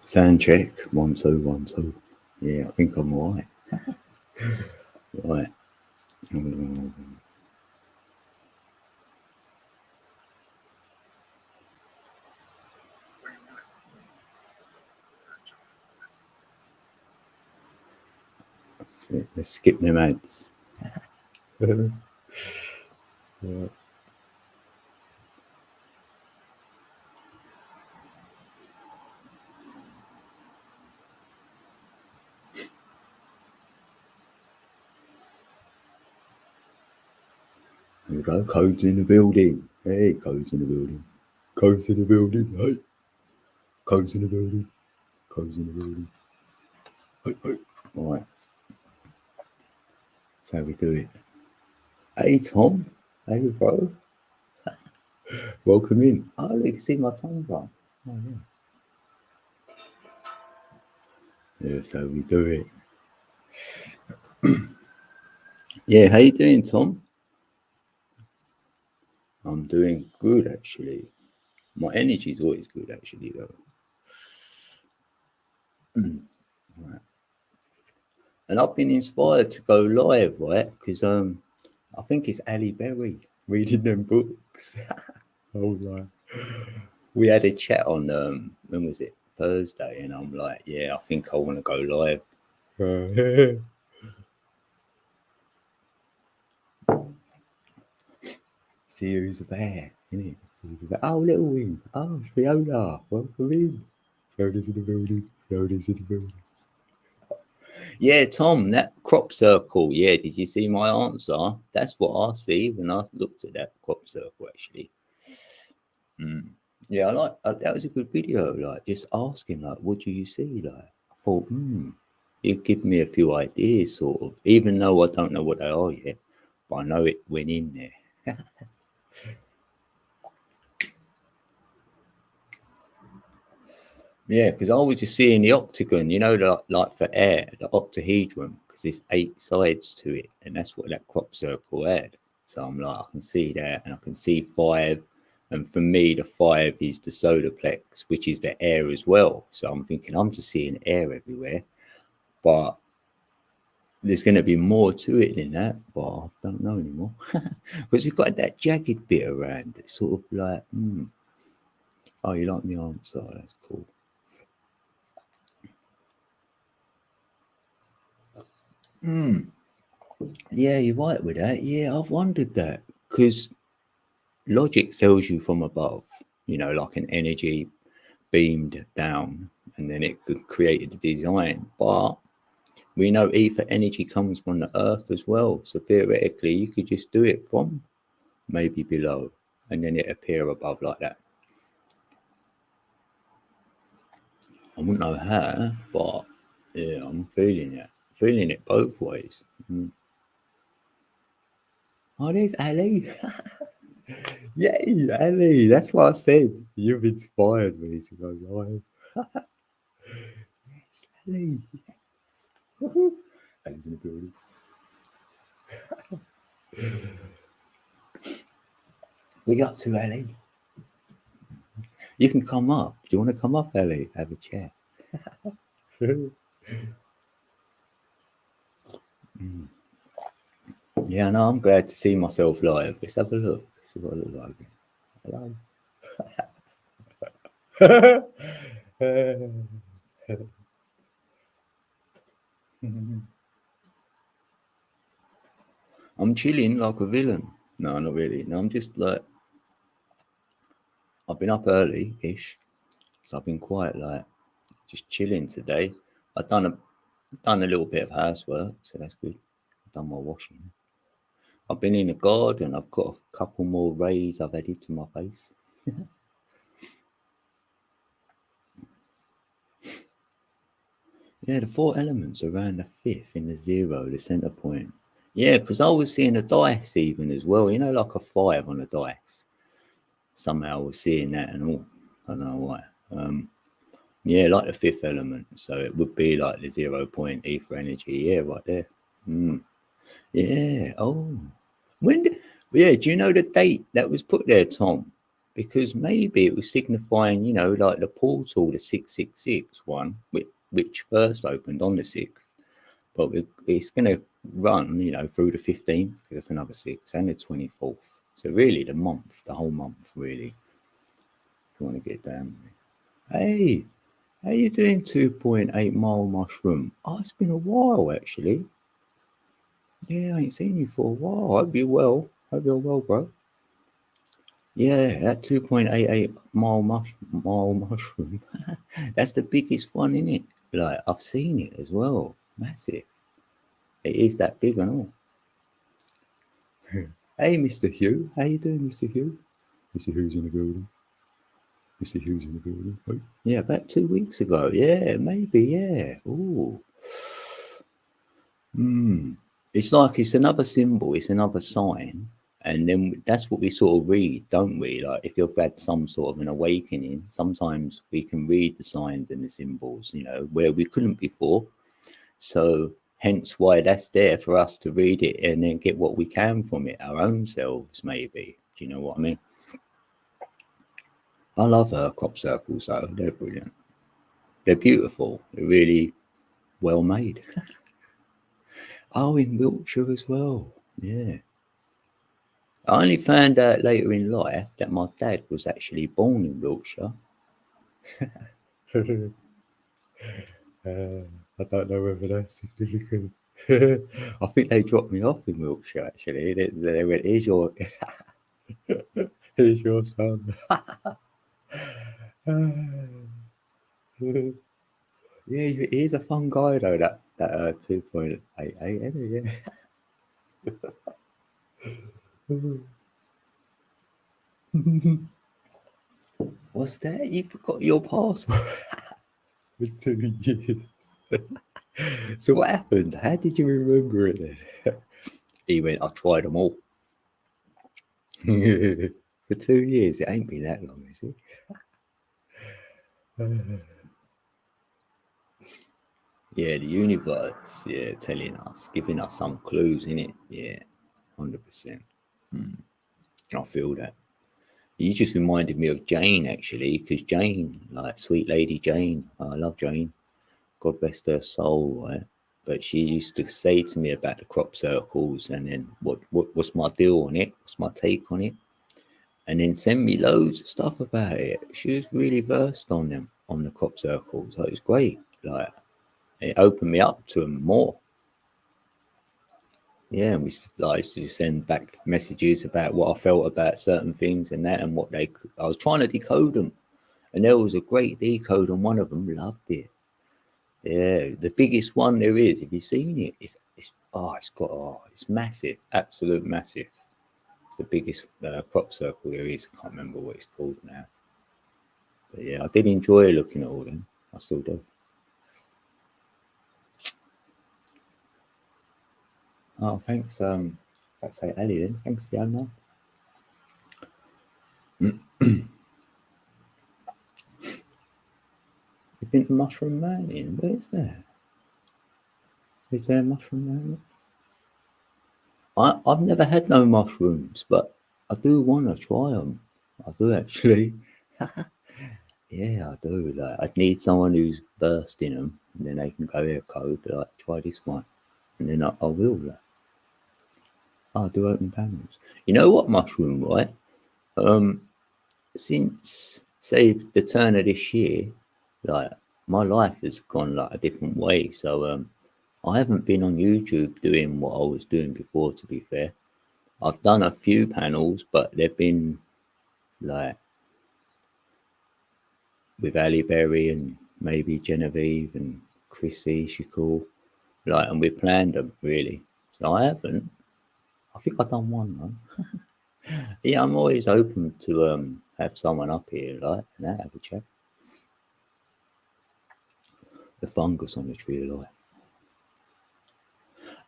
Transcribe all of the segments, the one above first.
Sound check. 1 2 1 2. Yeah, I think I'm right. Right. Let's skip them ads. Yeah. There we go. Codes in the building. Hey, codes in the building. Codes in the building. Hey. Codes in the building. Codes in the building. Hey, hey. All right. That's how we do it. Hey, Tom. Hey, bro. Welcome in. Oh, look, you can see my tongue, bro. Oh, yeah. Yeah, that's how we do it. Yeah, how you doing, Tom? I'm doing good, actually. My energy's always good, actually, though. Right. And I've been inspired to go live, right? Because I think it's Ali Berry reading them books. Oh, right. We had a chat on when was it? Thursday, and I'm like, yeah, I think I want to go live. See who's a bear, isn't it? Oh, Little Wing. Oh, it's Fiona. Welcome in. Fiona's in the building. Fiona's in the building. Yeah, Tom, that crop circle. Yeah, did you see my answer? That's what I see when I looked at that crop circle, actually. Yeah, that was a good video. Like, just asking, like, what do you see? Like, I thought, you give me a few ideas, sort of, even though I don't know what they are yet, but I know it went in there. Yeah, because I was just seeing the octagon, like for air, the octahedron, because there's 8 sides to it, and that's what that crop circle had. So I'm like, I can see that, and I can see 5, and for me, the 5 is the solar plex, which is the air as well. So I'm thinking, I'm just seeing air everywhere, but there's going to be more to it than that, but I don't know anymore. Because it's got that jagged bit around, it's sort of like, oh, you like my answer? That's cool. Yeah, you're right with that. Yeah, I've wondered that because logic tells you from above, like an energy beamed down and then it could create a design. But we know ether energy comes from the earth as well. So theoretically, you could just do it from maybe below and then it appear above like that. I wouldn't know how, but yeah, I'm feeling it. Feeling it both ways. Oh, there's Ali. Yay, Ali. That's what I said. You've inspired me to go live. Yes, Ali. Yes. Woohoo. Ali's in the building. What you up to, Ali? You can come up. Do you want to come up, Ali? Have a chat. Yeah, no, I'm glad to see myself live. Let's have a look. Let's see what I look like. Hello. I'm chilling like a villain. No, not really. No, I'm just like, I've been up early-ish, so I've been quite like just chilling today. I've done a little bit of housework, so that's good. I've done my washing. I've been in the garden. I've got a couple more rays I've added to my face. Yeah, the 4 elements around the 5th in the 0, the center point. Yeah, because I was seeing a dice even as well, like a 5 on a dice. Somehow I was seeing that and all. I don't know why. Yeah, like the 5th element. So it would be like the 0 point ether energy. Yeah, right there. Yeah. Oh. When? Yeah, do you know the date that was put there, Tom? Because maybe it was signifying, like the portal, the 666 one, which first opened on the 6th, but it's going to run, through the 15th, because that's another 6, and the 24th. So really, the whole month, really. If you want to get down. Hey, how you doing, 2.8 mile mushroom? Oh, it's been a while, actually. Yeah, I ain't seen you for a while. Hope you're well. Hope you're well, bro. Yeah, that 2.88 mile mushroom. That's the biggest one in it. Like, I've seen it as well. Massive. It is that big and all. Hey, Mr. Hugh. How you doing, Mr. Hugh? Mr. Hugh's in the building. Mr. Hugh's in the building. Oh. Yeah, about 2 weeks ago. Yeah, maybe. Yeah. Ooh. It's like it's another symbol. It's another sign. And then that's what we sort of read, don't we? Like if you've had some sort of an awakening, sometimes we can read the signs and the symbols, where we couldn't before. So hence why that's there for us to read it and then get what we can from it, our own selves, maybe. Do you know what I mean? I love crop circles, though. They're brilliant. They're beautiful. They're really well made. Oh, in Wiltshire as well. Yeah. I only found out later in life that my dad was actually born in Wiltshire. I don't know whether that's significant. I think they dropped me off in Wiltshire, actually. They went, here's your son. Yeah, he's a fun guy, though, that 2.88, isn't he? What's that? You forgot your password for 2 years. So what happened? How did you remember it then? He went, I tried them all. For 2 years. It ain't been that long, is it? Yeah, the universe, telling us, giving us some clues in it. Yeah, 100%. I feel that. You just reminded me of Jane, actually, because Jane, like sweet lady Jane, I love Jane. God rest her soul, right? But she used to say to me about the crop circles and then what's my deal on it? What's my take on it? And then send me loads of stuff about it. She was really versed on them, on the crop circles. So it was great. Like, it opened me up to them more. Yeah, and we used to send back messages about what I felt about certain things and that, and what I was trying to decode them. And there was a great decode on one of them. Loved it. Yeah, the biggest one there is. Have you seen it? It's massive, absolute massive. It's the biggest crop circle there is. I can't remember what it's called now. But yeah, I did enjoy looking at all them. I still do. Oh, thanks. Let's say Ali then. Thanks, Fiona. You've been to Mushroom Mountain. Where is that? Is there a Mushroom Mountain? I've never had no mushrooms, but I do want to try them. I do actually. Yeah, I do. Like, I'd need someone who's versed in them, and then they can go here, code, like, try this one, and then I will. Like, I'll do open panels. You know what, mushroom, right? Since say the turn of this year, like my life has gone like a different way. So I haven't been on YouTube doing what I was doing before. To be fair, I've done a few panels, but they've been like with Ali Berry and maybe Genevieve and Chrissy, she cool. Like, and we planned them really. So I haven't. I think I've done one though. Yeah, I'm always open to have someone up here, like, and have a chat. The fungus on the tree of life.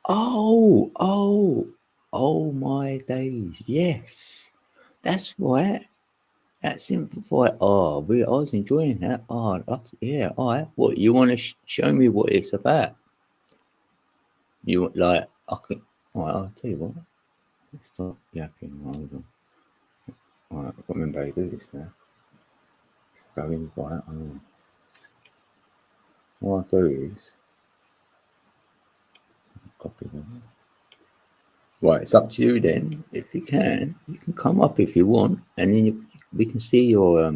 Oh my days. Yes, that's right. That Simplify. Oh, I was enjoying that. Oh, yeah. All right. What you want to show me what it's about? You like? I can. All right, I'll tell you what. Let's stop yapping. Hold on. All right, I've got to remember how to do this now. Let's go invite. What I do is copy them. Right, it's up to you then. If you can come up if you want, and then we can see your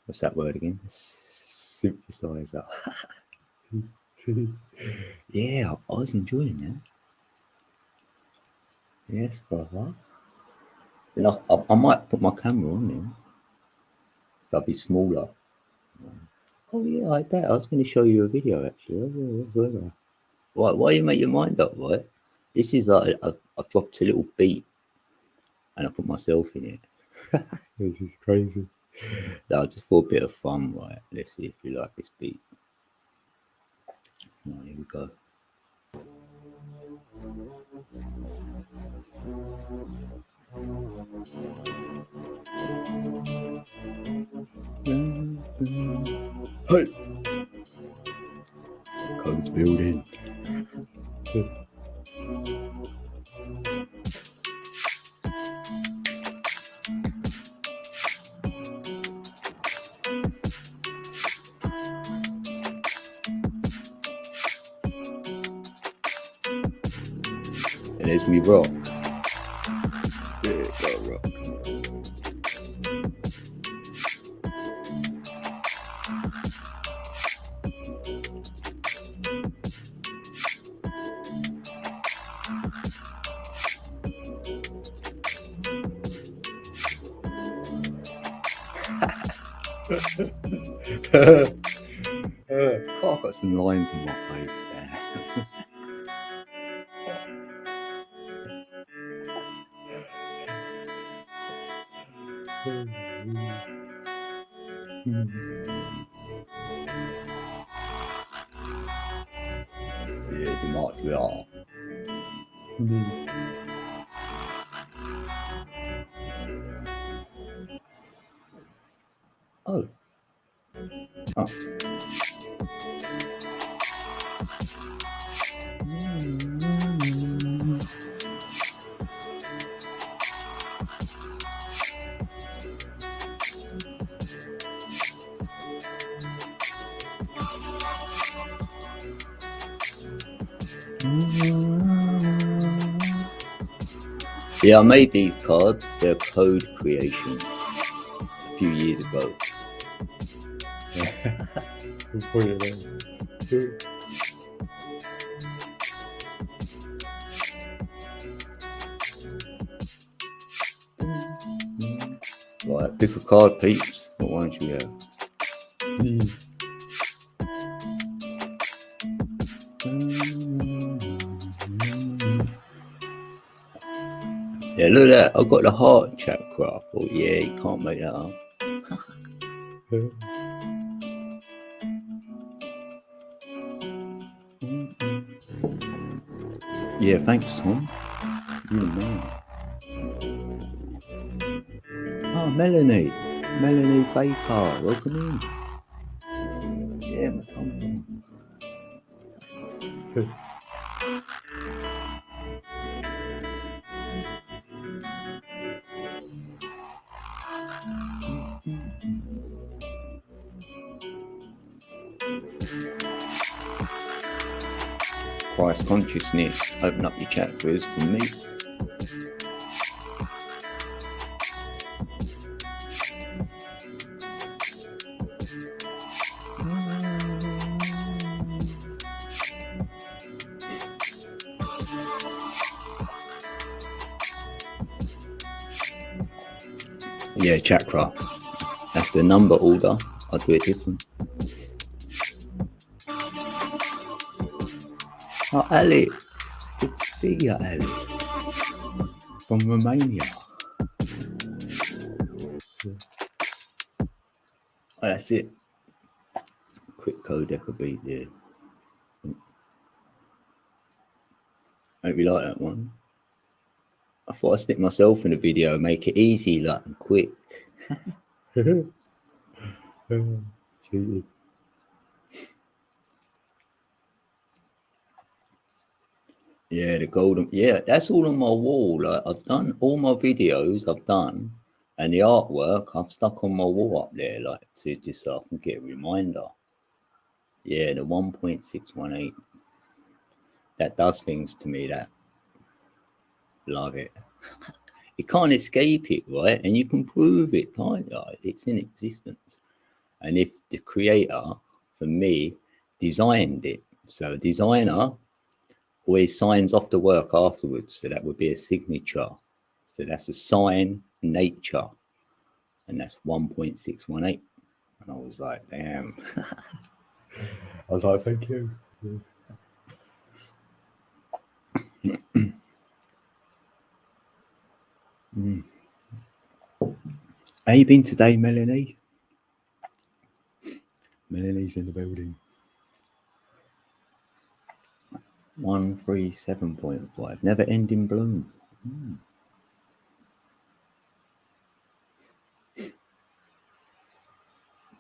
what's that word again? Synthesizer. Yeah, I was enjoying that. Yes, brother. Then I might put my camera on then. So I'll be smaller. Oh yeah, like that. I was going to show you a video actually. Why you make your mind up, right? This is like I've dropped a little beat and I put myself in it. This is crazy. No, just for a bit of fun, right? Let's see if you like this beat. Oh, here we go. Hey, code's building. And there's me rock. Yeah, go rock. Oh, I've got some lines in my face there. Yeah, the Montreal. Oh. Oh. Yeah, I made these cards. They're code creation a few years ago. Right, pick a card, peeps. What one should you have? Yeah, look at that. I've got the heart chakra. I thought, yeah, you can't make that up. Yeah, thanks, Tom. You're the man. Oh, Melanie. Melanie Baker. Welcome in. Yeah, my Tom. Christ consciousness. Open up your chakras for me. Yeah, chakra. That's the number order. I'll do it different. Oh, Alex. Good to see you, Alex. From Romania. Oh, that's it. Quick codec beat there. Hope you like that one. I thought I'd stick myself in a video, make it easy, like, and quick. Cheated. Yeah, the golden. Yeah, that's all on my wall. Like, I've done all my videos. I've done, and the artwork I've stuck on my wall up there, like to just so I can get a reminder. Yeah, the 1.618. That does things to me. That love it. You can't escape it, right? And you can prove it, can't you? It's in existence. And if the creator, for me, designed it, so designer always signs off the work afterwards. So that would be a signature. So that's a sign nature. And that's 1.618. And I was like, damn. I was like, thank you. How you been today, Melanie? Melanie's in the building. 137.5. Never ending bloom.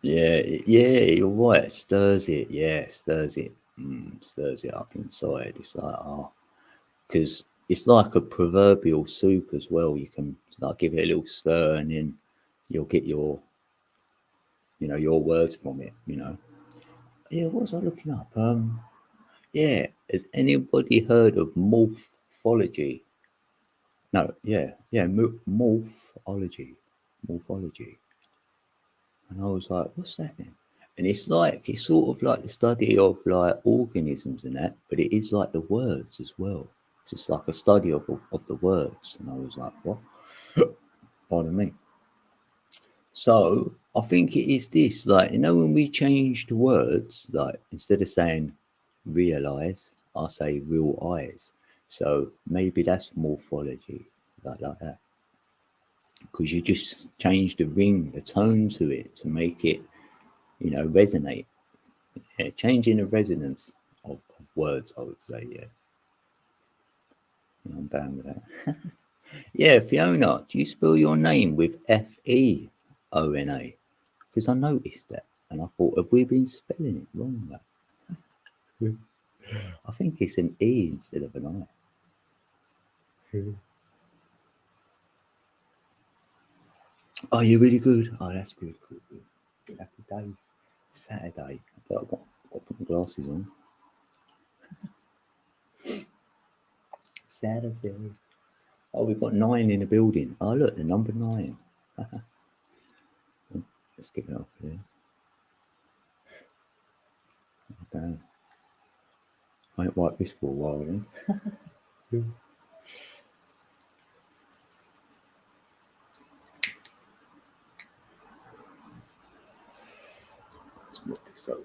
Yeah, you're right. It stirs it. Yeah, stirs it. Stirs it up inside. It's like, because it's like a proverbial soup as well. You can like give it a little stir, and then you'll get your, your words from it. Yeah. What was I looking up? Yeah. Has anybody heard of morphology? No. Yeah. Yeah. Morphology. And I was like, what's that then? And it's sort of like the study of like organisms and that, but it is like the words as well. It's just like a study of the words. And I was like, what? Pardon me. So I think it is this, like, when we change the words, like instead of saying realize, I say real eyes. So maybe that's morphology, like that. Because you just change the ring, the tone to it to make it, resonate. Yeah, changing the resonance of words, I would say, yeah. I'm down with that. Yeah, Fiona, do you spell your name with Feona? Because I noticed that and I thought, have we been spelling it wrong? I think it's an E instead of an I. Oh, you're really good. Oh, that's good. Good. Happy days. Saturday. I've got to put my glasses on. Saturday. Oh, we've got 9 in the building. Oh, look, the number 9. Let's get it off there. Damn. I ain't wiped this for a while then. Let's move this over.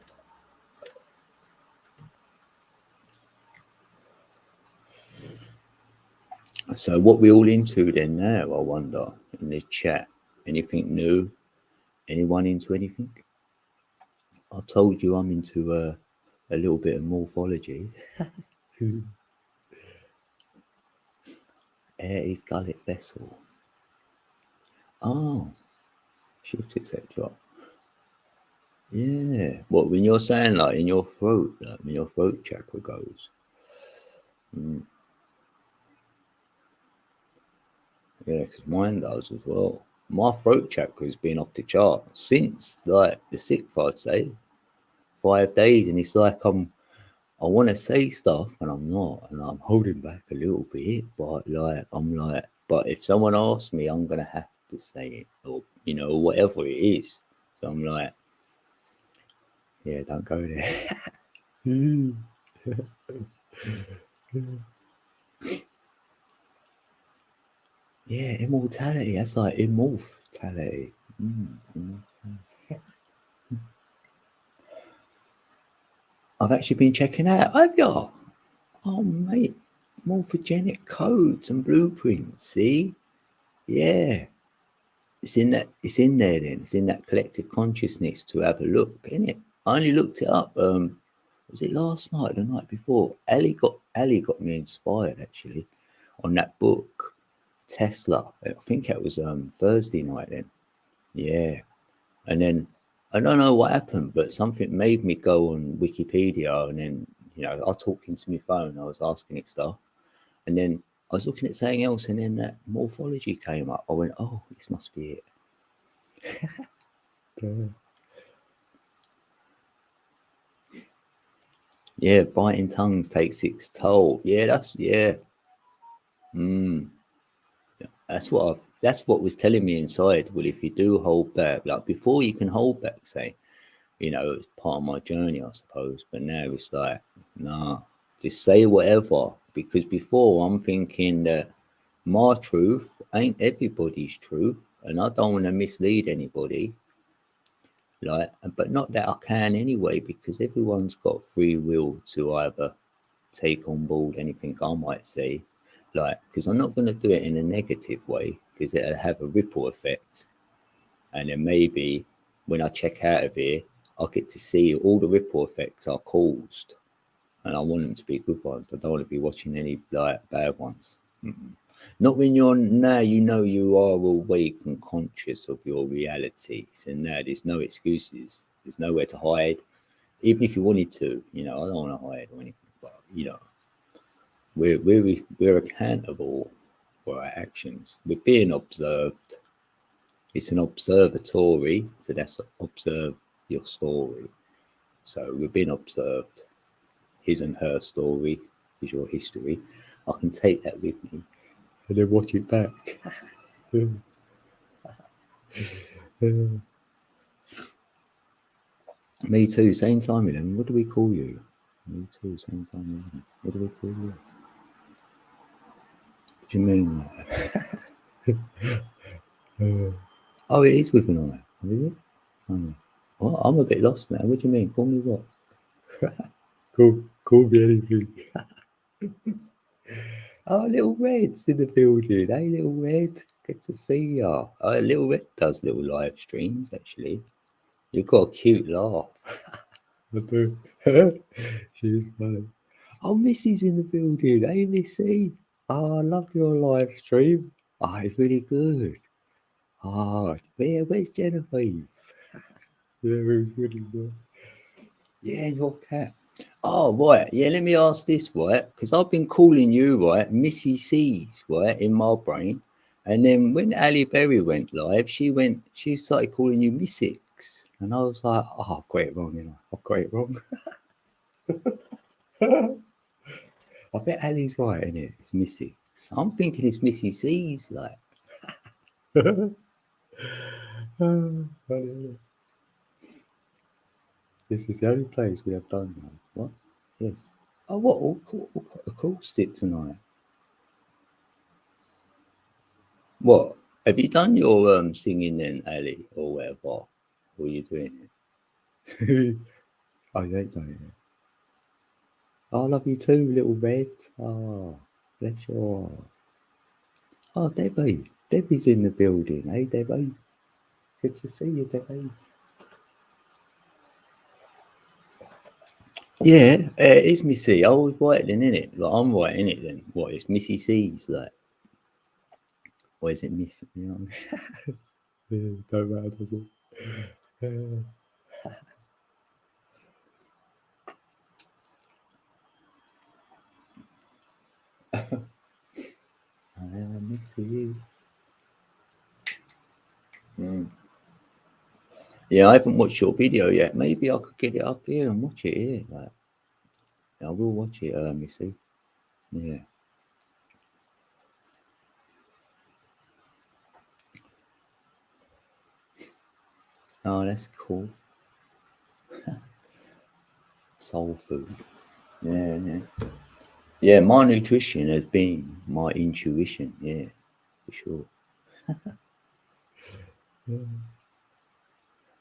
So what we all into then now, I wonder, in the chat? Anything new? Anyone into anything? I've told you I'm into a little bit of morphology. Air is gullet vessel. Oh, shift etc. Yeah. What, when you're saying like in your throat, like when your throat chakra goes? Yeah, because mine does as well. My throat chakra has been off the chart since like the 6th, I'd say, 5 days, and it's like I want to say stuff and I'm not, and I'm holding back a little bit, but like I'm like, but if someone asks me, I'm gonna have to say it, or whatever it is. So I'm like, yeah, don't go there. Yeah, immortality. That's like immortality. Immortality. I've actually been checking out. Have you? Oh, mate, morphogenic codes and blueprints. See, yeah, it's in that. It's in there. Then it's in that collective consciousness to have a look. In it, I only looked it up. Was it last night or the night before? Ali got me inspired actually on that book, Tesla. I think it was Thursday night then. Yeah, and then I don't know what happened, but something made me go on Wikipedia, and then I was talking to my phone. I was asking it stuff, And then I was looking at something else, and then that morphology came up. I went, oh, this must be it. Yeah, biting tongues takes its toll. Yeah, that's what was telling me inside. Well, if you do hold back, like before you can hold back, say, it's part of my journey, I suppose. But now it's like, nah, just say whatever. Because before I'm thinking that my truth ain't everybody's truth, and I don't want to mislead anybody. Like, but not that I can anyway, because everyone's got free will to either take on board anything I might say, like, because I'm not going to do it in a negative way, because it'll have a ripple effect, and then maybe when I check out of here, I get to see all the ripple effects are caused, and I want them to be good ones. I don't want to be watching any like bad ones. Not when you're now, you are awake and conscious of your reality. So now there's no excuses. There's nowhere to hide. Even if you wanted to, I don't want to hide or anything. But we're accountable for our actions. We're being observed. It's an observatory, so that's observe your story. So we're being observed. His and her story is your history. I can take that with me and then watch it back. Me too, same time, Ellen. What do we call you? Me too, same time, Ellen. What do we call you? What do you mean? Oh, it is with an I, is it? Oh. Well, I'm a bit lost now. What do you mean? Call me what? Call me anything. Oh, Little Red's in the building. Hey, Little Red. Good to see ya. Oh, Little Red does little live streams, actually. You've got a cute laugh. I do. She's funny. Oh, Missy's in the building. Hey, Missy. Oh, I love your live stream. Oh, it's really good. Oh, where's Genevieve? Yeah, it was really good. Yeah, your cat. Oh, right. Yeah, let me ask this, right? Because I've been calling you, right, Missy C's, right, in my brain. And then when Ali Berry went live, she started calling you Missix. And I was like, oh, I've got it wrong, I've got it wrong. I bet Ali's right, isn't it? It's Missix. I'm thinking it's Missy C's, like. This is the only place we have done that. What? Yes. Oh, what? Acoustic tonight. What? Have you done your singing then, Ali, or whatever? Or are you doing it? Oh, you ain't done it yet. Oh, I love you too, Little Red. Oh, bless your heart. Oh, Debbie. Debbie's in the building. Hey, Debbie. Good to see you, Debbie. Yeah, it's Missy. I was writing then, innit? Like, I'm writing it then. What, it's Missy C's, like. Or is it Miss? You know what I mean? Don't matter, does it? I miss you. Yeah, I haven't watched your video yet. Maybe I could get it up here and watch it here. Like, I will watch it, Missy. Yeah. Oh, that's cool. Soul food. Yeah, yeah. Yeah, my nutrition has been my intuition. Yeah, for sure.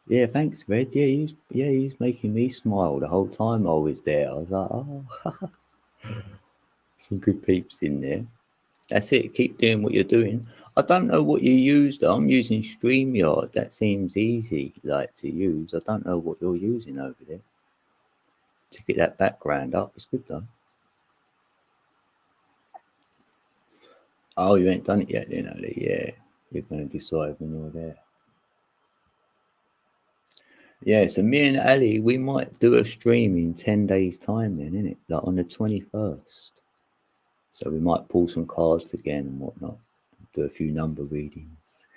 Yeah, thanks, Red. He was making me smile the whole time I was there. I was like, oh, some good peeps in there. That's it. Keep doing what you're doing. I don't know what you used. I'm using StreamYard. That seems easy, like to use. I don't know what you're using over there to get that background up. It's good though. Oh, you ain't done it yet, then, Ali. Yeah, you're gonna decide when you're there. Yeah, so me and Ali, we might do a stream in 10 days' time, then, innit? Like on the 21st. So we might pull some cards again and whatnot, do a few number readings.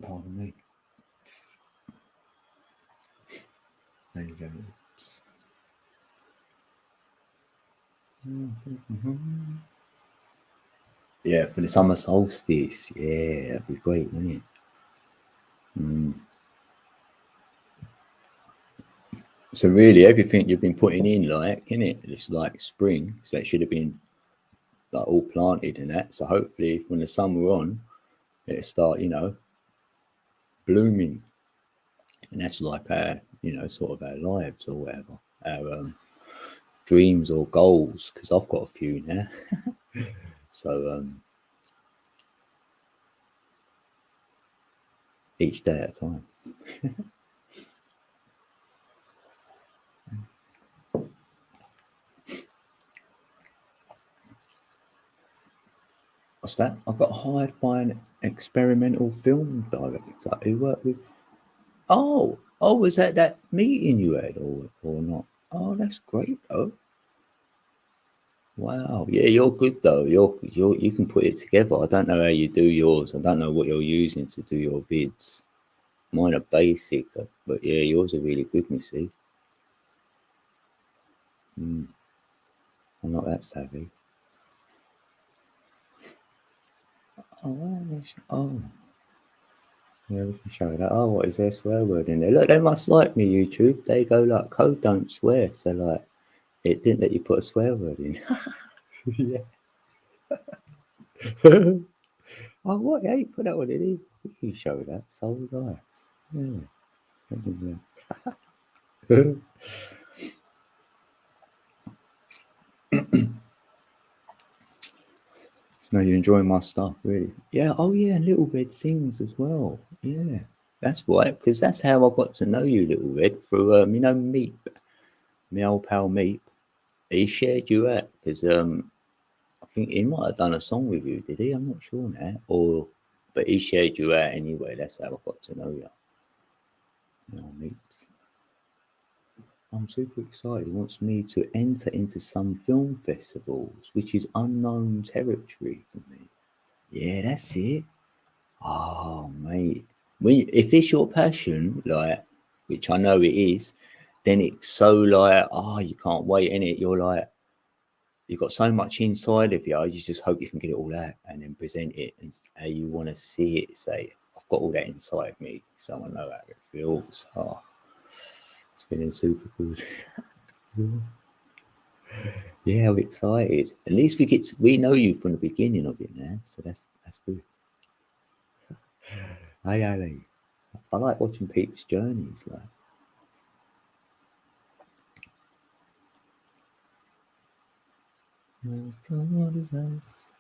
Pardon me. There you go. Yeah, for the summer solstice. Yeah, that'd be great, wouldn't it? So really, everything you've been putting in, like, innit? It's like spring, so it should have been like all planted and that. So hopefully, when the summer on, it'll start, blooming, and that's like our, sort of our lives or whatever, our dreams or goals. Because I've got a few now. So each day at a time. What's that? I got hired by an experimental film director who worked with. Oh, was that meeting you had or not? Oh, that's great though. Wow, yeah, you're good though. You can put it together. I don't know how you do yours. I don't know what you're using to do your vids. Mine are basic, but yeah, yours are really good, Missy. I'm not that savvy. Oh, yeah, we can show that. Oh, what is their swear word in there? Look, they must like me, YouTube. They go like, code don't swear. So like, it didn't let you put a swear word in. Yeah. Oh, what? Yeah, you put that one in. You can show that. Soul's ice. Yeah. So you're enjoying my stuff, really? Yeah. Oh, yeah. Little Red sings as well. Yeah, that's right. Because that's how I got to know you, Little Red, through Meep, my old pal Meep. He shared you out because I think he might have done a song with you, did he? I'm not sure now. But he shared you out anyway. That's how I got to know you. Meep. I'm super excited. He wants me to enter into some film festivals, which is unknown territory for me. Yeah, that's it. Oh, mate. If it's your passion, like, which I know it is, then it's so like, you can't wait in it. You're like, you've got so much inside of you. You just hope you can get it all out and then present it and how you want to see it. Say, I've got all that inside of me, so I know how it feels. Oh, it's feeling super good. Yeah, I'm excited. At least we know you from the beginning of it now, so that's good. Hey, Ali. I like watching people's journeys, like. What is this?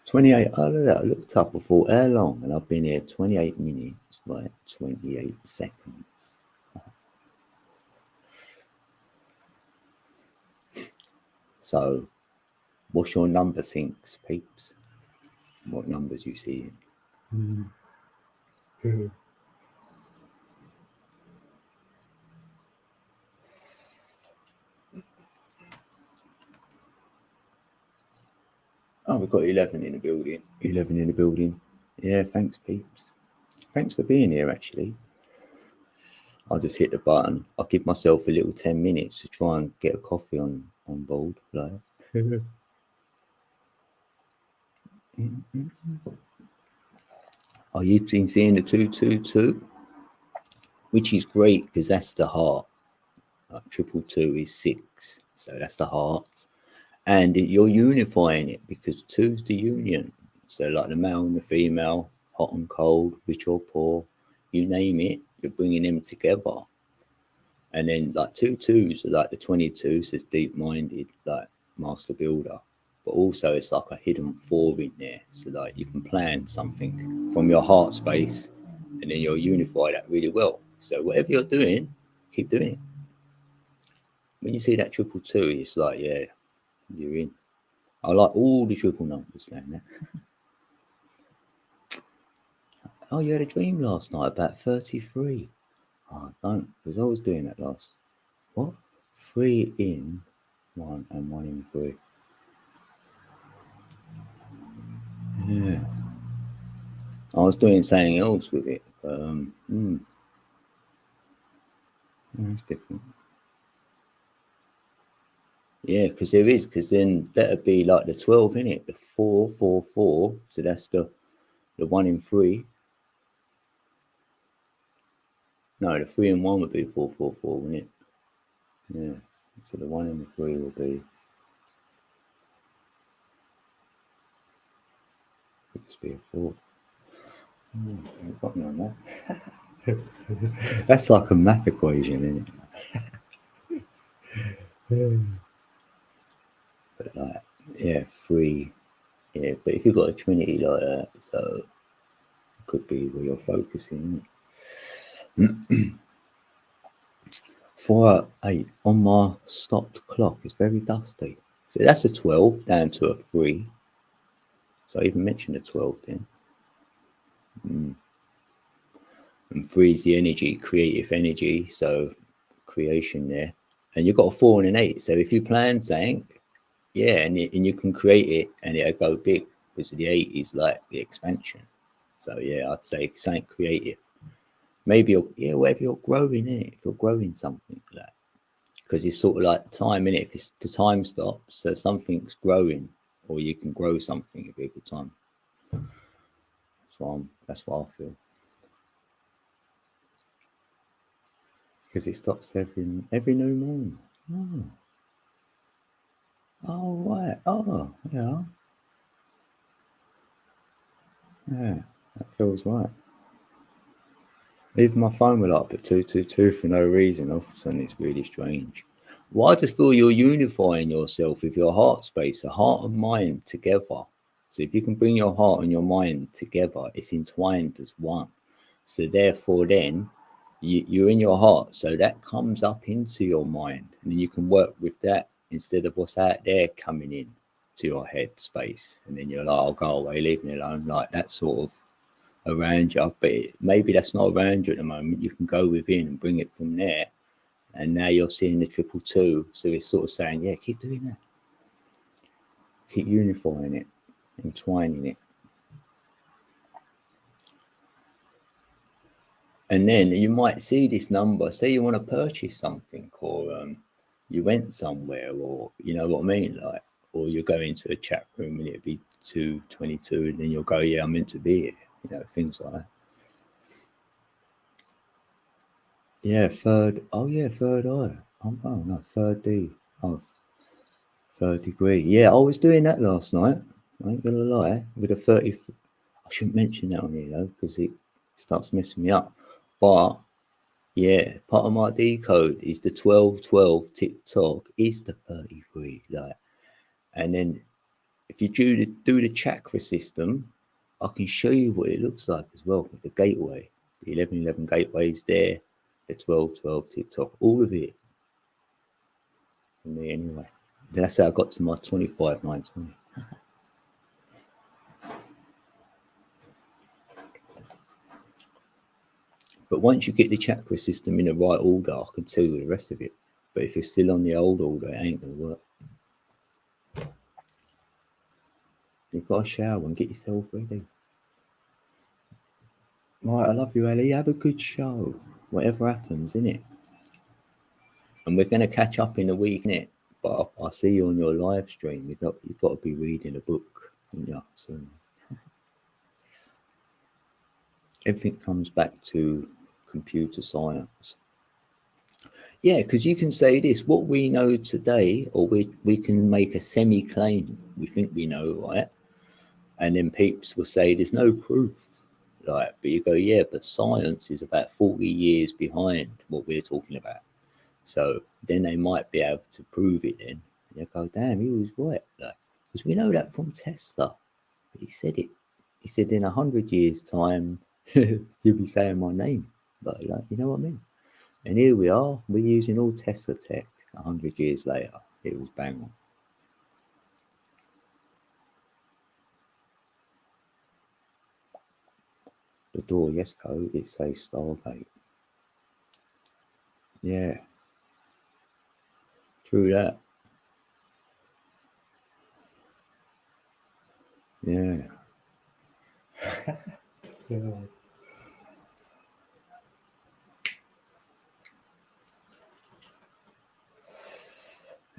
$28. I looked up before how long, and I've been here 28 minutes, right? 28 seconds. So, what's your number sinks, peeps? What numbers you see? Oh, we've got 11 in the building. 11 in the building. Yeah, thanks, peeps. Thanks for being here, actually. I'll just hit the button. I'll give myself a little 10 minutes to try and get a coffee on board. Like. Oh, you've been seeing the 222, which is great because that's the heart. Like 222 is 6, so that's the heart. And you're unifying it because 2 is the union. So, like the male and the female, hot and cold, rich or poor, you name it, you're bringing them together. And then, like 2 2s are like the 22, so it's deep minded, like master builder. But also, it's like a hidden 4 in there. So, like, you can plan something from your heart space and then you'll unify that really well. So, whatever you're doing, keep doing it. when you see that 222, it's like, yeah, you're in. I like all the triple numbers saying that. Oh, you had a dream last night about 33. Oh, I don't, because I was doing that last. What? 3 in 1 and 1 in 3. Yeah. I was doing something else with it, but it's different. Yeah, because then that'd be like the 12 in it, the 4, 4, 4. So that's the 1 in 3. No, the 3 and 1 would be 4, 4, 4, wouldn't it? Yeah. So the 1 and the 3 will be. Could just be a 4. I've got me on that. That's like a math equation, isn't it? But like, yeah, 3. Yeah, but if you've got a trinity like that, so it could be where you're focusing. 4:08 on my stopped clock. It's very dusty. So that's a 12 down to a 3. So I even mentioned a 12 then. And 3 is the energy, creative energy. So creation there. And you've got a 4 and an 8. So if you plan something, yeah, and you can create it and it'll go big, because the 8 is like the expansion. So yeah, I'd say something creative. Maybe whatever you're growing in it, if you're growing something like that. Because it's sort of like time in it. If it's the time stops, so something's growing, or you can grow something, it'd be a good time. So that's what I feel. Because it stops every new moon. Oh right. Oh yeah. Yeah, that feels right. Even my phone will up at 222 for no reason. All of a sudden, it's really strange. Well, I just feel you're unifying yourself with your heart space, a heart and mind together. So if you can bring your heart and your mind together, it's entwined as one. So therefore, then you're in your heart. So that comes up into your mind, and then you can work with that instead of what's out there coming in to your head space. And then you're like, "I'll go away, leave me alone," like that sort of around you, but maybe that's not around you at the moment. You can go within and bring it from there, and now you're seeing the 222. So it's sort of saying, yeah, keep doing that, keep unifying it, entwining it, and then you might see this number. Say you want to purchase something, or you went somewhere, or you know what I mean, like, or you're going to a chat room and it'd be 222, and then you'll go, yeah, I'm meant to be here, you know, things like that. Yeah, third. Oh, yeah, third eye. Oh, no, third D. Oh, third degree. Yeah, I was doing that last night. I ain't gonna lie. With a 30. I shouldn't mention that on here though, because it starts messing me up. But yeah, part of my decode is the 1212 TikTok is the 33. Like, and then if you do the chakra system, I can show you what it looks like as well with the gateway. The 1111 gateways there, the 1212 TikTok, all of it for me anyway. Then that's how I got to my 25 920. But once you get the chakra system in the right order, I can tell you the rest of it. But if you're still on the old order, it ain't gonna work. You've got to shower and get yourself ready. Right, I love you, Ellie. Have a good show. Whatever happens, innit? And we're gonna catch up in a week, innit? But I'll see you on your live stream. You've got to be reading a book, yeah. So everything comes back to computer science. Yeah, because you can say this: what we know today, or we can make a semi-claim. We think we know, right? And then peeps will say there's no proof. Like, but you go, yeah, but science is about 40 years behind what we're talking about. So then they might be able to prove it then. And you go, damn, he was right. Like, because we know that from Tesla. He said it. He said in 100 years' time, you'll be saying my name. But like, you know what I mean? And here we are, we're using all Tesla tech. 100 years later, it was bang on. The door, yes, code, it says Stargate. Yeah. True that. Yeah.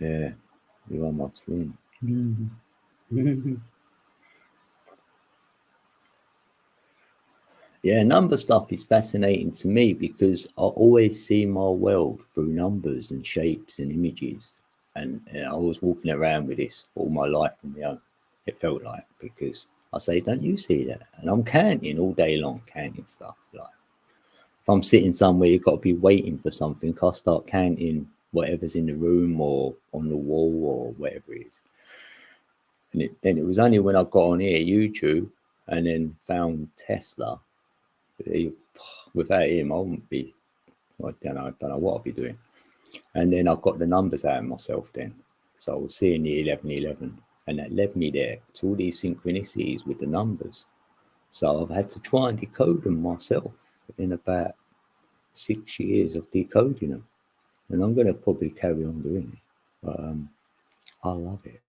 Yeah. You are my twin. Yeah, number stuff is fascinating to me because I always see my world through numbers and shapes and images. And I was walking around with this all my life on my own. It felt like, because I say, don't you see that? And I'm counting all day long, counting stuff. Like, if I'm sitting somewhere, you've got to be waiting for something, I'll start counting whatever's in the room or on the wall or whatever it is. And then it was only when I got on here, YouTube, and then found Tesla. Without him, I wouldn't be, I don't know what I'd be doing. And then I got the numbers out of myself then. So I was seeing the 1111, and that led me there to all these synchronicities with the numbers. So I've had to try and decode them myself in about 6 years of decoding them. And I'm going to probably carry on doing it. But I love it.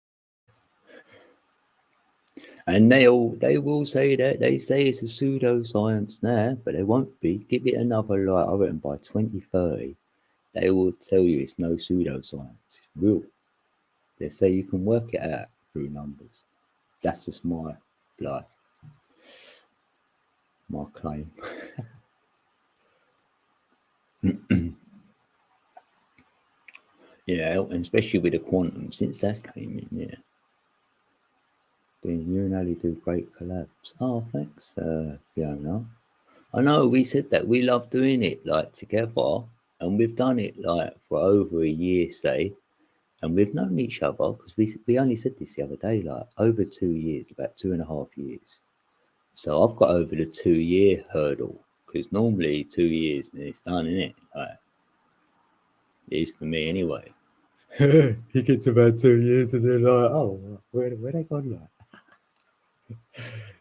And they will say that. They say it's a pseudoscience now, but it won't be. Give it another, like, I reckon by 2030, they will tell you it's no pseudoscience. It's real. They say you can work it out through numbers. That's just my claim. Yeah, and especially with the quantum, since that's came in, yeah. Then you and Ali do great collabs. Oh, thanks, Fiona. I know we said that we love doing it like together, and we've done it like for over a year, say, and we've known each other because we only said this the other day, like over 2 years, about 2.5 years. So I've got over the 2 year hurdle because normally 2 years and it's done, isn't it? Like, it is for me anyway. He gets about 2 years and they're like, oh, where they gone like?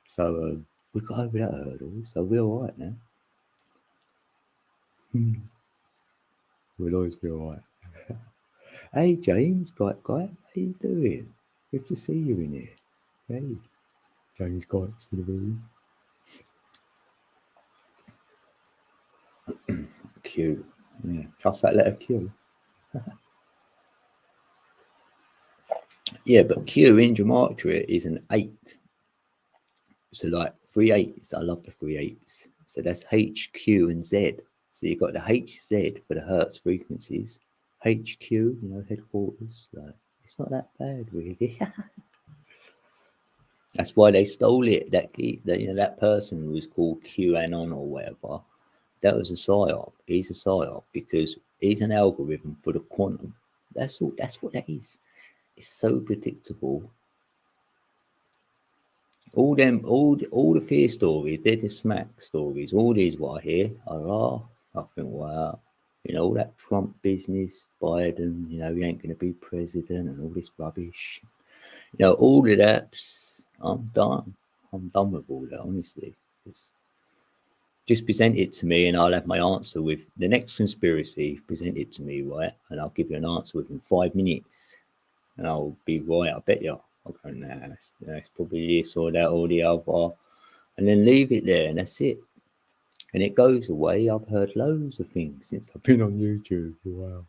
So we got over that hurdle, so we're all right now. We'll always be all right. Hey, James, guy, how you doing? Good to see you in here. Hey, James Gipes in the room. Q. Yeah, trust that letter Q. Yeah, but Q in Gematria is an 8. So like 3 8s. I love the 3 8s. So that's H, Q, and Z. So you've got the HZ for the Hertz frequencies. HQ, headquarters. Like, it's not that bad, really. That's why they stole it. That person who was called QAnon or whatever, that was a psyop. He's a psyop because he's an algorithm for the quantum. That's all. That's what that is. It's so predictable. All the fear stories, they're the smack stories. All these what I hear, I laugh. I think, wow, all that Trump business, Biden, he ain't going to be president and all this rubbish. All of that, I'm done. I'm done with all that, honestly. Just present it to me and I'll have my answer with the next conspiracy. Present it to me, right? And I'll give you an answer within 5 minutes. And I'll be right, I bet you. I'll go, nah, that's probably this or that or the other. And then leave it there and that's it. And it goes away. I've heard loads of things since I've been on YouTube. Wow.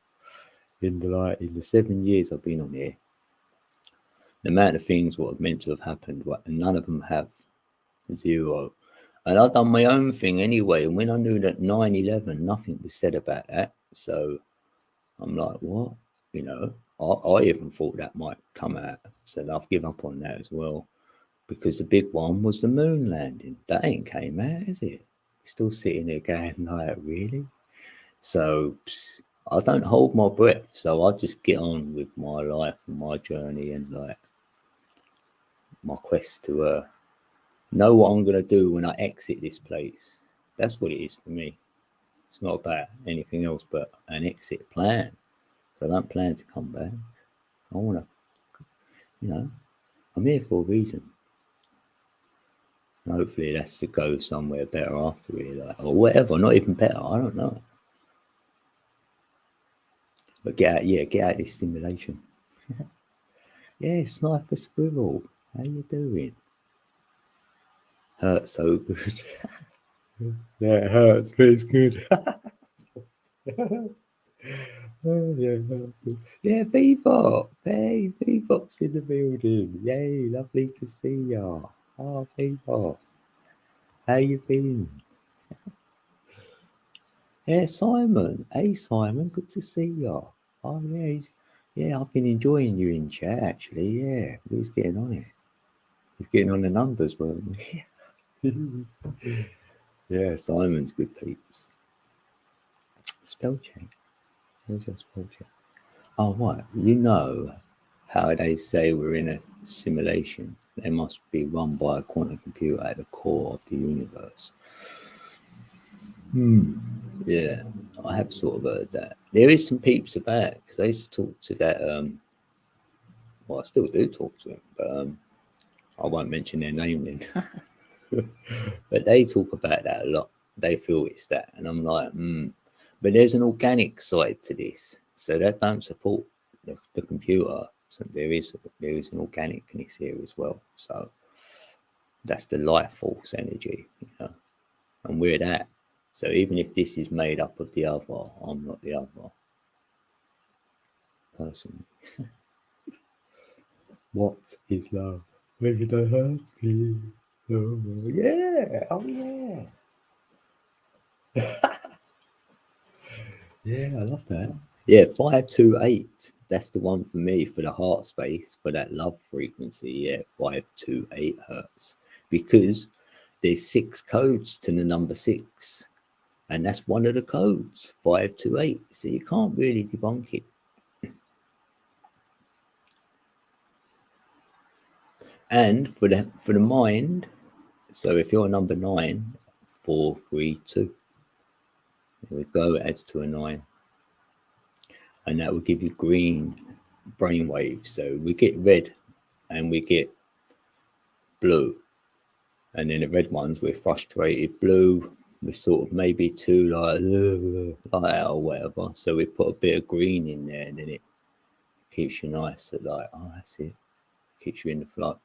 In the 7 years I've been on here, the amount of things what are meant to have happened, and none of them have. Zero. And I've done my own thing anyway. And when I knew that 9/11, nothing was said about that. So I'm like, what? I even thought that might come out. So I've given up on that as well. Because the big one was the moon landing. That ain't came out, is it? Still sitting there going, like, really? So I don't hold my breath. So I just get on with my life and my journey and like my quest to know what I'm going to do when I exit this place. That's what it is for me. It's not about anything else but an exit plan. So I don't plan to come back. I want to, I'm here for a reason. And hopefully that's to go somewhere better after it, like, or whatever, not even better, I don't know. But get out this simulation. Yeah, Sniper Squirrel, how you doing? Hurts so good. Yeah, it hurts, but it's good. Oh, yeah, Bebop. Hey, Bebop's in the building. Yay, lovely to see ya. Oh, Bebop. How you been? Yeah, Simon. Hey, Simon, good to see ya. Oh, yeah, I've been enjoying you in chat, actually. Yeah, he's getting on it. He's getting on the numbers, weren't we? Yeah, Simon's good peeps. Spell check. Where's your spell check? Oh, what? You know how they say we're in a simulation? They must be run by a quantum computer at the core of the universe. Yeah, I have sort of heard that. There is some peeps about because I used to talk to that. Well, I still do talk to him, but I won't mention their name then. But they talk about that a lot. They feel it's that, and I'm like, But there's an organic side to this, so that don't support the computer. So there is an organicness here as well. So that's the life force energy, and we're that. So even if this is made up of the other, I'm not the other. Personally. What is love? Maybe that hurts me. Oh, yeah. Oh, yeah. Yeah, I love that. Yeah, 528. That's the one for me for the heart space, for that love frequency. Yeah, 528 hertz. Because there's 6 codes to the number 6. And that's one of the codes, 528. So you can't really debunk it. And for the mind, so if you're number 9, 432. There we go, it adds to a 9. And that will give you green brain waves. So we get red and we get blue. And then the red ones, we're frustrated. Blue, we're sort of maybe too like that or whatever. So we put a bit of green in there and then it keeps you nice at like, oh, that's it. Keeps you in the flow.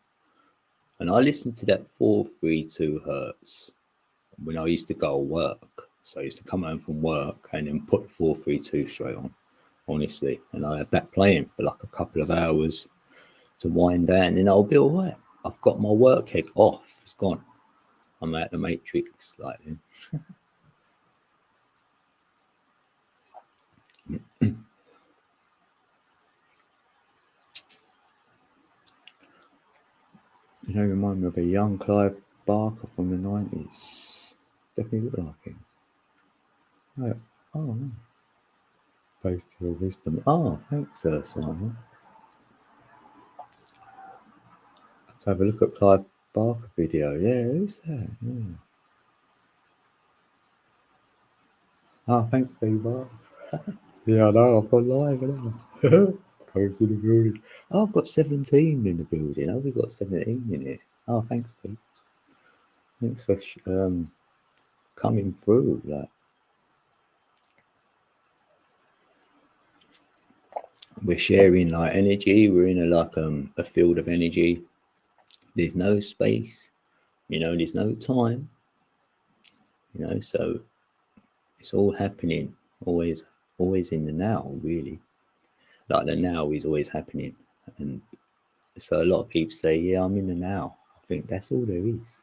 And I listened to that 432 hertz when I used to go to work. So I used to come home from work and then put 432 straight on, honestly. And I had that playing for like a couple of hours to wind down, and I'll be all right. I've got my work head off. It's gone. I'm out the matrix, like. Remind me of a young Clive Barker from the 90s. Definitely look like him. Oh, Face to your wisdom. Oh, thanks, Simon. Let's have a look at Clive Barker video. Yeah, who's that? Yeah. Oh, thanks, B-Bar. Yeah, I know. I've got live, haven't I? Comes in the building. Oh, I've got 17 in the building. Oh, we've got 17 in here. Oh, thanks, peeps. Thanks for coming through. Like, we're sharing like energy. We're in a field of energy. There's no space. There's no time. So it's all happening. Always in the now. Really, like the now is always happening, and so a lot of people say, "Yeah, I'm in the now." I think that's all there is.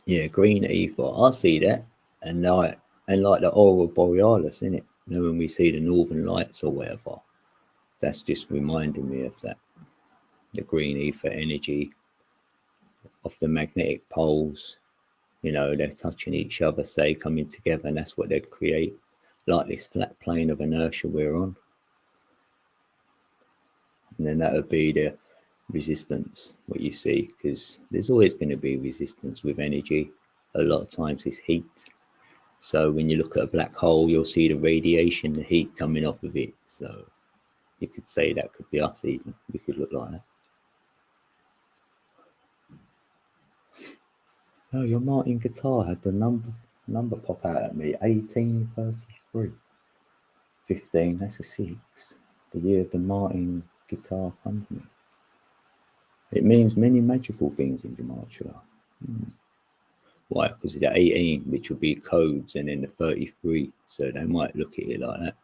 Yeah, green ether. I see that, and like the aurora borealis, in it. When we see the northern lights or whatever, that's just reminding me of that. The green ether energy of the magnetic poles. They're touching each other, say, coming together, and that's what they'd create, like this flat plane of inertia we're on. And then that would be the resistance, what you see, because there's always going to be resistance with energy. A lot of times it's heat. So when you look at a black hole, you'll see the radiation, the heat coming off of it. So you could say that could be us even. We could look like that. Oh, your Martin guitar had the number pop out at me. 1833. 15, that's a 6. The year of the Martin Guitar Company. It means many magical things in Gematria. Why? Because of the 18, which will be codes, and then the 33. So they might look at it like that.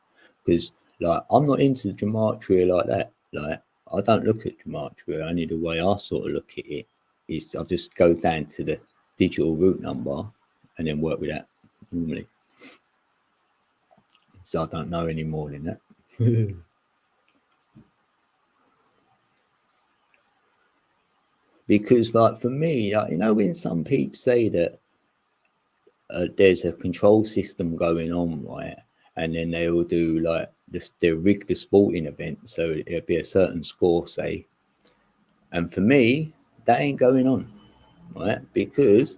Because like I'm not into Gematria like that. Like I don't look at Gematria. Only the way I sort of look at it is I just go down to the digital root number and then work with that normally. So I don't know any more than that. Because like for me, like, you know, when some people say that there's a control system going on, right, and then they will do like this, they rig the sporting event so it'll be a certain score, say, and for me that ain't going on, right, because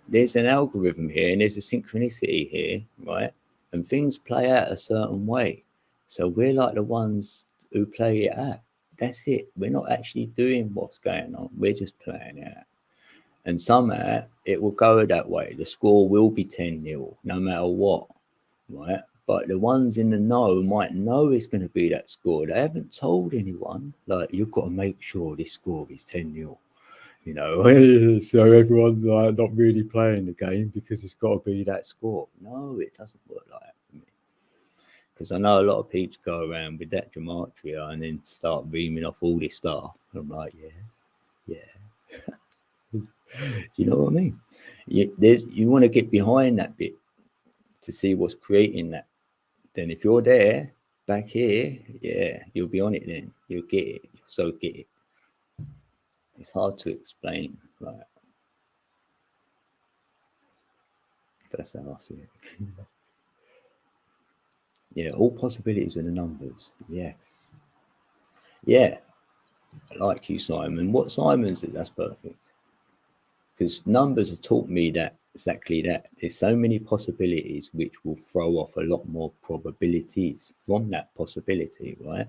there's an algorithm here and there's a synchronicity here, right, and things play out a certain way, so we're like the ones who play it out. That's it. We're not actually doing what's going on, we're just playing it out. And somehow it will go that way. The score will be 10-0, no matter what, right? But the ones in the know might know it's going to be that score. They haven't told anyone, like, you've got to make sure this score is 10-0, you know? So everyone's like not really playing the game because it's got to be that score. No, it doesn't work like that for me. Because I know a lot of people go around with that gematria and then start reaming off all this stuff. And I'm like, yeah. You know what I mean? You want to get behind that bit to see what's creating that. Then if you're there, back here, yeah, you'll be on it then. You'll get it. You'll so get it. It's hard to explain, right? But that's how I see it. Yeah, all possibilities are the numbers. Yes. Yeah, like you, Simon. What Simon's did, that's perfect. Because numbers have taught me that exactly that. There's so many possibilities which will throw off a lot more probabilities from that possibility, right?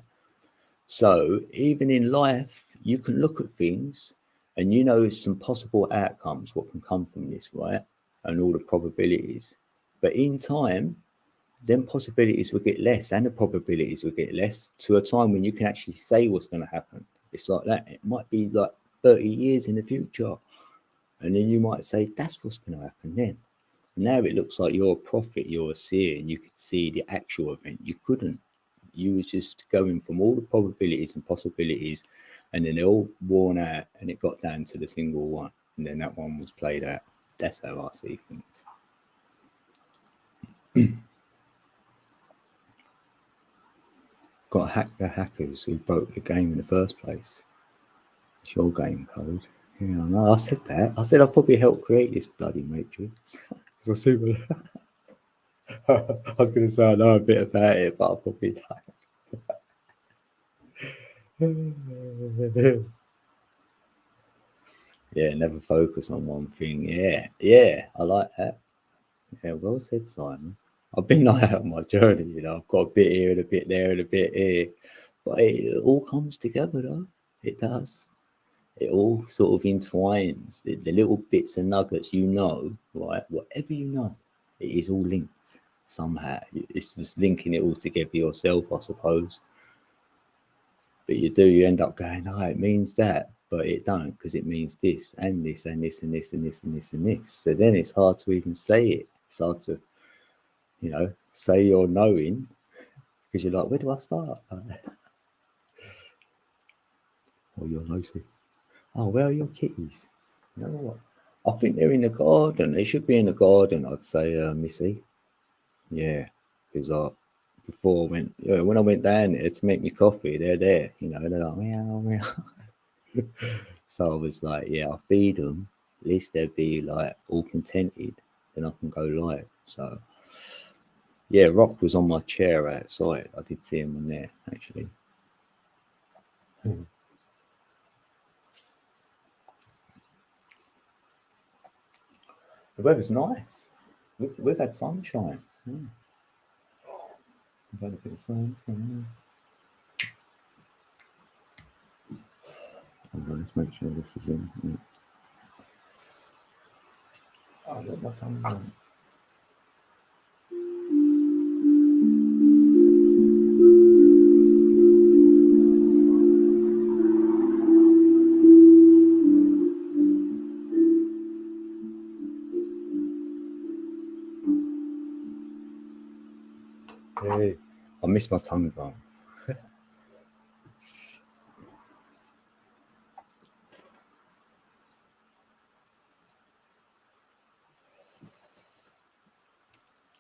So even in life, you can look at things and you know some possible outcomes, what can come from this, right? And all the probabilities. But in time, then possibilities will get less and the probabilities will get less to a time when you can actually say what's going to happen. It's like that. It might be like 30 years in the future. And then you might say, that's what's going to happen then. Now it looks like you're a prophet, you're a seer, and you could see the actual event. You couldn't. You was just going from all the probabilities and possibilities, and then they're all worn out, and it got down to the single one, and then that one was played out. That's how I see things. Got to hack the hackers who broke the game in the first place. It's your game code. Yeah, no, I said that. I said I'll probably help create this bloody matrix. So I see what I was going to say I know a bit about it, but I probably don't. Yeah, never focus on one thing. Yeah, I like that. Yeah, well said, Simon. I've been like that on my journey, you know. I've got a bit here and a bit there and a bit here, but it all comes together, though. It does. It all sort of entwines. The little bits and nuggets, you know, right? Whatever you know, it is all linked somehow. It's just linking it all together yourself, I suppose. But you end up going, oh, it means that, but it don't, because it means this and this and this and this and this and this and this. So then it's hard to even say it. It's hard to, you know, say you're knowing, because you're like, where do I start? Or you're nosy. Oh, where are your kitties? You know what? I think they're in the garden. They should be in the garden, I'd say, Missy. Yeah, because before I went, when I went down there to make me coffee, they're there. You know, they're like meow meow. So I was like, yeah, I'll feed them. At least they'll be like all contented. Then I can go live. So yeah, Rock was on my chair outside. I did see him on there actually. The weather's nice. We've had sunshine. Yeah. We've had a bit of sunshine. Hold on, let's make sure this is in. Yeah. Oh, look, my tongue's on. Hey, I missed my tongue drum.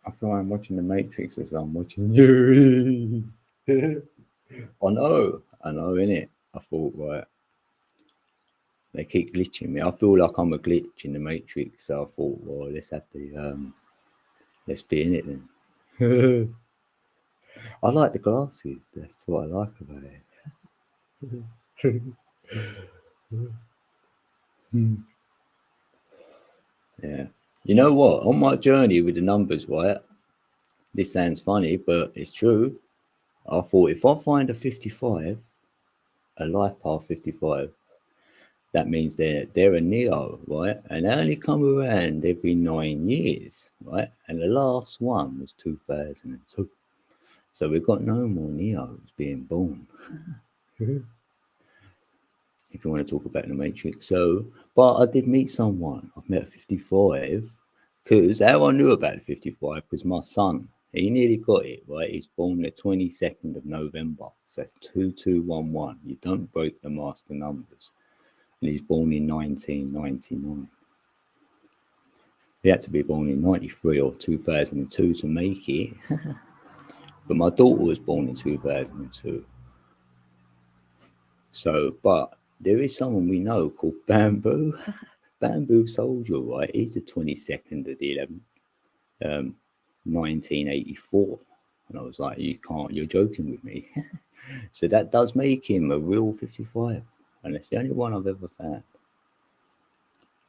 I feel I'm watching The Matrix as I'm watching you. I know, innit? I thought, right, they keep glitching me. I feel like I'm a glitch in The Matrix, so I thought, well, let's have the, let's be in it then. I like the glasses, that's what I like about it. Yeah. You know what? On my journey with the numbers, right? This sounds funny, but it's true. I thought if I find a 55, a life path 55, that means they're a Neo, right? And they only come around every 9 years, right? And the last one was 2002. So we've got no more Neos being born. If you want to talk about the Matrix. So, but I did meet someone. I've met a 55 because how I knew about the 55 because my son, he nearly got it, right? He's born the 22nd of November. So that's 2211. You don't break the master numbers. And he's born in 1999. He had to be born in 93 or 2002 to make it. But my daughter was born in 2002. So, but there is someone we know called Bamboo. Bamboo Soldier, right? He's the 22nd of the 11th, 1984. And I was like, you can't, you're joking with me. So that does make him a real 55. And it's the only one I've ever found.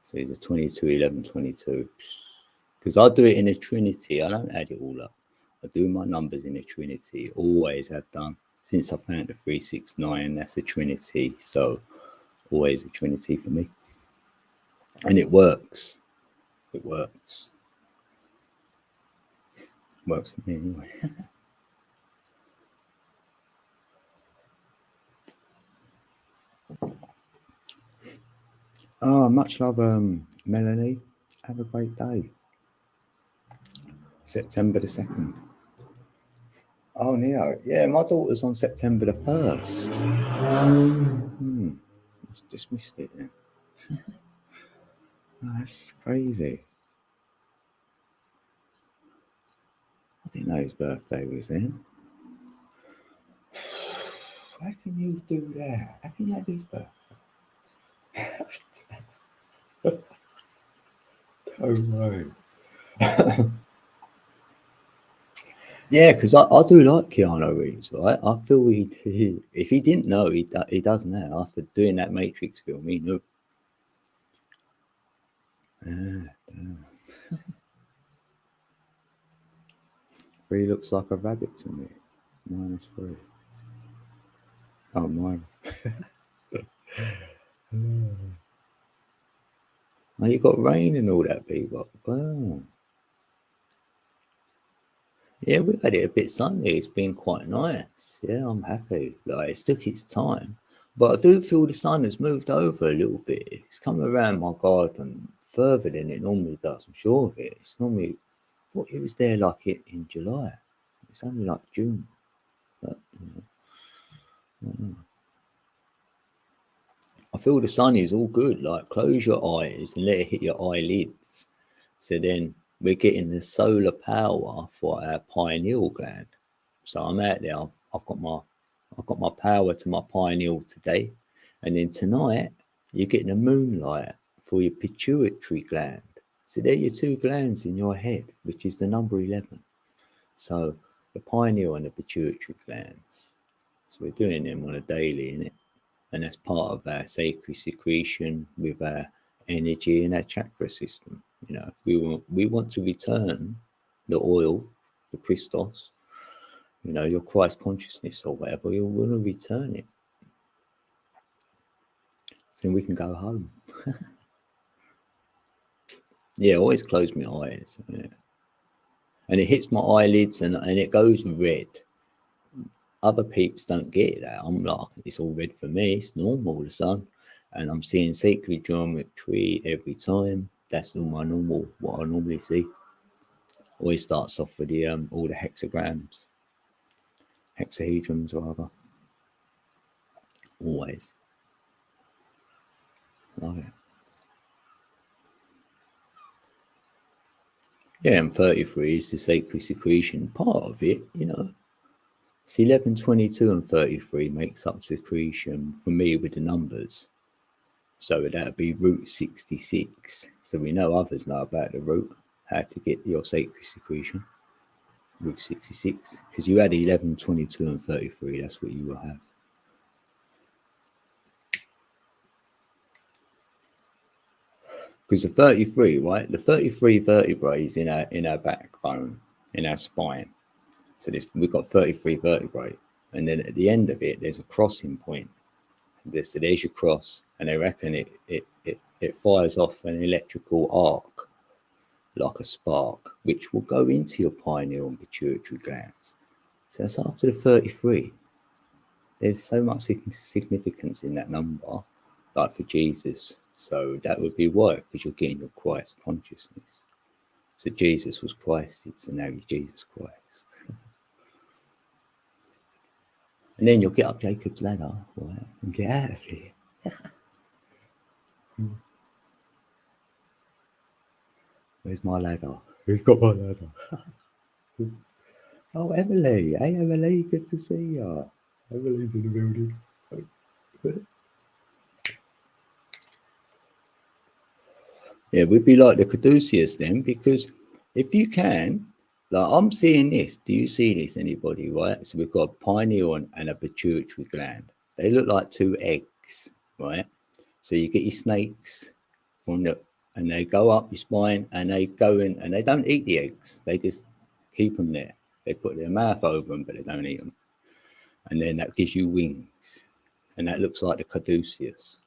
So he's a 22, 11, 22. Because I do it in a trinity. I don't add it all up. I do my numbers in a trinity. Always have done. Since I found the 369, that's a trinity. So always a trinity for me. And it works. It works. Works for me anyway. Oh, much love, Melanie. Have a great day. September the 2nd. Oh, Neo. Yeah, my daughter's on September the 1st. Just missed it then. Oh, that's crazy. I didn't know his birthday was then. How can you do that? How can you have his birthday? Oh, no. Yeah, because I do like Keanu Reeves, right? I feel he if he didn't know, he does now. After doing that Matrix film, he knew. Three looks like a rabbit to me. -3. Oh, minus. Oh, you got rain and all that, people. Wow. Yeah, we've had it a bit sunny. It's been quite nice. Yeah, I'm happy. Like it's took its time, but I do feel the sun has moved over a little bit. It's come around my garden further than it normally does. I'm sure of it. It's normally what it was there like it in July. It's only like June. But, I feel the sun is all good. Like close your eyes and let it hit your eyelids. So then we're getting the solar power for our pineal gland. So I'm out there. I've got my power to my pineal today, and then tonight you're getting the moonlight for your pituitary gland. So they're your two glands in your head, which is the number 11. So the pineal and the pituitary glands. So we're doing them on a daily, innit? And that's part of our sacred secretion with our energy and our chakra system. You know, we want to return the oil, the Christos, you know, your Christ consciousness or whatever. You want to return it, so we can go home. Yeah, I always close my eyes. Yeah. And it hits my eyelids and it goes red. Other peeps don't get that. I'm like, it's all red for me. It's normal, the sun. And I'm seeing sacred geometry every time. That's all my normal, what I normally see. Always starts off with the all the hexagrams, hexahedrons rather. Always. Love it. Yeah, and 33 is the sacred secretion part of it, you know. It's 11, 22 and 33 makes up secretion for me with the numbers. So that would be root 66. So we know others know about the root, how to get your sacred secretion. Root 66. Because you had 11, 22 and 33. That's what you will have. Because the 33, right? The 33 vertebrae is in our backbone, in our spine. So we've got 33 vertebrae. And then at the end of it, there's a crossing point. So there's your cross. And they reckon it fires off an electrical arc, like a spark, which will go into your pineal and pituitary glands. So that's after the 33. There's so much significance in that number, like for Jesus. So that would be why, because you're getting your Christ consciousness. So Jesus was Christ, so now he's Jesus Christ. And then you'll get up Jacob's ladder, right, and get out of here. Where's my ladder? Who's got my ladder? Oh, Emily. Hey, Emily. Good to see you. Emily's in the building. Yeah, we'd be like the Caduceus then, because if you can, like I'm seeing this. Do you see this, anybody, right? So we've got a pineal and a pituitary gland. They look like two eggs, right? So you get your snakes and they go up your spine and they go in and they don't eat the eggs. They just keep them there. They put their mouth over them, but they don't eat them. And then that gives you wings. And that looks like the Caduceus.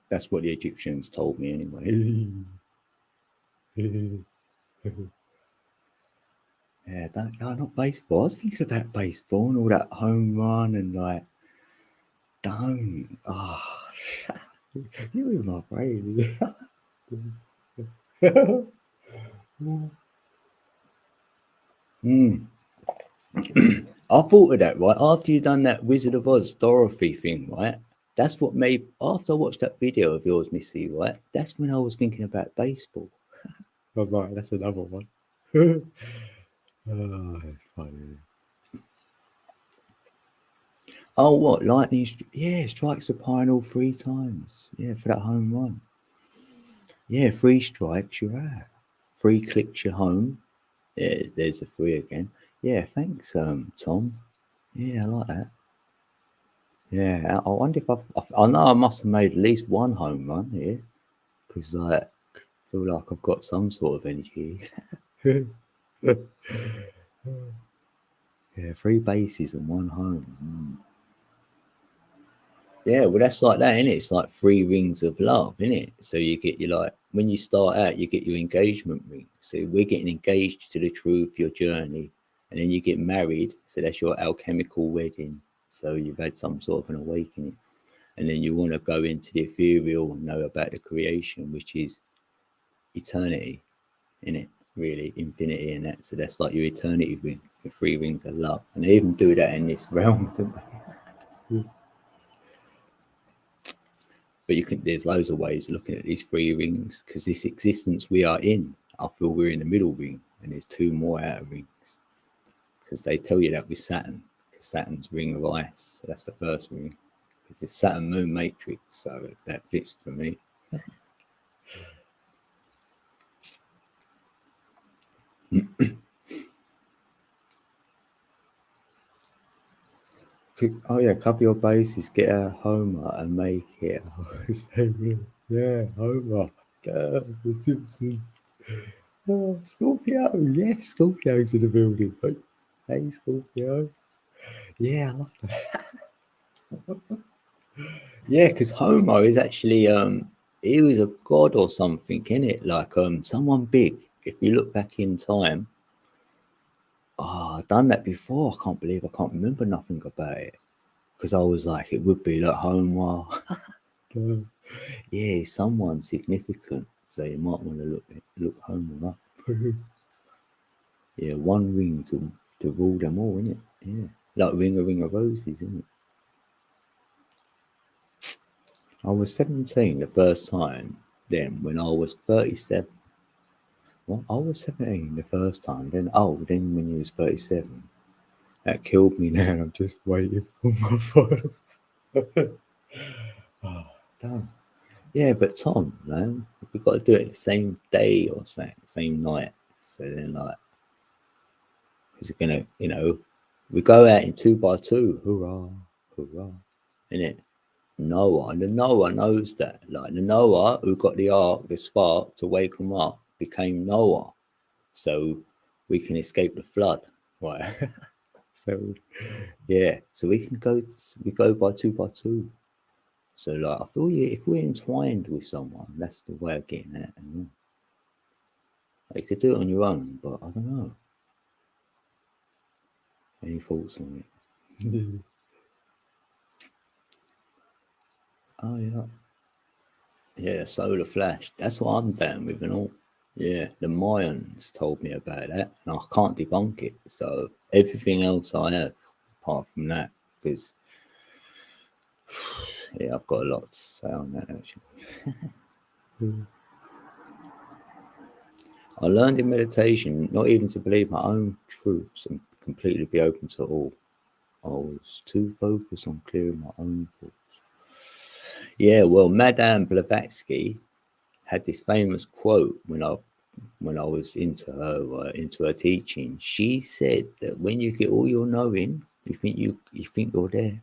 That's what the Egyptians told me anyway. Yeah, not baseball. I was thinking about baseball and all that home run and like, don't. Oh, you in my brain. I thought of that, right? After you done that Wizard of Oz Dorothy thing, right? That's what made, after I watched that video of yours, Missy, right? That's when I was thinking about baseball. I was like, that's another one. Oh, funny. Oh, what? Lightning, yeah, strikes the pineal 3 times. Yeah, for that home run. Yeah, 3 strikes, you're out. 3 clicks, you're home. Yeah, there's the 3 again. Yeah, thanks, Tom. Yeah, I like that. Yeah, I wonder if I know I must have made at least 1 home run here, because like, I feel like I've got some sort of energy. Yeah, 3 bases and 1 home. Yeah, well, that's like that, isn't it? It's like 3 rings of love, isn't it? So you get your, like, when you start out, you get your engagement ring. So we're getting engaged to the truth, your journey, and then you get married. So that's your alchemical wedding. So you've had some sort of an awakening, and then you want to go into the ethereal and know about the creation, which is eternity, in it, really, infinity, and that. So that's like your eternity ring, your 3 rings of love, and they even do that in this realm, don't they? But you can, there's loads of ways of looking at these 3 rings, because this existence we are in, I feel we're in the middle ring, and there's 2 more outer rings, because they tell you that with Saturn, because Saturn's ring of ice, so that's the first ring, because it's Saturn moon matrix, so that fits for me. Oh yeah, cover your bases, get a Homer and make it. Yeah, Homer. The Simpsons. Oh, Scorpio. Yes, Scorpio's in the building. Hey, Scorpio. Yeah, I like that. Yeah, because Homer is actually he was a god or something, in it, like someone big. If you look back in time, I've done that before. I can't believe I can't remember nothing about it because I was like, it would be like Homer. Yeah, someone significant, so you might want to look Homer up. Yeah, one ring to rule them all, isn't it? Yeah, like ring of roses, isn't it? I was 17 the first time. Then when I was 37. Well, I was 17 the first time. Then when you was 37, that killed me. Now I'm just waiting for my final. Oh, damn. Yeah, but Tom, man, we've got to do it the same day or something, same night. So then, like, because we're gonna, we go out in 2 by 2. Hurrah, hurrah, innit? Noah, and the Noah knows that. Like the Noah who got the ark, the spark to wake him up, became Noah, so we can escape the flood, right? So yeah, so we go by 2 by 2. So like I feel you, if we're entwined with someone, that's the way of getting at. You could do it on your own, but I don't know. Any thoughts on it? Oh yeah, yeah. Solar flash. That's what I'm down with and all. Yeah, the Mayans told me about that, and I can't debunk it. So everything else I have, apart from that, because yeah, I've got a lot to say on that actually. I learned in meditation not even to believe my own truths and completely be open to all. I was too focused on clearing my own thoughts. Yeah, well, Madame Blavatsky had this famous quote when I was into her teaching. She said that when you get all your knowing, you think you're there,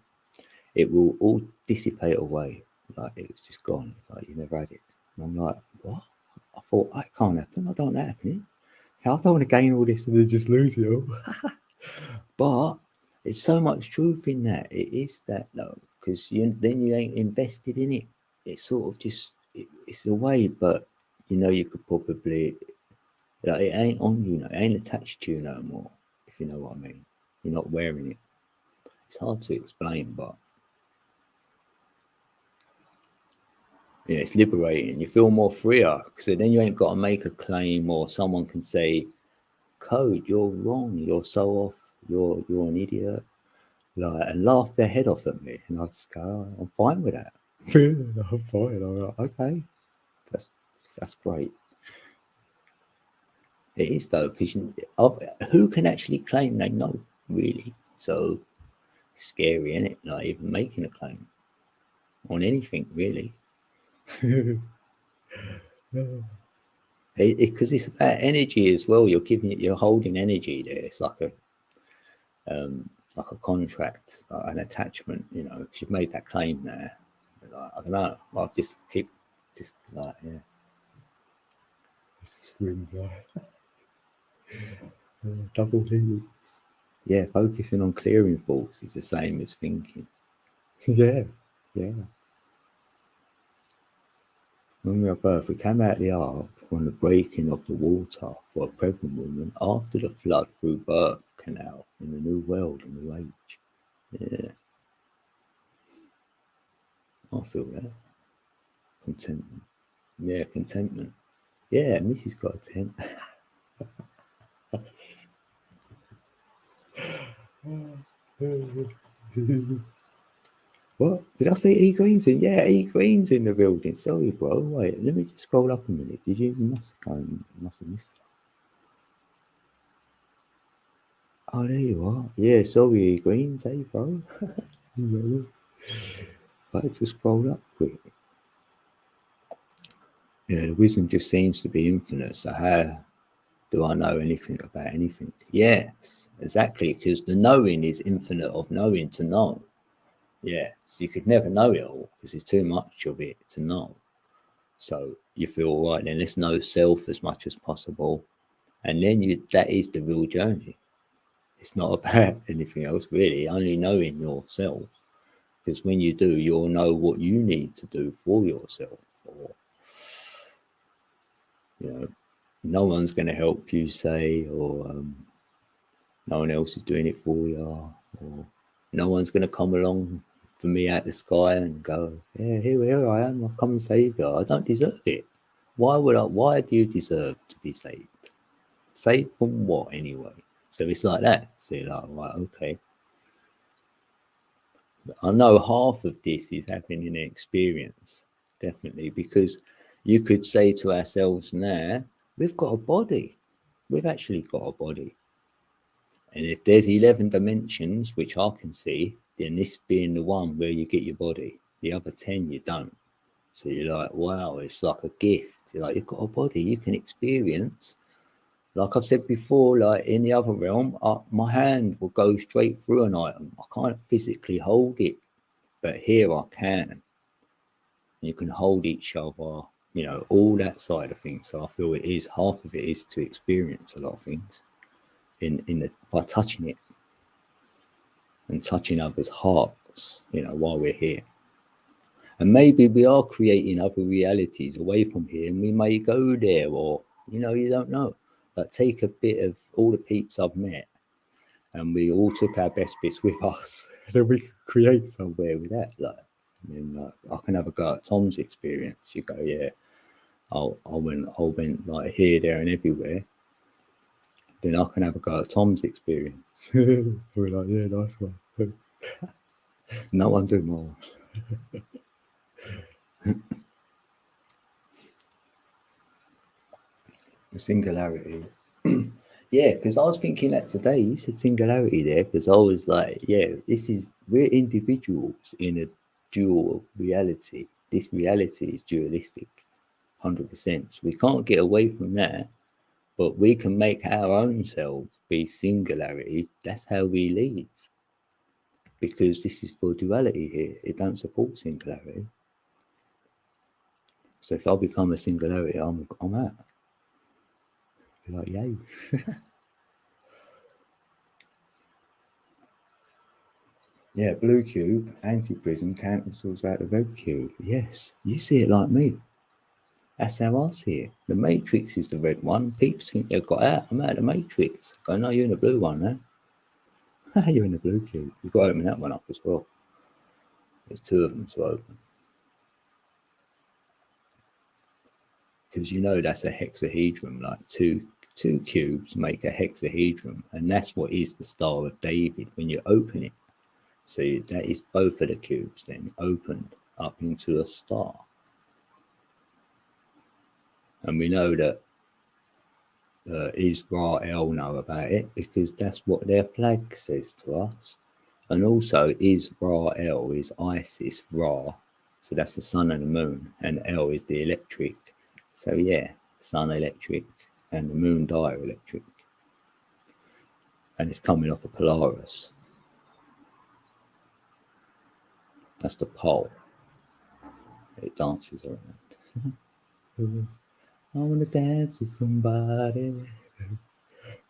it will all dissipate away. Like it was just gone. Like you never had it. And I'm like, what? I thought that can't happen. I don't want that happening. I don't want to gain all this and then just lose it all. But there's so much truth in that. It is that though, because you ain't invested in it. It's sort of just it's a way, but you could probably like, it ain't on you, it ain't attached to you no more. If you know what I mean, you're not wearing it. It's hard to explain, but yeah, it's liberating. You feel more freer because then you ain't got to make a claim or someone can say, "Code, you're wrong. You're so off. You're an idiot." Like and laugh their head off at me, and I just go, oh, "I'm fine with that. I'm fine." I'm like, okay, that's that's great. It is though, because who can actually claim they know really? So scary, isn't it? Like even making a claim on anything really. Because it's about energy as well. You're holding energy there. It's like a contract, like an attachment. Because you've made that claim there. Like, I don't know. I'll just like yeah. It's swing like double helix. Yeah, focusing on clearing thoughts is the same as thinking. Yeah, yeah. When we were birth, we came out of the ark from the breaking of the water for a pregnant woman after the flood through birth canal in the new world, in new age. Yeah, I feel that. Contentment. Yeah, contentment. Yeah, Missy's got a tent. What? Did I say E Green's in? Yeah, E Green's in the building. Sorry, bro. Wait, let me just scroll up a minute. Did you must have missed it. Oh, there you are. Yeah, sorry, E Green's, hey, bro. I had to scroll up quick. Yeah, the wisdom just seems to be infinite. So how Do I know anything about anything? Yes, exactly, because the knowing is infinite of knowing to know. Yeah, so you could never know it all because there's too much of it to know. So you feel, right, then let's know self as much as possible. And then that is the real journey. It's not about anything else really, only knowing yourself. Because when you do, you'll know what you need to do for yourself. Or, no one's going to help you, say, or no one else is doing it for you, or no one's going to come along for me out the sky and go, yeah, here I am, I'll come and save you. I don't deserve it. Why do you deserve to be saved? Saved from what anyway? So it's like that. So you're like, right, okay. I know half of this is having an experience, definitely, because you could say to ourselves now, we've got a body. We've actually got a body. And if there's 11 dimensions, which I can see, then this being the one where you get your body, the other 10 you don't. So you're like, wow, it's like a gift. You're like, you've got a body, you can experience. Like I've said before, like in the other realm, my hand will go straight through an item. I can't physically hold it, but here I can. You can hold each other, all that side of things. So I feel it is, half of it is to experience a lot of things by touching it and touching others' hearts, while we're here. And maybe we are creating other realities away from here, and we may go there, or you don't know. Like take a bit of all the peeps I've met, and we all took our best bits with us, and then we could create somewhere with that. I can have a go at Tom's experience. You go, yeah, I went like here, there, and everywhere. Then I can have a go at Tom's experience. We're like, yeah, nice one. No one do more. Singularity. Yeah, because I was thinking that today. You said singularity there, because I was like, yeah, we're individuals in a dual reality. This reality is dualistic, 100%. So we can't get away from that, but we can make our own selves be singularity. That's how we live. Because this is for duality here. It don't support singularity. So if I become a singularity, I'm out. Be like, yay. Yeah, blue cube, anti-prism cancels out the red cube. Yes, you see it like me. That's how I see it. The matrix is the red one. People think they've got out. I'm out of the matrix. I go, no, you're in the blue one now. You're in the blue cube. You've got to open that one up as well. There's two of them to open. Because that's a hexahedron, like two cubes make a hexahedron. And that's what is the Star of David when you open it. So that is both of the cubes then opened up into a star. And we know that Israel know about it because that's what their flag says to us. And also Israel is Isis, Ra. So that's the sun and the moon. And El is the electric. So yeah, sun electric and the moon dielectric. And it's coming off a Polaris. That's the pole. It dances around. I want to dance with somebody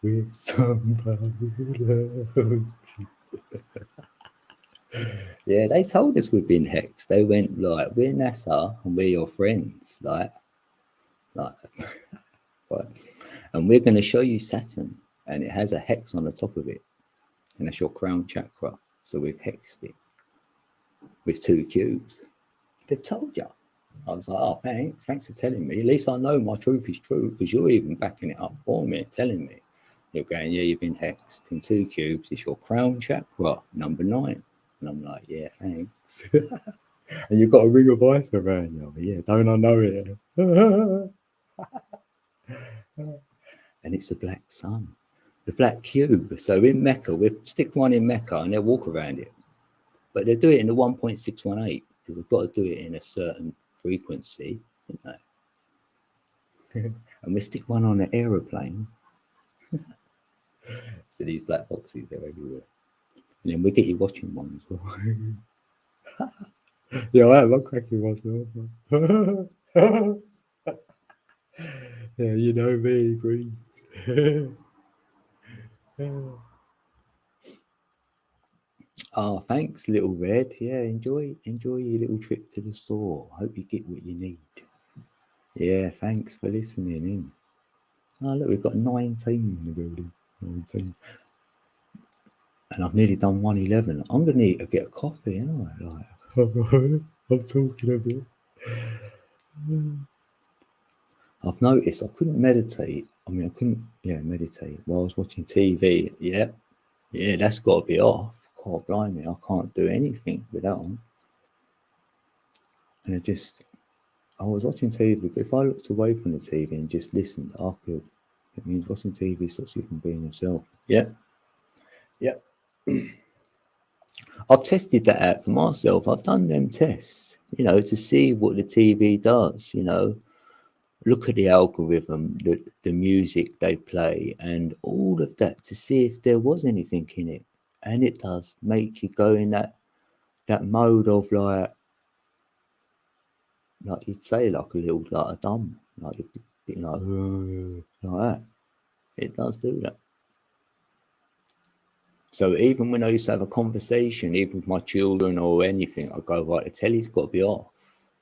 who loves you. Yeah, they told us we've been hexed. They went like, we're NASA and we're your friends. Like, right. And we're going to show you Saturn. And it has a hex on the top of it. And that's your crown chakra. So we've hexed it with 2 cubes. They've told you. I was like, oh, thanks for telling me. At least I know my truth is true because you're even backing it up for me, telling me. You're going, yeah, you've been hexed in 2 cubes. It's your crown chakra, number 9. And I'm like, yeah, thanks. And you've got a ring of ice around you. Yeah, don't I know it? And it's a black sun, the black cube. So in Mecca, we stick one in Mecca and they'll walk around it. But they'll do it in the 1.618 because they've got to do it in a certain frequency, don't they? And we stick one on an aeroplane So these black boxes, they're everywhere. And then we get you watching one as well. Yeah, I'm cracking myself. Yeah, you know me, Greece. Oh, thanks, little red. Yeah, enjoy your little trip to the store. Hope you get what you need. Yeah, thanks for listening in. Oh, look, we've got 19 in the building. 19. And I've nearly done 111. I'm going to need to get a coffee, ain't I? Like, I'm talking a bit. I've noticed I couldn't meditate. I mean, I couldn't, meditate while I was watching TV. Yeah, that's got to be off. God, blimey, I can't do anything without them. And I was watching TV, but if I looked away from the TV and just listened, I could. It means watching TV stops you from being yourself. Yeah. I've tested that out for myself. I've done them tests, to see what the TV does, look at the algorithm, the music they play, and all of that to see if there was anything in it. And it does make you go in that mode of like you'd say, like a little, like a dumb, like you'd be like that. It does do that. So even when I used to have a conversation, even with my children or anything, I go, right, the telly's got to be off.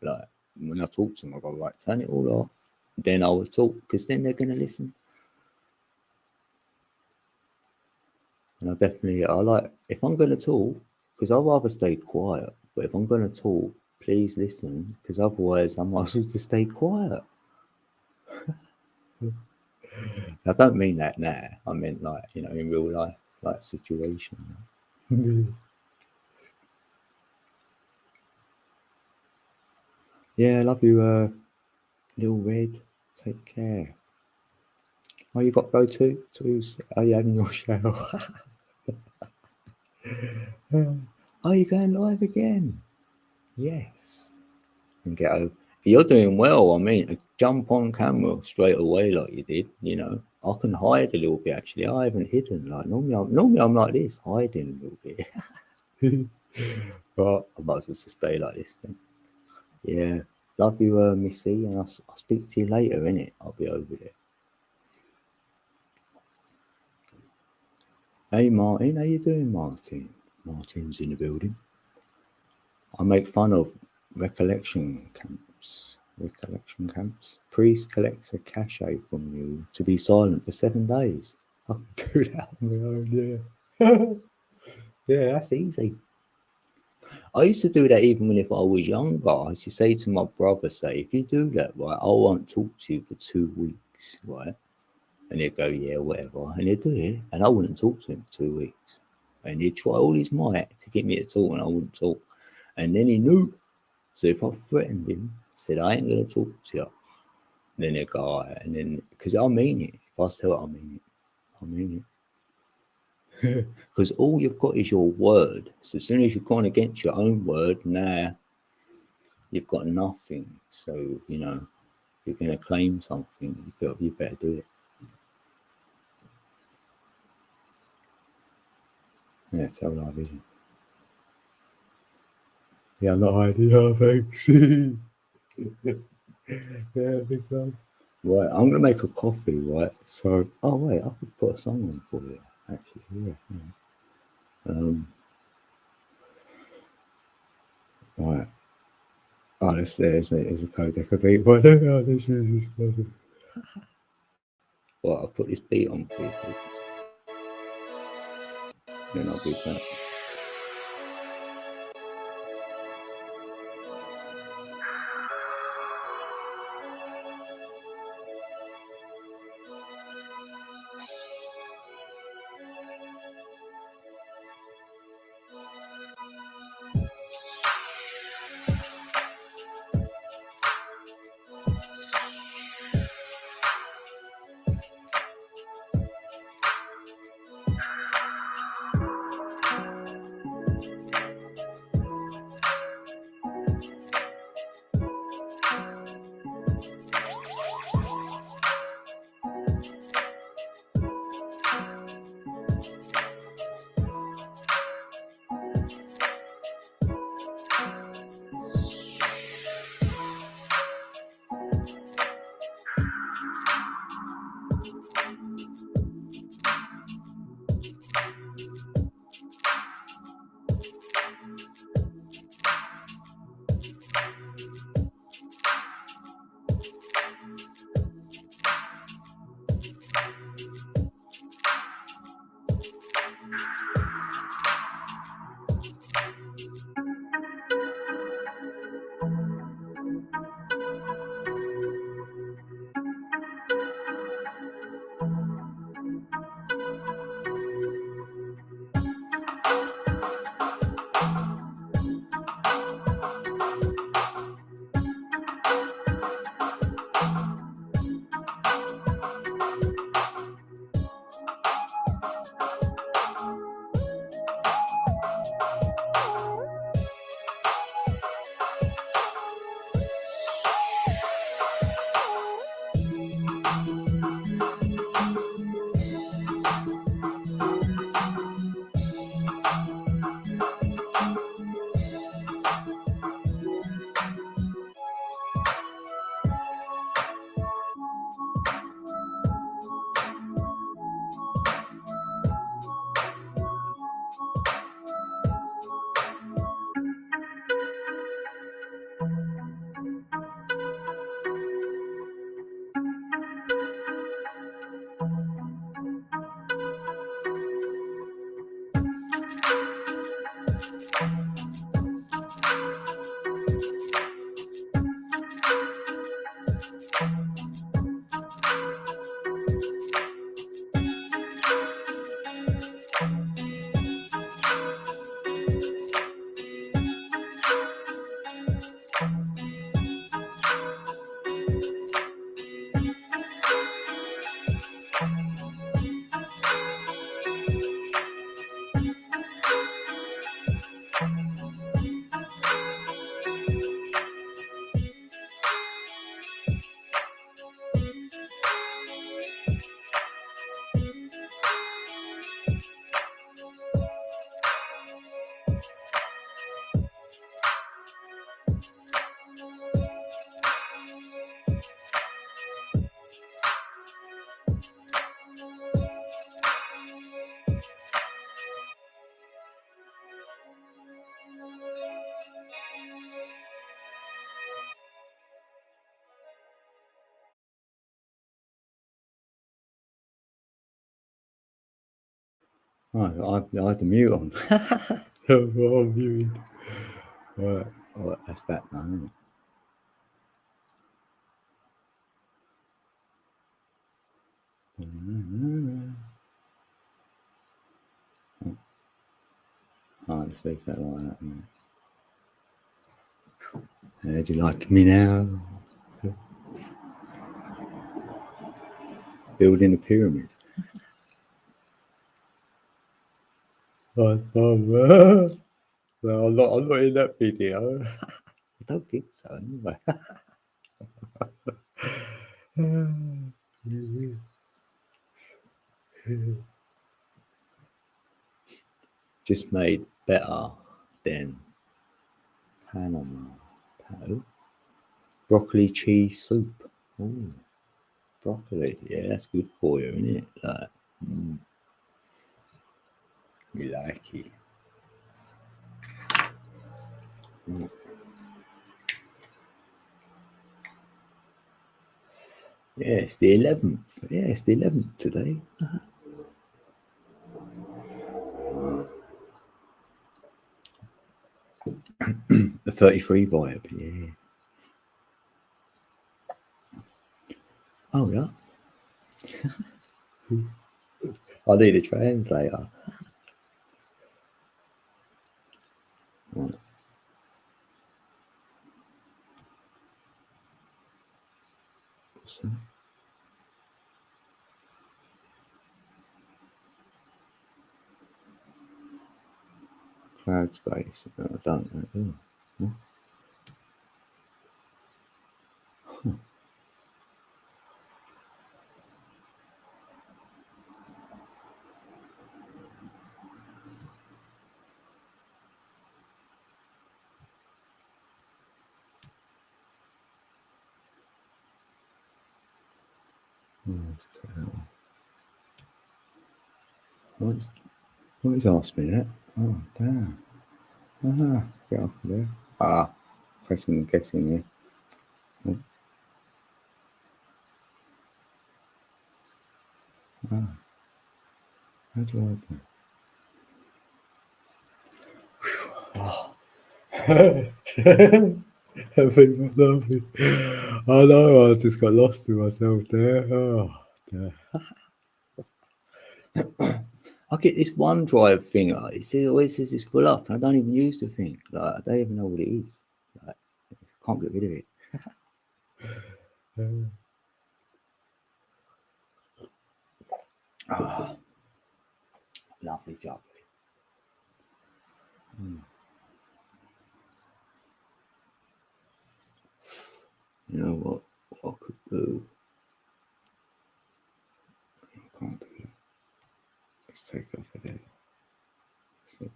Like when I talk to them, I go, right, turn it all off. Then I will talk, because then they're going to listen. And if I'm going to talk, because I'd rather stay quiet, but if I'm going to talk, please listen, because otherwise I might as well just stay quiet. I don't mean that now. I meant like, in real life, like situation. Yeah, I love you, little red. Take care. Oh, you got to go to? Are you having your shower? Oh, you're going live again? Yes. And get over. You're doing well. I mean, jump on camera straight away like you did. I can hide a little bit actually. I haven't hidden. Like normally I'm like this, hiding a little bit. But I might as well just stay like this then. Yeah. Love you, Missy, and I'll speak to you later, innit? I'll be over there. Hey, Martin, how you doing, Martin? Martin's in the building. I make fun of recollection camps. Priest collects a cachet from you to be silent for 7 days. I can do that on my own, yeah. Yeah, that's easy. I used to do that even if I was younger. I used to say to my brother, if you do that, right, I won't talk to you for 2 weeks, right? And he'd go, yeah, whatever. And he'd do it, and I wouldn't talk to him for 2 weeks. And he'd try all his might to get me to talk, and I wouldn't talk. And then he knew. So if I threatened him, said, I ain't going to talk to you, then he'd go, all right. And then, because I mean it. If I say it, I mean it. I mean it. Because all you've got is your word. So as soon as you've gone against your own word, you've got nothing. So, if you're going to claim something, you better do it. Yeah, tell live vision. Yeah, I'm not hiding. Oh, thanks. Yeah, big love. Right, I'm gonna make a coffee, right? So, oh wait, I could put a song on for you. Actually, yeah. Right. Oh, there's a Codec beat. Why don't I just use this one? Well, I'll put this beat on for you, then I'll be back. I had the mute on. I'm muted. Right, right, that's that done, isn't it? Oh, let's make that like that. How do you like me now? Building a pyramid. No, I'm not in that video. I don't think so, anyway. Just made better than Panama. Broccoli cheese soup. Ooh, broccoli. Yeah, that's good for you, isn't it? Like, you like it. Yeah, it's the 11th. Yeah, it's the 11th today. The 33 vibe, yeah. Oh, yeah. I need a translator. Right. What's that? Cloud space. I don't know. Ooh. What is asked me that? Oh, damn. Get off of there. Pressing and guessing here. How do I open it? I think I love it. I know, I just got lost in myself there. Oh, dear. I get this OneDrive thing. It always says it's full up, and I don't even use the thing. Like, I don't even know what it is. Like, I can't get rid of it. Lovely job. You know what I could do? I can't do that. Let's take it off of there. So,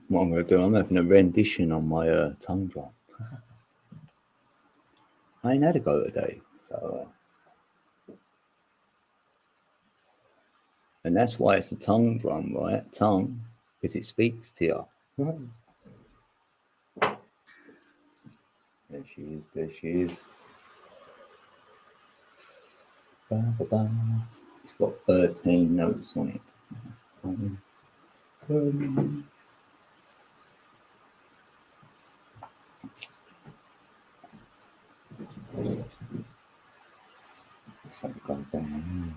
what I'm going to do, I'm having a rendition on my tongue drum. I ain't had a go today, so. And that's why it's a tongue drum, right? Tongue, because it speaks to you. There she is, there she is. Ba-ba-ba. It's got 13 notes on it. So go down.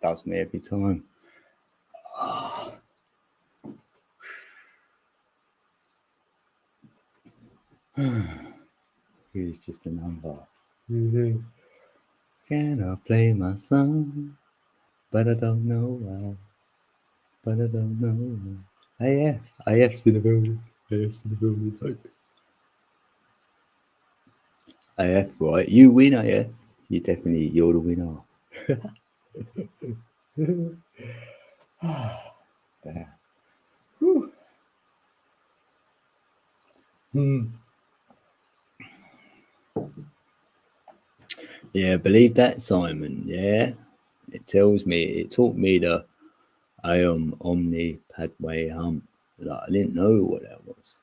does me every time. Oh. Here's just a number. Can I play my song? But I don't know why. But I don't know why. AF's in the building. AF's in the building. AF, right? You win, AF. You're the winner. There. Yeah, believe that, Simon. Yeah, it taught me the Omni Padme Hum. Like, I didn't know what that was,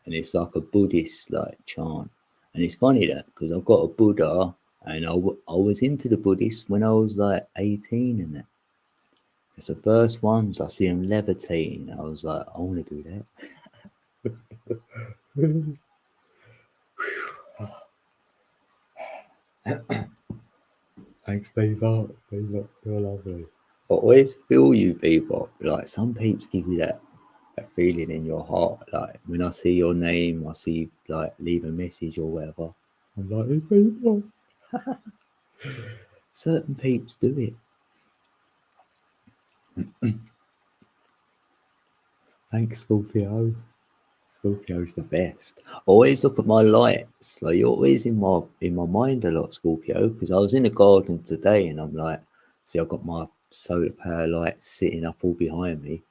and it's like a Buddhist like chant. And it's funny that because I've got a Buddha, and I was into the Buddhist when I was like 18, and that. It's the first ones I see them levitating. I was like, I want to do that. Thanks, Bebop. Bebop, you're lovely. I always feel you, Bebop. Like, some peeps give you that feeling in your heart. Like, when I see your name, I see, like, leave a message or whatever. I'm like, it's Bebop. Certain peeps do it. Thanks, Scorpio. Scorpio's the best. I always look at my lights. Like, you're always in my mind a lot, Scorpio, because I was in the garden today and I'm like, see, I've got my solar power lights sitting up all behind me,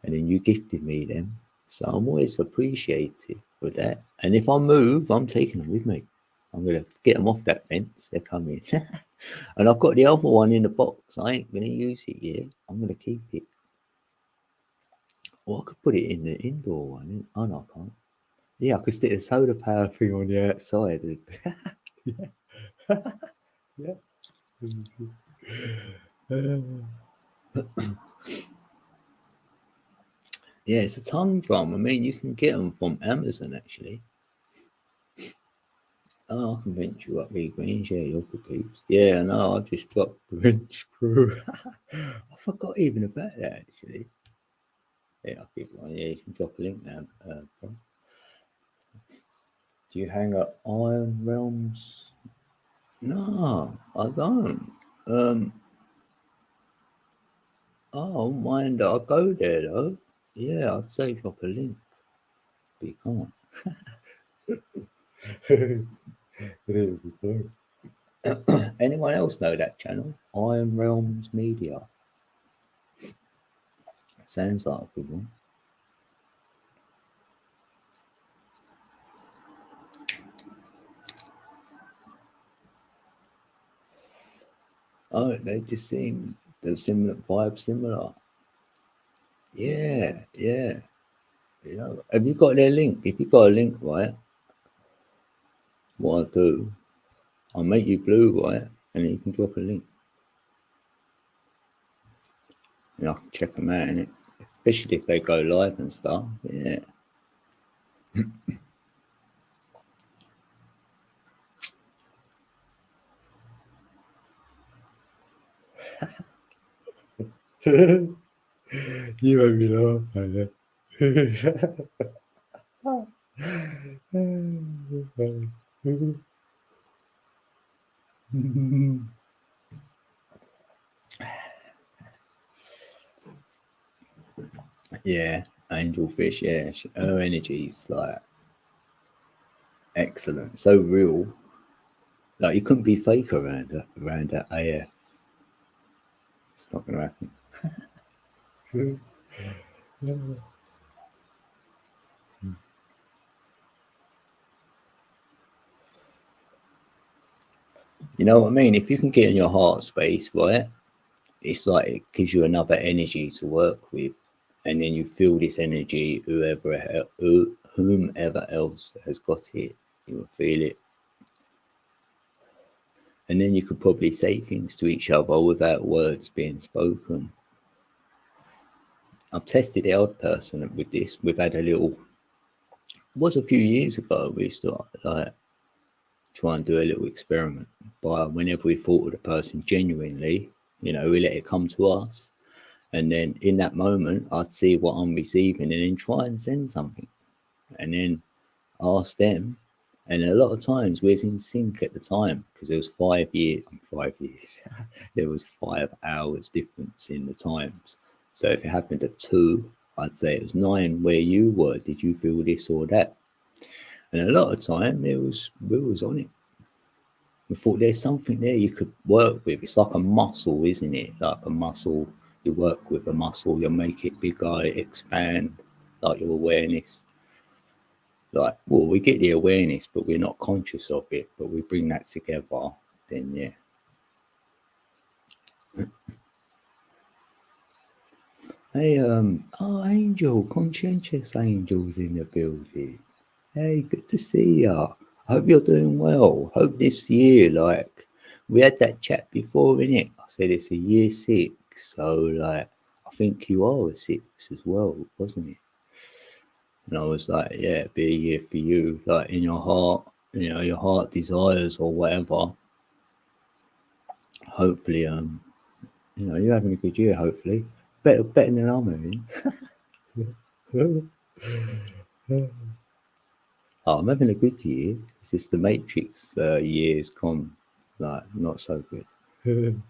and then you gifted me them. So I'm always appreciative for that. And if I move, I'm taking them with me. I'm going to get them off that fence. They're coming. And I've got the other one in the box. I ain't going to use it yet. I'm going to keep it. Or I could put it in the indoor one. Oh, no, I can't. Yeah, I could stick a solar power thing on the outside. Yeah. Yeah, it's a tongue drum. I mean, you can get them from Amazon, actually. Oh, I can bench you up, big greens. Yeah, you're good peeps. Yeah, no, I just dropped the bench crew. I forgot even about that, actually. Yeah, I'll keep one. Yeah, you can drop a link now. Do you hang up Iron Realms? No, I don't. Oh, mind, I'll go there, though. Yeah, I'd say drop a link. But you can't. Anyone else know that channel? Iron Realms Media. Sounds like a good one. Oh, they just seem the similar vibe, similar. Yeah, yeah. You know, have you got their link? If you got a link, right? What I'll do, I'll make you blue, right? And then you can drop a link. And I can check them out, innit? Especially if they go live and stuff. Yeah. You made me laugh, man. Yeah, angelfish. Yeah, her energy's like excellent, so real. Like, you couldn't be fake around that AF. It's not gonna happen. You know what I mean? If you can get in your heart space, right? It's like it gives you another energy to work with, and then you feel this energy. Whomever else has got it, you will feel it, and then you could probably say things to each other without words being spoken. I've tested the odd person with this. We've had a little. It was a few years ago. We used to like try and do a little experiment by whenever we thought of the person genuinely, You know, we let it come to us. And then in that moment, I'd see what I'm receiving and then try and send something. And then ask them. And a lot of times we was in sync at the time because there was 5 years, 5 years, there was 5 hours difference in the times. So if it happened at 2, I'd say it was 9 where you were. Did you feel this or that? And a lot of time we was on it. We thought there's something there you could work with. It's like a muscle, isn't it? Like a muscle. You work with a muscle, you make it bigger, it expand, like your awareness. Like, well, we get the awareness, but we're not conscious of it. But we bring that together, then yeah. Hey, Angel, conscientious Angel's in the building. Hey, good to see ya. Hope you're doing well. Hope this year, like, we had that chat before, innit? I said it's a year 6, so like, I think you are a 6 as well, wasn't it? And I was like, yeah, it'd be a year for you, like in your heart, you know, your heart desires or whatever. Hopefully, you know, you're having a good year. Hopefully, better than I'm having. Oh, I'm having a good year. It's just the Matrix years gone, like not so good.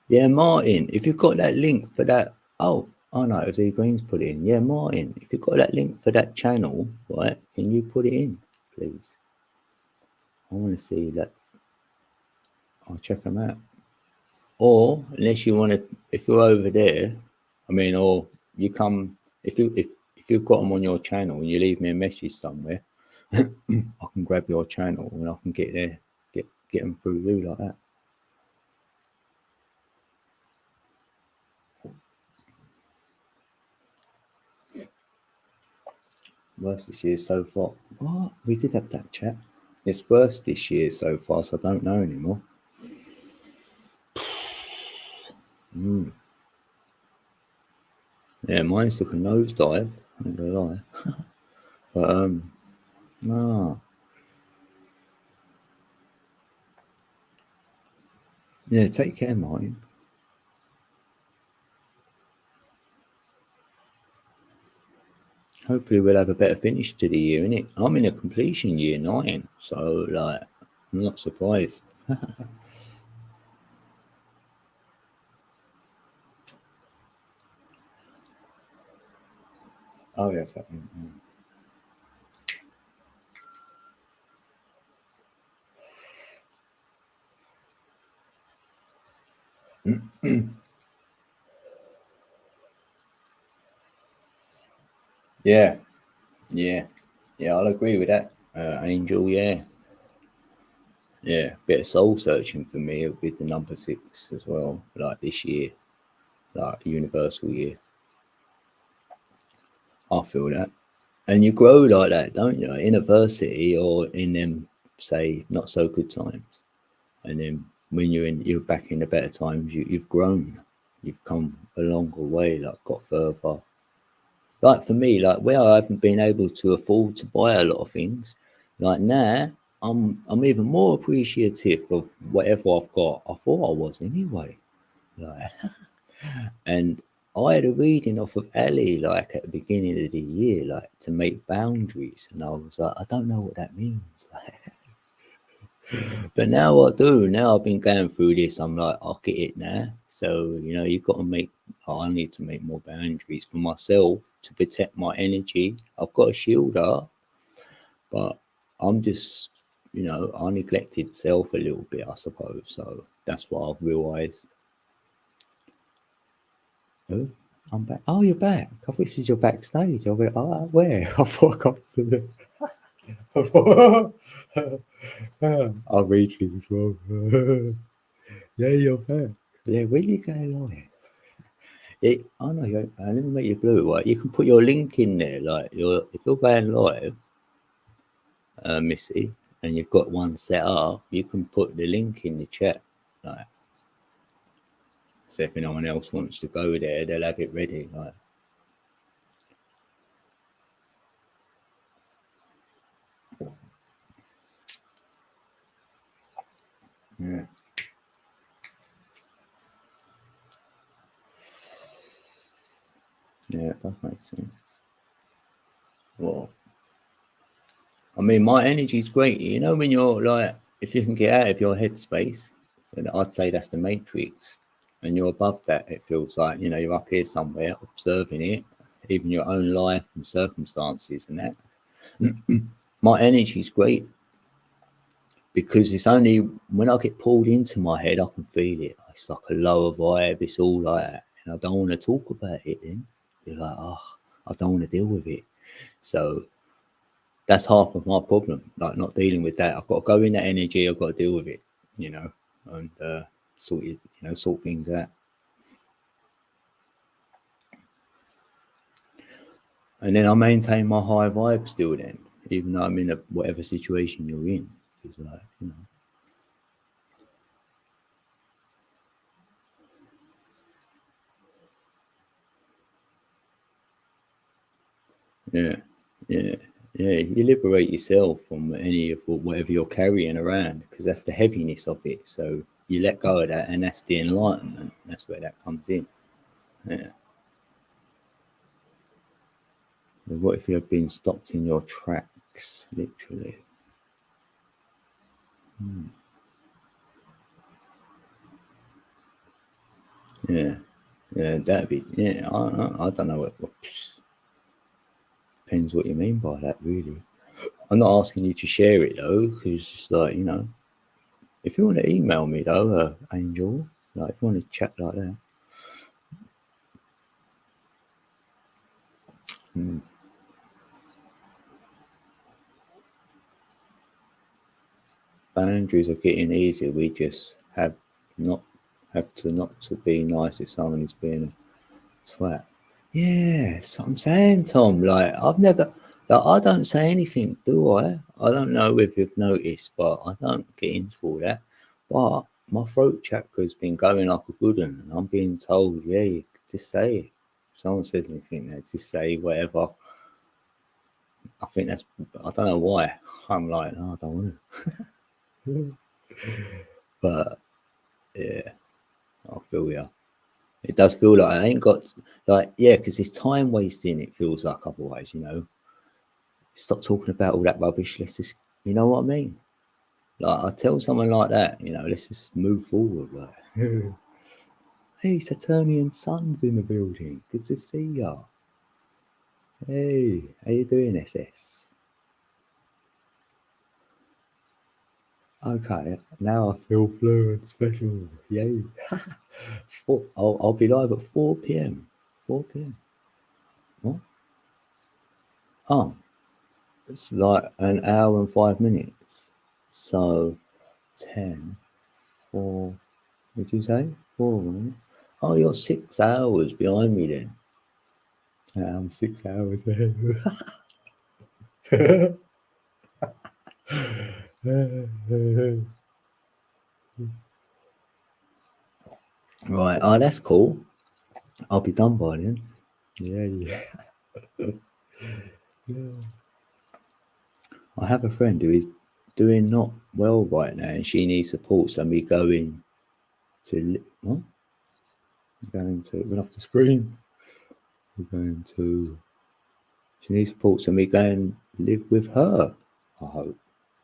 Yeah, Martin, if you've got that link for that, oh no, it was E Green's put it in. Yeah, Martin, if you've got that link for that channel, right, can you put it in, please? I want to see that. I'll check them out. Or unless you want to, if you're over there, I mean, or you come if you've got them on your channel and you leave me a message somewhere, I can grab your channel and I can get there, get them through you like that. Worst this year so far. What? We did have that chat. It's worse this year so far, so I don't know anymore. Yeah, mine's took a nosedive. I ain't gonna lie. But no. Yeah, take care, Martin. Hopefully we'll have a better finish to the year, innit? I'm in a completion year 9, so like I'm not surprised. Oh yes, that one. Yeah, yeah, yeah. I'll agree with that, Angel. Yeah, yeah. Bit of soul searching for me with the number 6 as well. Like this year, like universal year. I feel that, and you grow like that, don't you? In adversity or in them say not so good times, and then when you're back in the better times, you've grown. You've come a longer way, like got further. Like for me, like where I haven't been able to afford to buy a lot of things, like now I'm even more appreciative of whatever I've got. I thought I was anyway. Like and I had a reading off of Ali like at the beginning of the year, like to make boundaries, and I was like, I don't know what that means. But now I do. Now I've been going through this. I'm like, I get it now. So you know, you've got to make. I need to make more boundaries for myself to protect my energy. I've got a shielder, but I'm just, you know, I neglected self a little bit, I suppose. So that's what I've realised. Oh, I'm back. Oh, you're back. I thought this is your backstage. I went, oh, where? I thought I got to the. I'll read things wrong. Yeah, you're back. Yeah, where you go live? I know. Let me make you blue. Right, you can put your link in there. Like, if you're going live, Missy, and you've got one set up, you can put the link in the chat. Like, so if anyone else wants to go there, they'll have it ready. Like, Yeah. Yeah, it does make sense. Well, I mean, my energy is great. You know, when you're like, if you can get out of your headspace, so I'd say that's the matrix, and you're above that, it feels like, you know, you're up here somewhere observing it, even your own life and circumstances and that. My energy is great because it's only when I get pulled into my head, I can feel it. It's like a lower vibe. It's all like that. And I don't want to talk about it then. You're like, oh, I don't want to deal with it. So that's half of my problem, like not dealing with that. I've got to go in that energy, I've got to deal with it, you know, and sort things out. And then I maintain my high vibe still then, even though I'm in whatever situation you're in. It's like, you know. Yeah, yeah, yeah. You liberate yourself from any of whatever you're carrying around because that's the heaviness of it. So you let go of that, and that's the enlightenment. That's where that comes in. Yeah. But what if you have been stopped in your tracks, literally? Yeah, yeah, that'd be yeah. I don't know what depends what you mean by that, really. I'm not asking you to share it though, because it's like, you know, if you want to email me though, Angel, like if you want to chat like that. Mm. Boundaries are getting easier. We just not not to be nice if someone is being a twat. Yeah, so I'm saying, Tom, like I don't say anything, do I? I don't know if you've noticed, but I don't get into all that. But my throat chakra's been going like a good one, and I'm being told, yeah, you just say it. If someone says anything, they just say whatever. I think that's, I don't know why. I'm like, no, I don't want to. But yeah, I feel ya. It does feel like I ain't got, like, yeah, because it's time wasting, it feels like otherwise, you know. Stop talking about all that rubbish. Let's just, you know what I mean? Like, I tell someone like that, you know, let's just move forward. Like, hey, Saturnian Sun's in the building. Good to see ya. Hey, how you doing, SS? Okay, now I feel fluent, special. Yay. I'll be live at 4 p.m. 4 p.m. What? Oh, it's like an hour and 5 minutes. So 10, 4, what did you say? 4. Oh, you're 6 hours behind me then. I'm 6 hours ahead. Right. Oh, that's cool. I'll be done by then. Yeah, yeah. Yeah. I have a friend who is doing not well right now, and she needs support. So me going to what? Going to went off the screen. We're going to. She needs support, so me go and live with her. I hope.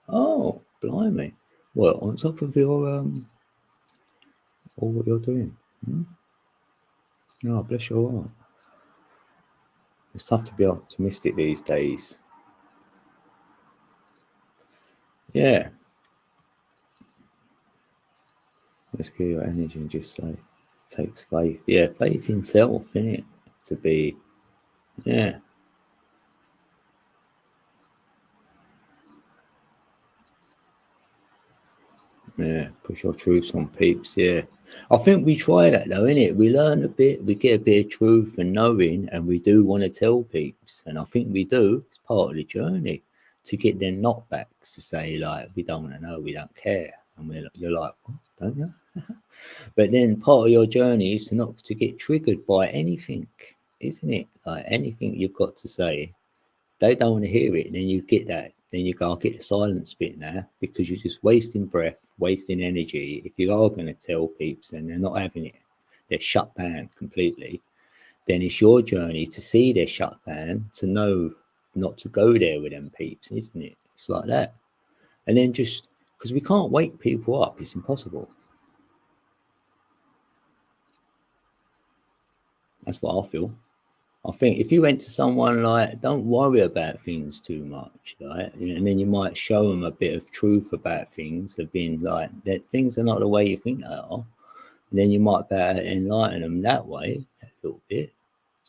Oh, blimey! Well, on top of your all what you're doing. Hmm? Oh, bless your heart. It's tough to be optimistic these days. Yeah. Let's get your energy and just say, takes faith. Yeah, faith in self, innit? To be, yeah, yeah, push your truths on peeps. Yeah. I think we try that though, innit? We learn a bit, we get a bit of truth and knowing, and we do want to tell peeps. And I think we do. It's part of the journey to get them knockbacks to say, like, we don't want to know, we don't care. And you're like, what, don't you? But then part of your journey is to not to get triggered by anything, isn't it? Like anything you've got to say, they don't want to hear it. And then you get that then you go, I'll get the silence bit now, because you're just wasting breath, wasting energy. If you are going to tell peeps and they're not having it, they're shut down completely, then it's your journey to see they're shut down, to know not to go there with them peeps, isn't it? It's like that. And then just, because we can't wake people up, it's impossible. That's what I feel. I think if you went to someone like, don't worry about things too much, right? And then you might show them a bit of truth about things, of being like, that things are not the way you think they are. And then you might better enlighten them that way a little bit,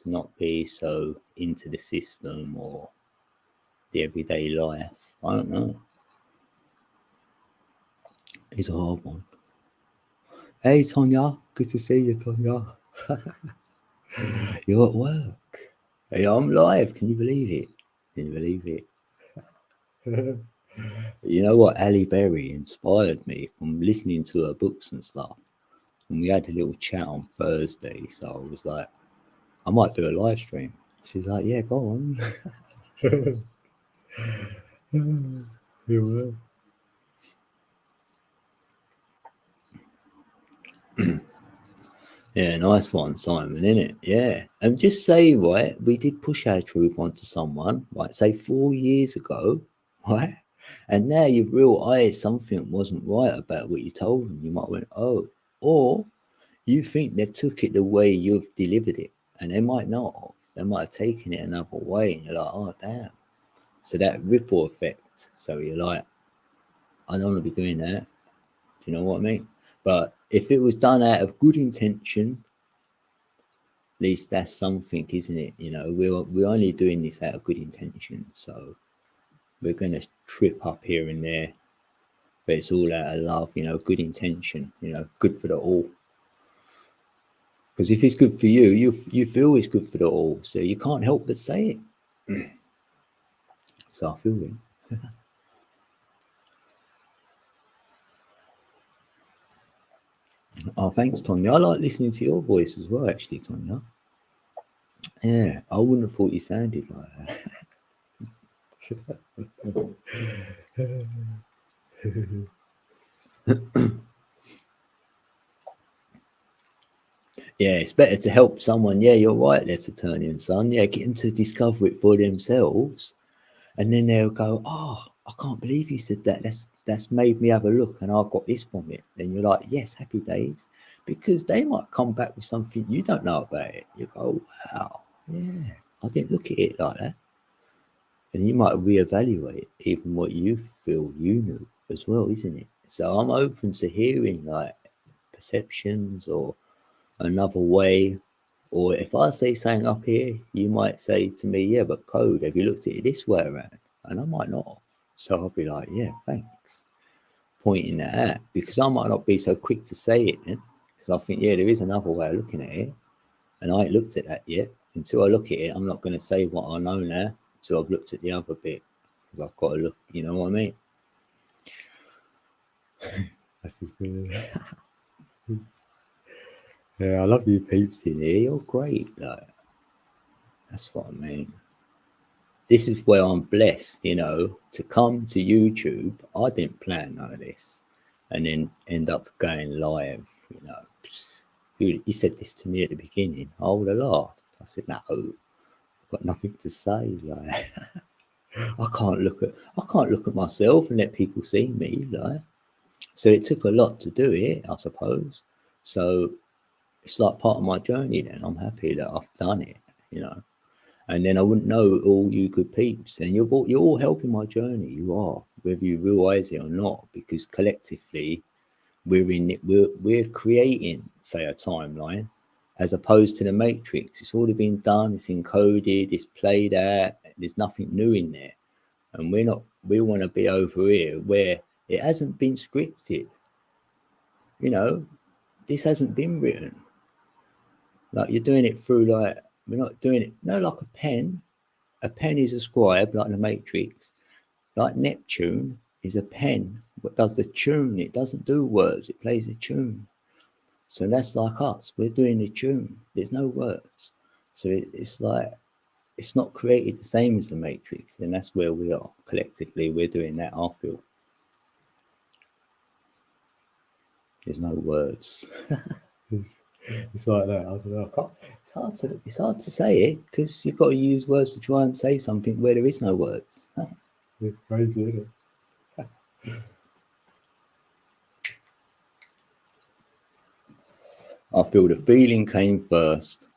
to not be so into the system or the everyday life. I don't know. It's a hard one. Hey, Tonya. Good to see you, Tonya. You're at work. Hey, I'm live. Can you believe it? Can you believe it? You know what? Ali Berry inspired me from listening to her books and stuff. And we had a little chat on Thursday. So I was like, I might do a live stream. She's like, yeah, go on. You will. Yeah, nice one, Simon, innit? Yeah. And just say, right, we did push our truth onto someone, right, say 4 years ago, right? And now you've realised something wasn't right about what you told them. You might have went, oh, or you think they took it the way you've delivered it, and they might not have. They might have taken it another way, and you're like, oh, damn. So that ripple effect. So you're like, I don't want to be doing that. Do you know what I mean? But if it was done out of good intention, at least that's something, isn't it? You know, we're only doing this out of good intention, so we're going to trip up here and there, but it's all out of love, you know, good intention, you know, good for the all. Because if it's good for you, you feel it's good for the all, so you can't help but say it. So I feel it. Oh, thanks, Tonya. I like listening to your voice as well, actually, Tonya. Yeah, I wouldn't have thought you sounded like that. Yeah, it's better to help someone. Yeah, you're right, Les Eternian son. Yeah, get them to discover it for themselves, and then they'll go, "Oh, I can't believe you said that. That's made me have a look, and I got this from it." Then you're like, "Yes, happy days," because they might come back with something you don't know about it. You go, "Wow, yeah, I didn't look at it like that," and you might reevaluate even what you feel you knew as well, isn't it? So I'm open to hearing like perceptions or another way. Or if I say something up here, you might say to me, yeah, but Code, have you looked at it this way around? And I might not have. So I'll be like, yeah, thanks. Pointing that out. Because I might not be so quick to say it then. Because I think, yeah, there is another way of looking at it. And I ain't looked at that yet. Until I look at it, I'm not going to say what I know now until I've looked at the other bit. Because I've got to look, you know what I mean? That's just good. Yeah, I love you peeps in here. You're great. Like, that's what I mean. This is where I'm blessed, you know, to come to YouTube. I didn't plan none of this, and then end up going live. You know, you said this to me at the beginning. I would have laughed. I said, "No, I've got nothing to say." Like, I can't look at myself and let people see me. Like, so it took a lot to do it, I suppose. So it's like part of my journey. Then I'm happy that I've done it. You know. And then I wouldn't know all you good peeps. And you're all helping my journey. You are, whether you realise it or not, because collectively we're in it. We're creating, say, a timeline, as opposed to the Matrix. It's already been done. It's encoded. It's played out. There's nothing new in there. And we're not. We want to be over here where it hasn't been scripted. You know, this hasn't been written. Like you're doing it through like we're not doing it. No, like a pen. A pen is a scribe, like the Matrix. Like Neptune is a pen. What does the tune? It doesn't do words. It plays a tune. So that's like us. We're doing the tune. There's no words. So it's like it's not created the same as the Matrix, and that's where we are collectively. We're doing that. I feel there's no words. It's like that. I don't know. It's hard to say it because you've got to use words to try and say something where there is no words. It's crazy, isn't it? I feel the feeling came first,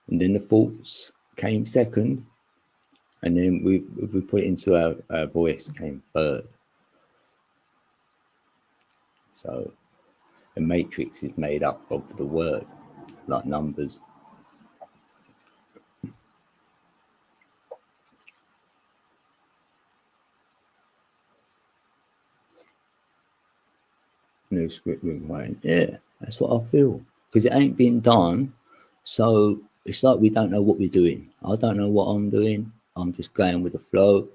and then the thoughts came second, and then we put it into our voice came third. So the matrix is made up of the word, like numbers. New script rewriting. Yeah, that's what I feel. Because it ain't been done. So it's like we don't know what we're doing. I don't know what I'm doing. I'm just going with the flow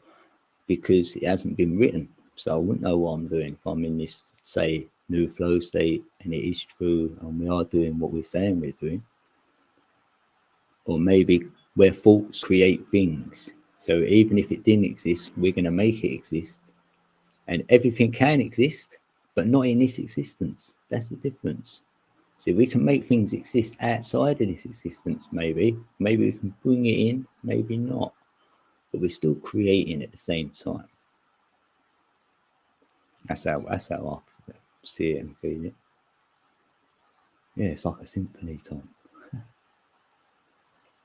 because it hasn't been written. So I wouldn't know what I'm doing if I'm in this, say, new flow state and it is true and we are doing what we're saying we're doing. Or maybe where thoughts create things. So even if it didn't exist, we're going to make it exist. And everything can exist, but not in this existence. That's the difference. So we can make things exist outside of this existence, maybe. Maybe we can bring it in, maybe not. But we're still creating at the same time. That's how I see it and feel it. Yeah, it's like a symphony, Tom.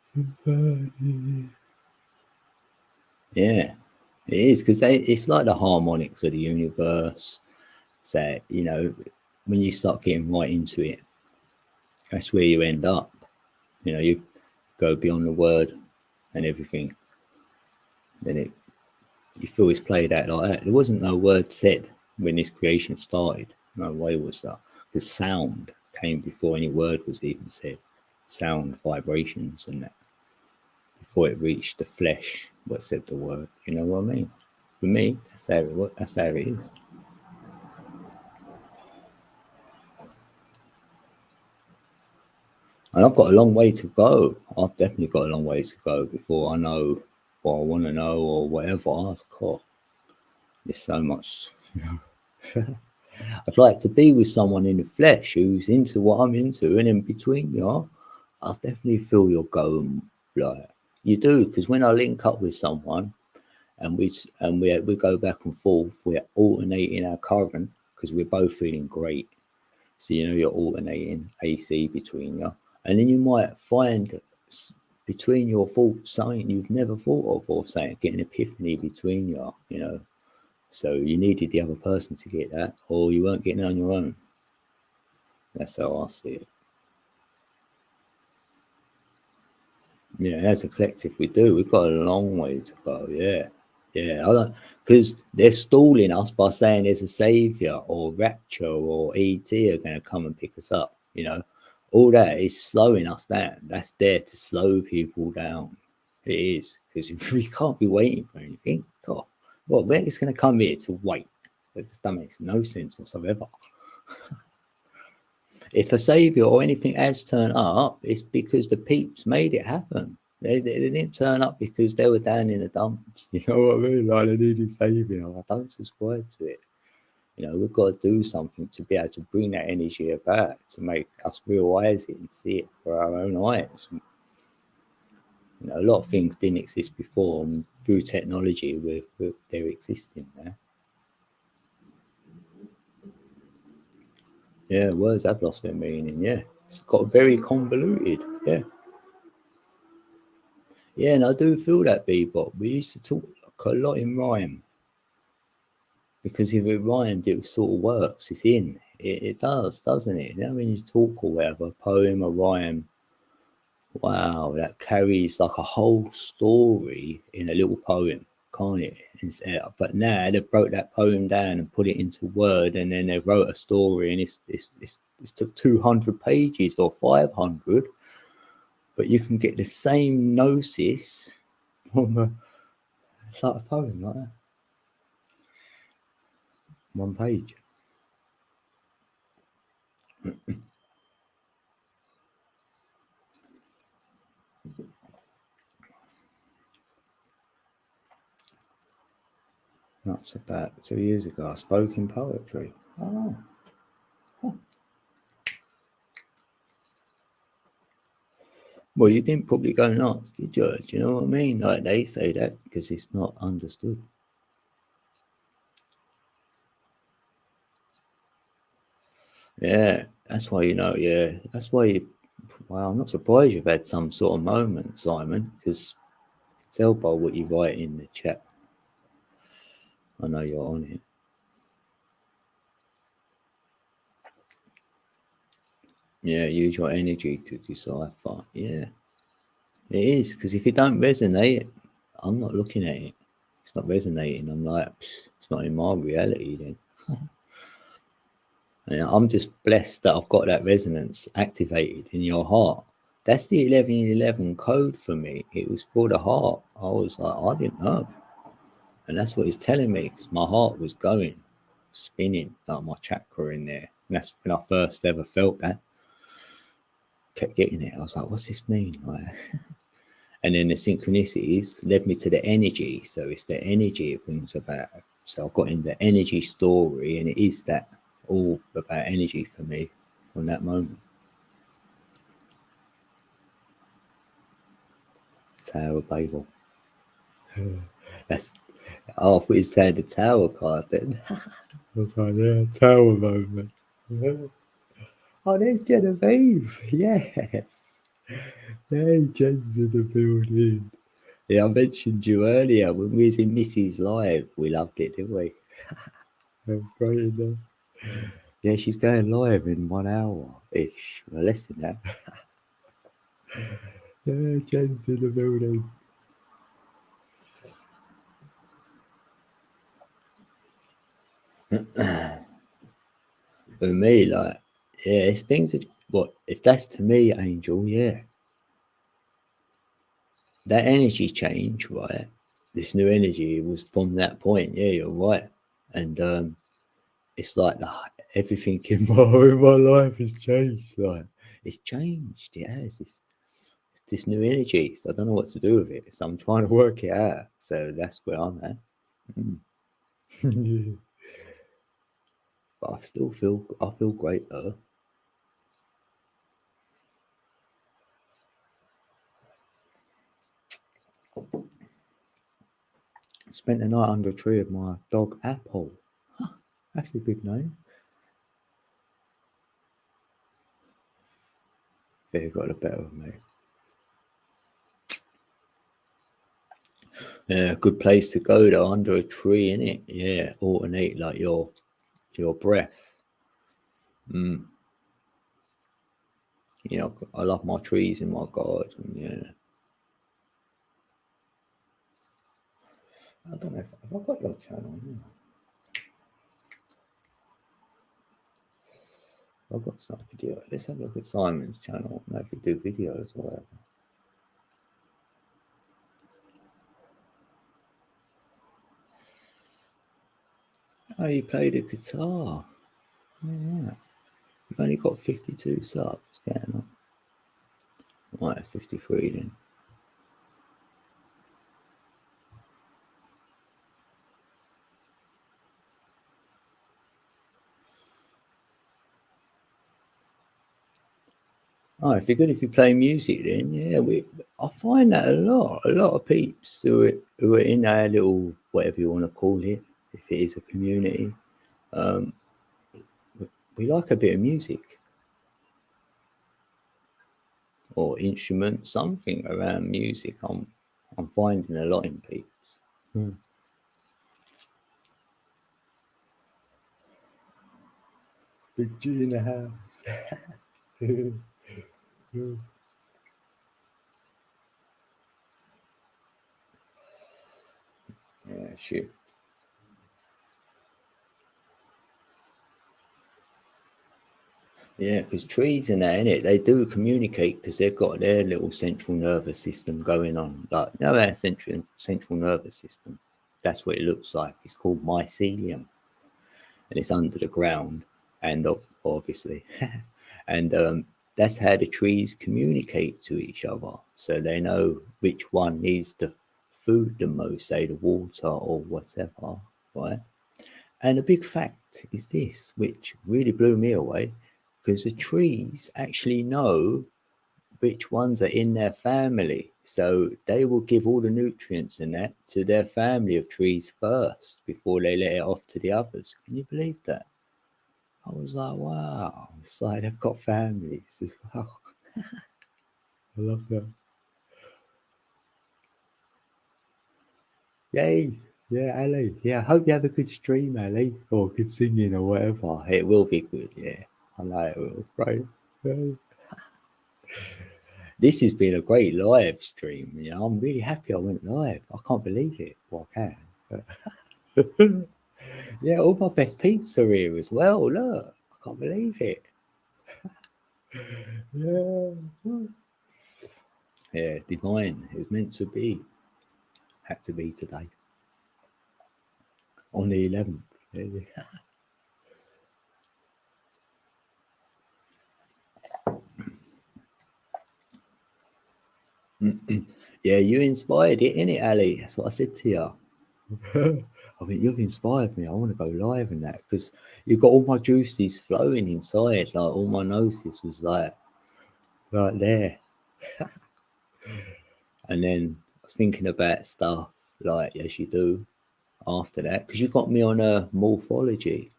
Symphony. Yeah, it is, because it's like the harmonics of the universe. So, you know, when you start getting right into it, that's where you end up. You know, you go beyond the word and everything. Then you feel it's played out like that. There wasn't no word said when this creation started. No way was that. The sound came before any word was even said. Sound, vibrations, and that before it reached the flesh, what said the word. You know what I mean? For me, that's how it is. And I've got a long way to go. I've definitely got a long way to go before I know what I want to know or whatever. God, there's so much. You know. I'd like to be with someone in the flesh who's into what I'm into, and in between, you know, I definitely feel you're going like you do. Because when I link up with someone, and we go back and forth, we're alternating our current because we're both feeling great. So you know you're alternating AC between you, and then you might find between your thoughts something you've never thought of, or something get an epiphany between you. You know, so you needed the other person to get that, or you weren't getting it on your own. That's how I see it. Yeah, as a collective, we do. We've got a long way to go. Yeah, yeah. I don't, because they're stalling us by saying there's a savior or rapture or ET are going to come and pick us up. You know, all that is slowing us down. That's there to slow people down. It is, because we can't be waiting for anything. God, well, we're just going to come here to wait. That makes no sense whatsoever. If a savior or anything has turned up, it's because the peeps made it happen. They didn't turn up because they were down in the dumps. You know what I mean? Like they needed savior. I don't subscribe to it. You know, we've got to do something to be able to bring that energy about, to make us realize it and see it for our own eyes. You know, a lot of things didn't exist before, and through technology, they're existing now. Yeah, words have lost their meaning. Yeah, it's got very convoluted. Yeah. Yeah, and I do feel that bebop. We used to talk a lot in rhyme because if it rhymed, it sort of works. It's in. It does, doesn't it? You know, when you talk or whatever, a poem, a rhyme, wow, that carries like a whole story in a little poem, can't it? But now they broke that poem down and put it into word, and then they wrote a story, and it's took 200 pages or 500, but you can get the same gnosis from it's like a poem, like that. One page. That's about 2 years ago. I spoke in poetry. Oh. Huh. Well, you didn't probably go nuts, did you? Do you know what I mean? Like they say that because it's not understood. Yeah, that's why that's why you. Well, I'm not surprised you've had some sort of moment, Simon, because tell by what you write in the chat. I know you're on it. Yeah, use your energy to decipher. Yeah, it is because if it don't resonate, I'm not looking at it. It's not resonating. I'm like, it's not in my reality then. And I'm just blessed that I've got that resonance activated in your heart. That's the 1111 code for me. It was for the heart. I was like, I didn't know. And that's what it's telling me because my heart was going, spinning, like my chakra in there. And that's when I first ever felt that. Kept getting it. I was like, what's this mean? Like, and then the synchronicities led me to the energy. So it's the energy it brings about. So I got in the energy story, and it is that all about energy for me from that moment. Tower of Babel. That's I thought you said the tower card then. I was like, yeah, tower moment. Oh, there's Genevieve. Yes. There's Jen's in the building. Yeah, I mentioned you earlier when we was in Missy's live. We loved it, didn't we? That was great, isn't it? Yeah, she's going live in 1 hour-ish. Well, less than that. Yeah, Jen's in the building. For me, like, yeah, it's things of what if that's to me, Angel, yeah. That energy change, right? This new energy was from that point. Yeah, you're right. And it's like everything in my life has changed. Like it's changed. It has. It's this new energy. So I don't know what to do with it. So I'm trying to work it out. So that's where I'm at. Mm. Yeah. But I feel great though. Spent the night under a tree with my dog Apple. Huh, that's a good name. Yeah, got the better of me. Yeah, good place to go though, under a tree, innit? Yeah, alternate like your breath. Mm. You know, I love my trees in my garden. Yeah, I don't know if I got your channel. Yeah. I've got some video. Let's have a look at Simon's channel. I don't know if you do videos or whatever. Oh, you play the guitar. Yeah. You've only got 52 subs. Getting on. Right, it's 53 then. Oh, if you're good, if you play music, then yeah, I find that a lot of peeps who are in our little whatever you want to call it, if it is a community, um, we like a bit of music or instrument, something around music. I'm finding a lot in peeps. Hmm. Big G in the house. Yeah, shit. Yeah, because trees and that, innit, they do communicate because they've got their little central nervous system going on. Like, you know, our central nervous system. That's what it looks like. It's called mycelium, and it's under the ground, and obviously, and that's how the trees communicate to each other. So they know which one needs the food the most, say the water or whatever, right? And the big fact is this, which really blew me away, because the trees actually know which ones are in their family. So they will give all the nutrients and that to their family of trees first before they let it off to the others. Can you believe that? I was like, wow, it's like they've got families as well. I love that. Yay. Yeah, Ali. Yeah, I hope you have a good stream, Ali, or good singing or whatever. It will be good, yeah. I know it will, right? Yay. This has been a great live stream. You know, I'm really happy I went live. I can't believe it. Well, I can. Yeah, all my best peeps are here as well. Look, I can't believe it. Yeah. Yeah, it's divine. It was meant to be. Had to be today. On the 11th. Yeah, you inspired it, innit, Ali? That's what I said to you. I mean, you've inspired me. I want to go live in that because you've got all my juices flowing inside. Like all my gnosis was like there. And then I was thinking about stuff like as you do after that because you got me on a morphology.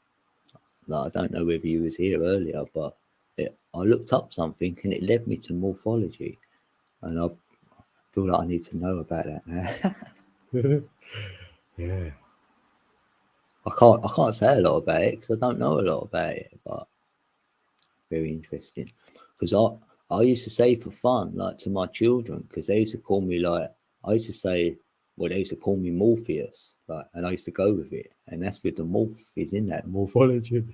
Like I don't know whether you was here earlier, but I looked up something and it led me to morphology, and I feel like I need to know about that now. Yeah. I can't say a lot about it because I don't know a lot about it, but very interesting. Because I used to say for fun, like to my children, because they used to call me like I used to say, well, they used to call me Morpheus, like, and I used to go with it, and that's with the morph is in that morphology.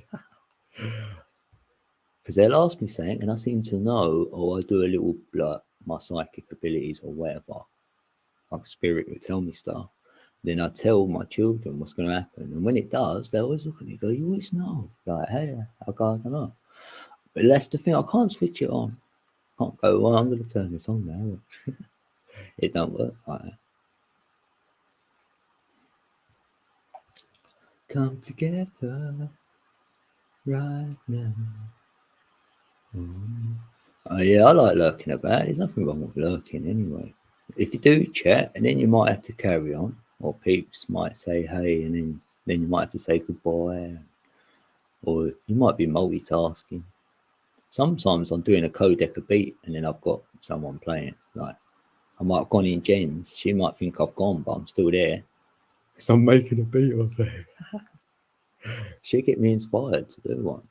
Because they'll ask me something, and I seem to know, or I do a little like my psychic abilities or whatever, like spirit will tell me stuff. Then I tell my children what's going to happen, and when it does, they always look at me and go, "You always know." Like, hey, I don't know. But that's the thing. I can't switch it on. I can't go. Well, I'm going to turn this on now. It don't work like that. Come together right now. Yeah, I like lurking about. There's nothing wrong with lurking anyway. If you do chat, and then you might have to carry on, or peeps might say hey, and then you might have to say goodbye, or you might be multitasking. Sometimes I'm doing a codec a beat, and then I've got someone playing. Like I might have gone in Jen's. She might think I've gone, but I'm still there. Because I'm making a beat or something. She'll get me inspired to do one.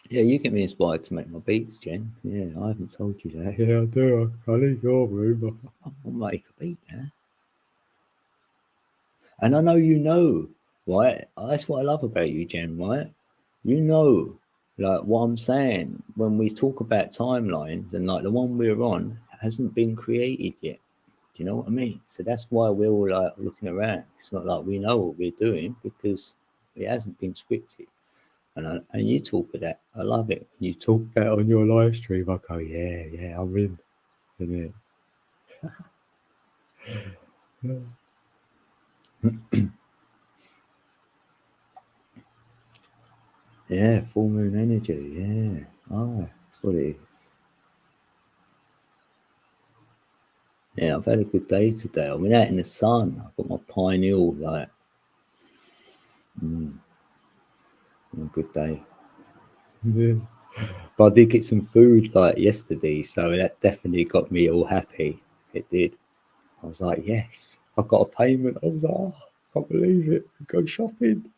Yeah, you get me inspired to make my beats, Jen. Yeah, I haven't told you that. Yeah, I do. I leave your room. I'll make a beat now. And I know you know, right? That's what I love about you, Jen, right? You know, like what I'm saying when we talk about timelines and like the one we're on hasn't been created yet. Do you know what I mean? So that's why we're all like looking around. It's not like we know what we're doing because it hasn't been scripted. And you talk of that. I love it. When you talk that on your live stream, I go, yeah, I'm in. Isn't it? Yeah, full moon energy. Yeah. Oh, that's what it is. Yeah, I've had a good day today. I went out in the sun. I've got my pineal, like, a good day. Yeah. But I did get some food, like, yesterday, so that definitely got me all happy. It did. I was like, yes, I got a payment. I was like, oh, I can't believe it. Go shopping.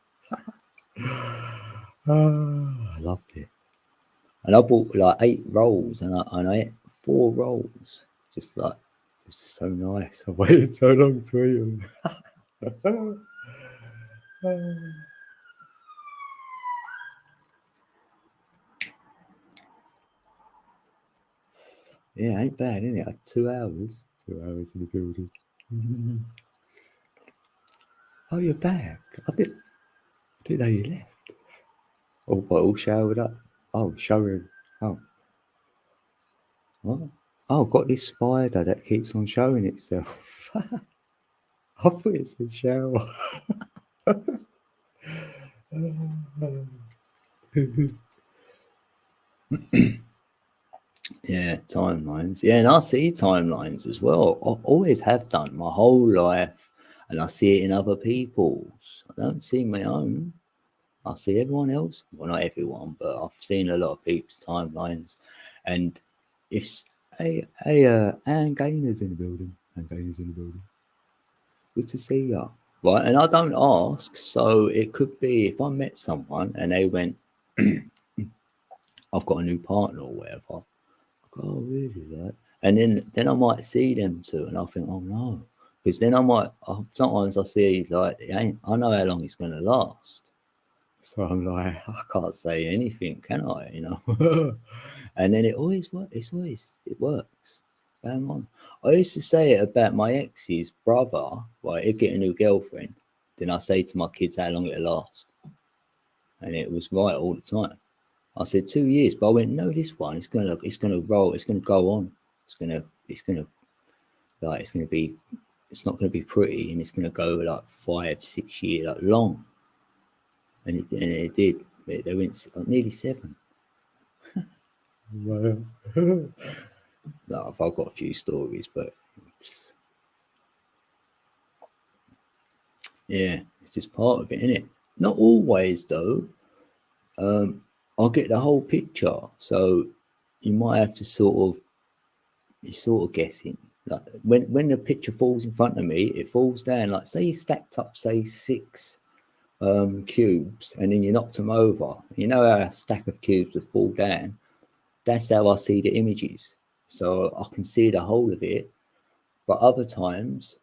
I loved it. And I bought like 8 rolls and I ate 4 rolls. Just like, just so nice. I waited so long to eat them. Yeah, ain't bad, isn't it? 2 hours. 2 hours in the building. Oh, you're back. I didn't know you left. All showered up. Oh, showering. Oh, what? Oh, got this spider that keeps on showing itself. I thought it said shower. Yeah, timelines. Yeah, and I see timelines as well. I always have done my whole life, and I see it in other people's. I don't see my own. I see everyone else. Well, not everyone, but I've seen a lot of people's timelines. And if Anne Gainer's in the building, Anne Gainer's in the building. Good to see you. Right, and I don't ask, so it could be if I met someone and they went, I've got a new partner or whatever. I go, oh, really? Like? And then I might see them too, and I think, oh no, because then sometimes I see like I know how long it's going to last, so I'm like, I can't say anything, can I? You know, and then it always works. It works. Bang on. I used to say it about my ex's brother, right? He'd get a new girlfriend. Then I say to my kids how long it'll last. And it was right all the time. I said 2 years, but I went, no, this one, it's gonna roll, it's gonna go on. It's not gonna be pretty, and it's gonna go like 5, 6 years, like long. And it did. They went nearly 7. No, I've got a few stories, but yeah, it's just part of it, isn't it? Not always, though. I'll get the whole picture, so you might have to you're sort of guessing. Like when the picture falls in front of me, it falls down. Like say you stacked up, say 6 cubes, and then you knocked them over. You know how a stack of cubes would fall down. That's how I see the images. So I can see the whole of it. But other times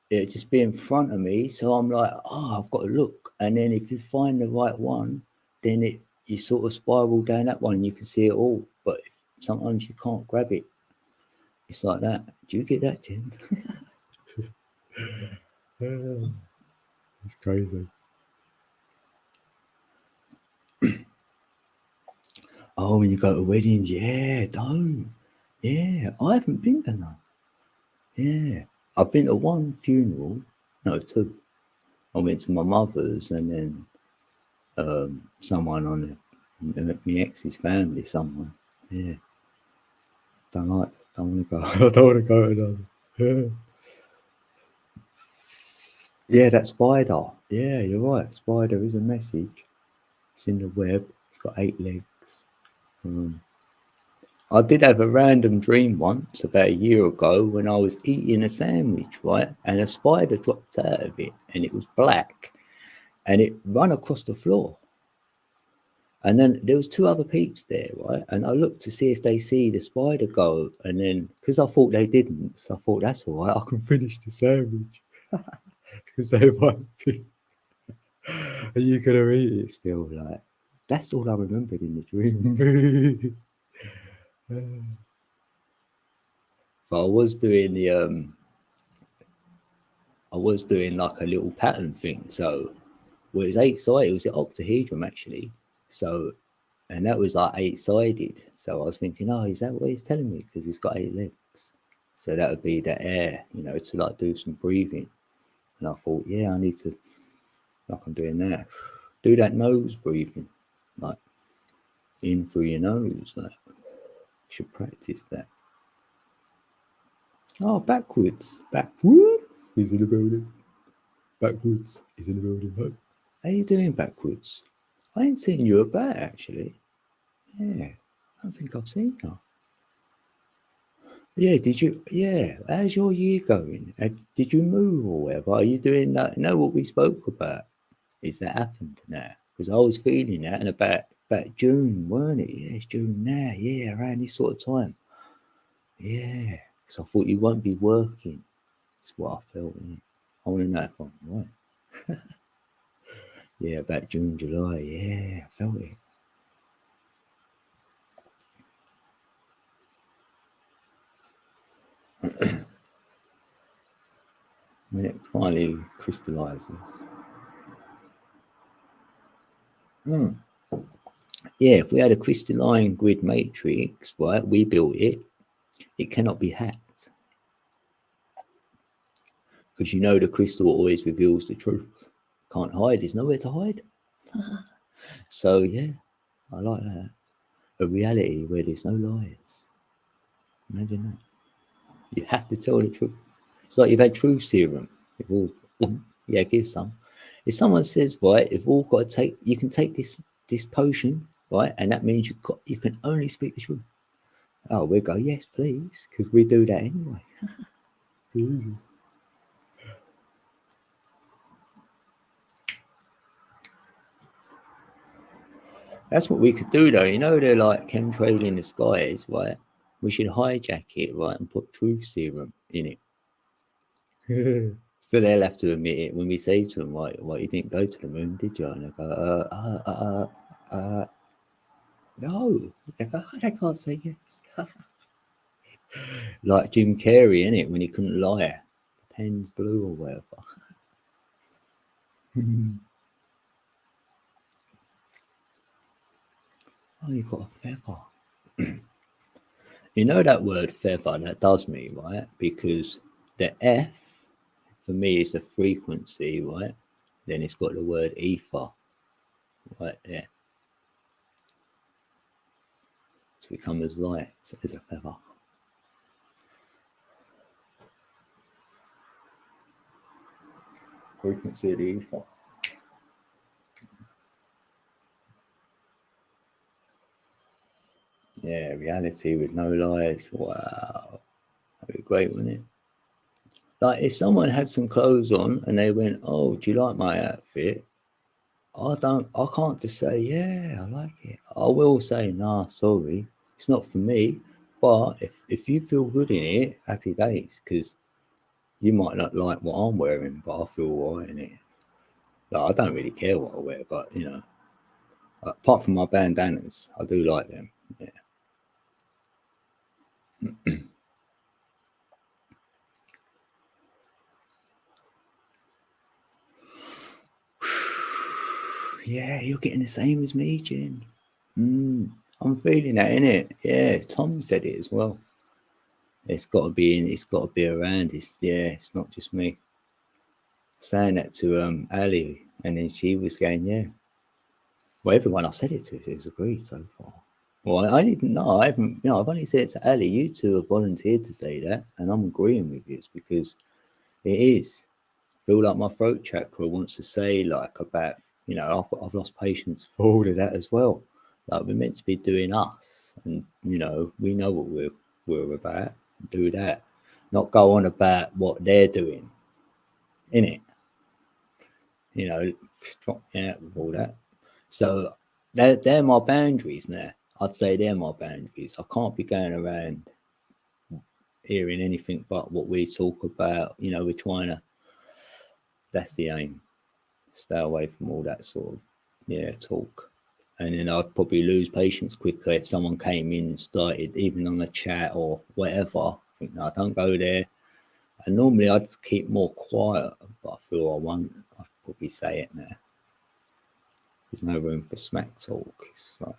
it just be in front of me. So I'm like, oh, I've got to look. And then if you find the right one, then you sort of spiral down that one and you can see it all. But sometimes you can't grab it. It's like that. Do you get that, Jim? It's crazy. Oh, when you go to weddings, yeah, don't. Yeah, I haven't been to none. Yeah, I've been to one funeral. No, 2. I went to my mother's and then someone on my ex's family, someone. Yeah. Don't want to go. I don't want to go to another. Yeah, that spider. Yeah, you're right. Spider is a message. It's in the web. It's got 8 legs. I did have a random dream once about a year ago when I was eating a sandwich, right? And a spider dropped out of it and it was black and it ran across the floor. And then there was 2 other peeps there, right? And I looked to see if they see the spider go. And then, because I thought they didn't, so I thought, that's all right. I can finish the sandwich. Because they might be. And you could have eaten it still. Like, that's all I remembered in the dream. But I was doing like a little pattern thing. So, well, it was 8-sided. It was the octahedron, actually. So, and that was like 8-sided. So I was thinking, oh, is that what he's telling me? Because he's got 8 legs. So that would be the air, to like do some breathing. And I thought, yeah, I need to, like I'm doing that, do that nose breathing, like in through your nose. Like, should practice that. Oh, backwards. Backwards is in the building. Backwards is in the building. Look. How you doing, backwards? I ain't seen you about, actually. Yeah, I don't think I've seen you. Yeah, did you? Yeah, how's your year going? Did you move or whatever? Are you doing that? You know what we spoke about? Is that happened now? Because I was feeling that in about June, weren't it? Yeah, it's June now. Yeah, around this sort of time. Yeah, because I thought you won't be working. That's what I felt. Innit? I want to know if I'm right. Yeah, about June, July. Yeah, I felt it. When it finally crystallizes. Yeah, if we had a crystalline grid matrix, right, we built it, it cannot be hacked. Because you know the crystal always reveals the truth. Can't hide. There's nowhere to hide. So yeah, I like that. A reality where there's no lies. Imagine that. You have to tell the truth. It's like you've had truth serum. If all, yeah, give some. If someone says, right, if all got to take, you can take this potion, right, and that means you can only speak the truth. Oh, we go, yes, please, because we do that anyway. Easy. That's what we could do, though. You know, they're like chemtrail in the skies, right? We should hijack it, right, and put truth serum in it. So they'll have to admit it when we say to them, right, well, you didn't go to the moon, did you? And they go, no. They go, they can't say yes. Like Jim Carrey, innit, when he couldn't lie. The pen's blue or whatever. Oh, you've got a feather. You know that word feather, that does me, right? Because the F, for me, is the frequency, right? Then it's got the word ether, right there. To become as light as a feather. Frequency of the ether. Yeah, reality with no lies. Wow. That'd be great, wouldn't it? Like if someone had some clothes on and they went, oh, do you like my outfit? I can't just say, yeah, I like it. I will say, nah, sorry, it's not for me. But if you feel good in it, happy days, because you might not like what I'm wearing, but I feel all right in it. Like, I don't really care what I wear, but you know, apart from my bandanas, I do like them. Yeah. Yeah, you're getting the same as me, Jen. I'm feeling that, innit? Yeah, Tom said it as well. It's got to be in. It's got to be around. It's not just me saying that to Ali, and then she was going, yeah. Well, everyone I said it to has agreed so far. Well, I didn't know. I haven't. You know, I've only said it to Ali. You two have volunteered to say that, and I'm agreeing with you because it is. I feel like my throat chakra wants to say like about. You know, I've lost patience for all of that as well. Like we're meant to be doing us, and you know, we know what we're about. Do that, not go on about what they're doing. In it, you know, drop me out with all that. So they're my boundaries now. I'd say they're my boundaries. I can't be going around hearing anything but what we talk about. You know, we're trying to. That's the aim. Stay away from all that sort of talk. And then I'd probably lose patience quicker if someone came in and started even on a chat or whatever. I think no, don't go there. And normally I'd keep more quiet, but I feel I won't. I'd probably say it now. There's no room for smack talk. It's like,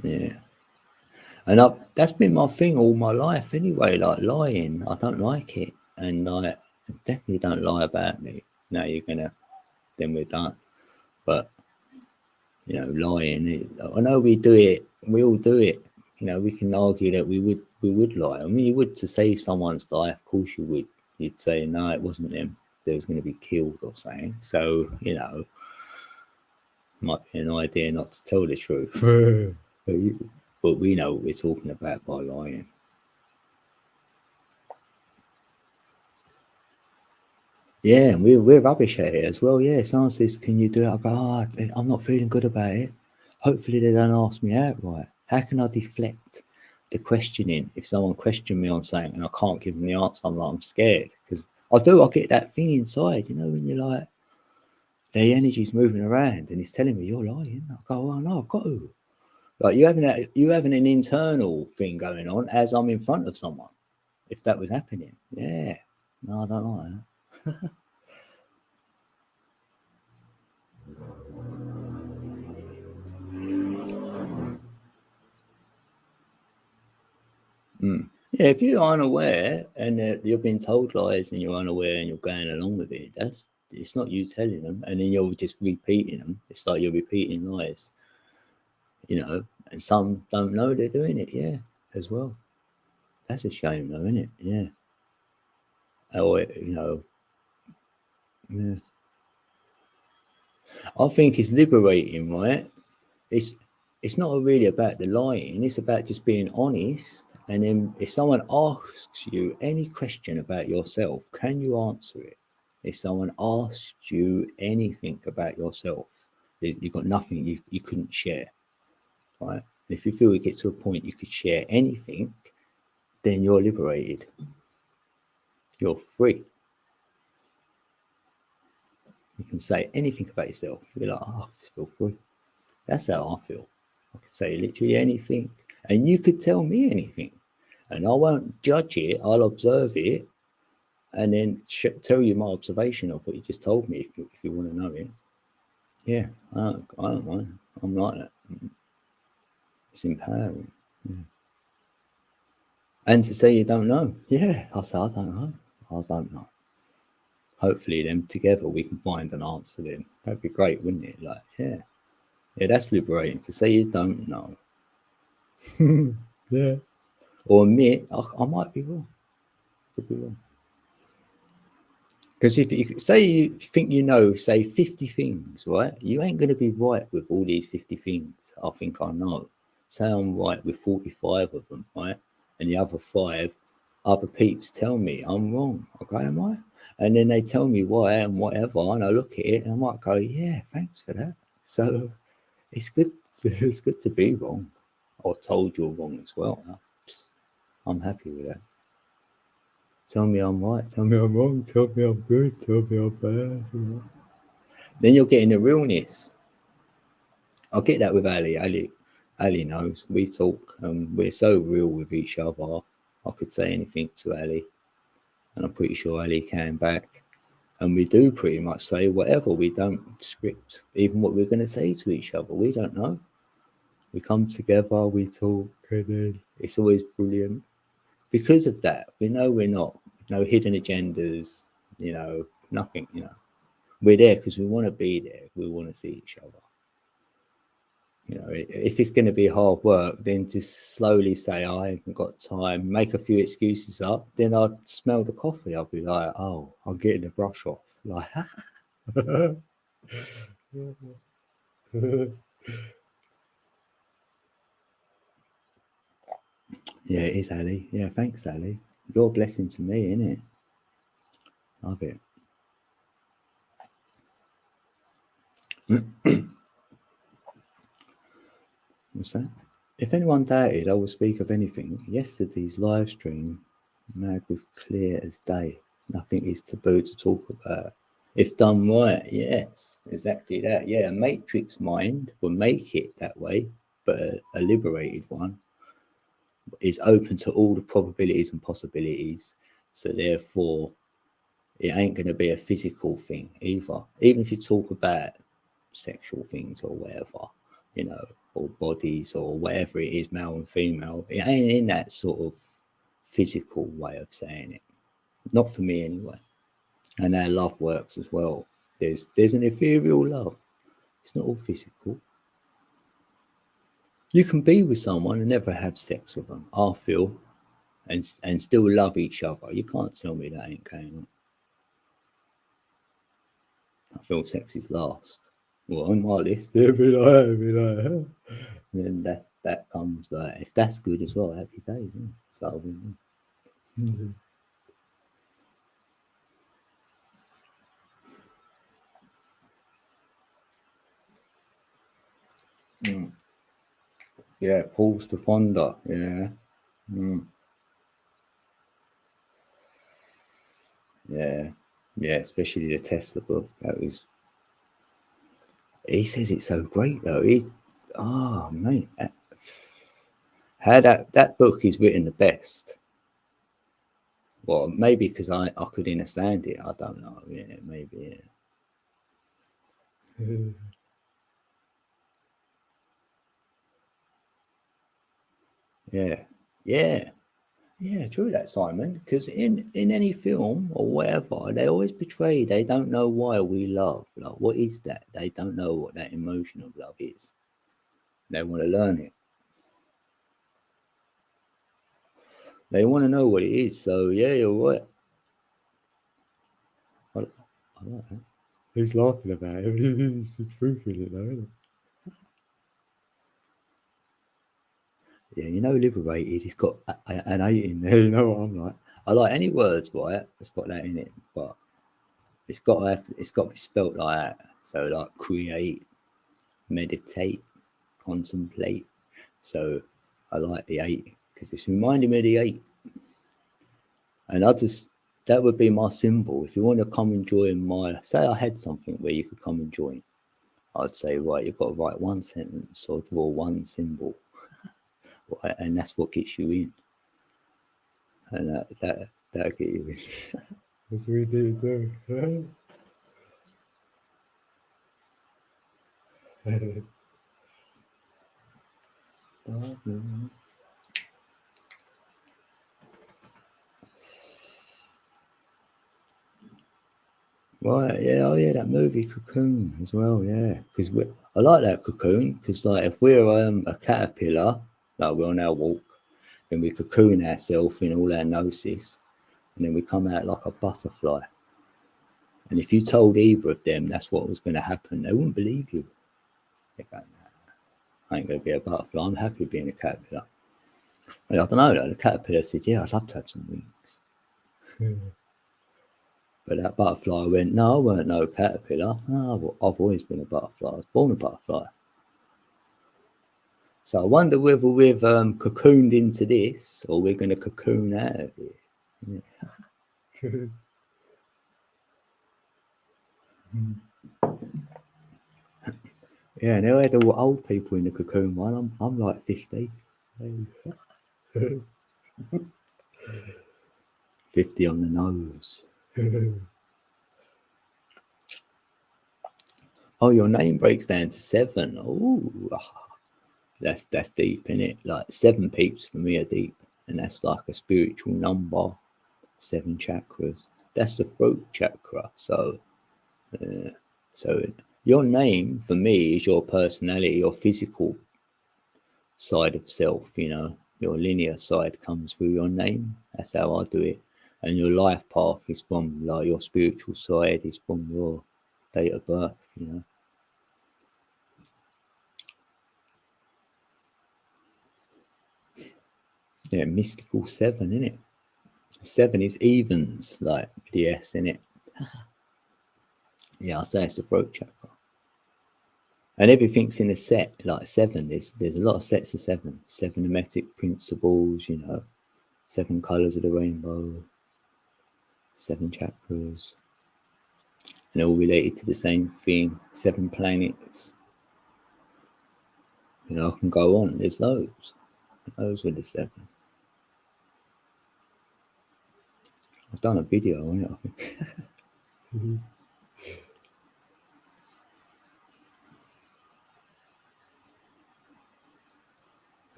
yeah. And that's been my thing all my life anyway, like lying. I don't like it. And I definitely don't lie about me. Now you're going to, then we're done. But, you know, lying, I know we do it. We all do it. You know, we can argue that we would lie. I mean, you would to save someone's life. Of course you would. You'd say, no, it wasn't them. They was going to be killed or something. So, you know, might be an idea not to tell the truth. But we know what we're talking about by lying. Yeah, and we're rubbish at it as well. Yeah, someone says, "Can you do it?" I go, "Oh, I'm not feeling good about it." Hopefully, they don't ask me outright. How can I deflect the questioning if someone questioned me on something and I can't give them the answer? I'm like, I'm scared because I get that thing inside, you know, when you're like, the energy's moving around and it's telling me you're lying. I go, "Oh no, I've got to." Like you having an internal thing going on as I'm in front of someone. If that was happening, yeah. No, I don't like that. Yeah, if you're unaware and you're being told lies and you're unaware and you're going along with it, it's not you telling them, and then you're just repeating them. It's like you're repeating lies, and some don't know they're doing it, yeah, as well. That's a shame though, isn't it? Yeah. Or, yeah. I think it's liberating, right? It's it's not really about the lying, it's about just being honest. And then if someone asks you any question about yourself, can you answer it? If someone asks you anything about yourself, you've got nothing you couldn't share, right? If you feel you get to a point you could share anything, then you're liberated. You're free. You can say anything about yourself. You're like, oh, I just feel free. That's how I feel. I can say literally anything. And you could tell me anything. And I won't judge it. I'll observe it and then tell you my observation of what you just told me if you want to know it. Yeah, I don't mind. I'm like that. It's empowering. Yeah. And to say you don't know. Yeah, I say I don't know. I don't know. Hopefully, then together we can find an answer then. That'd be great, wouldn't it? Like, yeah. Yeah, that's liberating to say you don't know. Yeah. Or admit, I might be wrong. Could be wrong. Because if you say you think you know, say 50 things, right? You ain't going to be right with all these 50 things. I think I know. Say I'm right with 45 of them, right? And the other five, other peeps tell me I'm wrong. Okay, am I? And then they tell me why and whatever, and I look at it and I might go, yeah, thanks for that. So it's good. It's good to be wrong, or told you're wrong as well. I'm happy with that. Tell me I'm right, tell me I'm wrong, tell me I'm good, tell me I'm bad. Then you're getting the realness. I get that with Ali. Ali knows. We talk. We're so real with each other. I could say anything to Ali, and I'm pretty sure Ali can back. And we do pretty much say whatever. We don't script even what we're going to say to each other. We don't know. We come together, we talk, and then it's always brilliant. Because of that, we know we're not. No hidden agendas, nothing, We're there because we want to be there. We want to see each other. If it's going to be hard work, then just slowly say, I haven't got time, make a few excuses up. Then I'd smell the coffee. I'll be like, oh, I'm getting the brush off. Like, yeah, it is, Ali. Yeah, thanks, Ali. You're a blessing to me, isn't it? Love it. What's that? If anyone doubted I will speak of anything, yesterday's live stream mad with clear as day. Nothing is taboo to talk about. If done right, yes, exactly that. Yeah, a matrix mind will make it that way, but a liberated one is open to all the probabilities and possibilities. So therefore, it ain't going to be a physical thing either. Even if you talk about sexual things or whatever, or bodies or whatever it is, male and female, it ain't in that sort of physical way of saying it. Not for me anyway. And our love works as well. There's an ethereal love. It's not all physical. You can be with someone and never have sex with them, I feel, and still love each other. You can't tell me that ain't going on. I feel sex is last. Well, on my list, and then that comes like if that's good as well, happy days. Isn't it? So yeah, pause to ponder. Yeah, yeah, yeah. Especially the Tesla book. That was. He says it's so great though. Oh mate, how that book is written the best. Well, maybe because I could understand it. I don't know. Yeah, maybe. Yeah. Yeah, yeah. Yeah, true that, Simon. Because in any film or whatever, they always portray they don't know why we love. Like, what is that? They don't know what that emotion of love is. They want to learn it. They want to know what it is. So yeah, you're right. I like that. He's laughing about it. It's the truth in it, though, isn't it? Yeah, you know, liberated. He's got an 8 in there. You know what I'm like. I like any words, right? It's got that in it, but it's got to be spelt like that. So like create, meditate, contemplate. So I like the 8 because it's reminding me of the 8. And that would be my symbol. If you want to come and join say I had something where you could come and join, I'd say, right, you've got to write one sentence or draw one symbol, right? And that's what gets you in. And that'll get you in. That's what we need to do. Right, yeah, oh yeah, that movie Cocoon as well, yeah. Because I like that Cocoon because, like, if we're a caterpillar, like we're on our walk, then we cocoon ourselves in all our gnosis, and then we come out like a butterfly. And if you told either of them that's what was going to happen, they wouldn't believe you. They go, nah, I ain't going to be a butterfly. I'm happy being a caterpillar. And I don't know, like, the caterpillar said, yeah, I'd love to have some wings. But that butterfly went, no, I weren't no caterpillar. No, I've always been a butterfly. I was born a butterfly. So I wonder whether we've cocooned into this or we're going to cocoon out of it. Yeah. Yeah, and they had all old people in the cocoon one. I'm like 50. 50 on the nose. Oh, your name breaks down to 7. Oh, that's deep, isn't it? Like 7 peeps for me are deep, and that's like a spiritual number. 7 chakras. That's the throat chakra. So your name for me is your personality, your physical side of self. You know, your linear side comes through your name. That's how I do it. And your life path is from, like, your spiritual side is from your date of birth. You know. Yeah, mystical 7, isn't it? 7 is evens, like the S in it. Yeah, I say it's the throat chakra. And everything's in a set, like 7. There's a lot of sets of 7. 7 hermetic principles, you know, 7 colours of the rainbow, 7 chakras, and all related to the same thing. 7 planets. You know, I can go on. There's loads. Those with the 7. I've done a video on it, I think.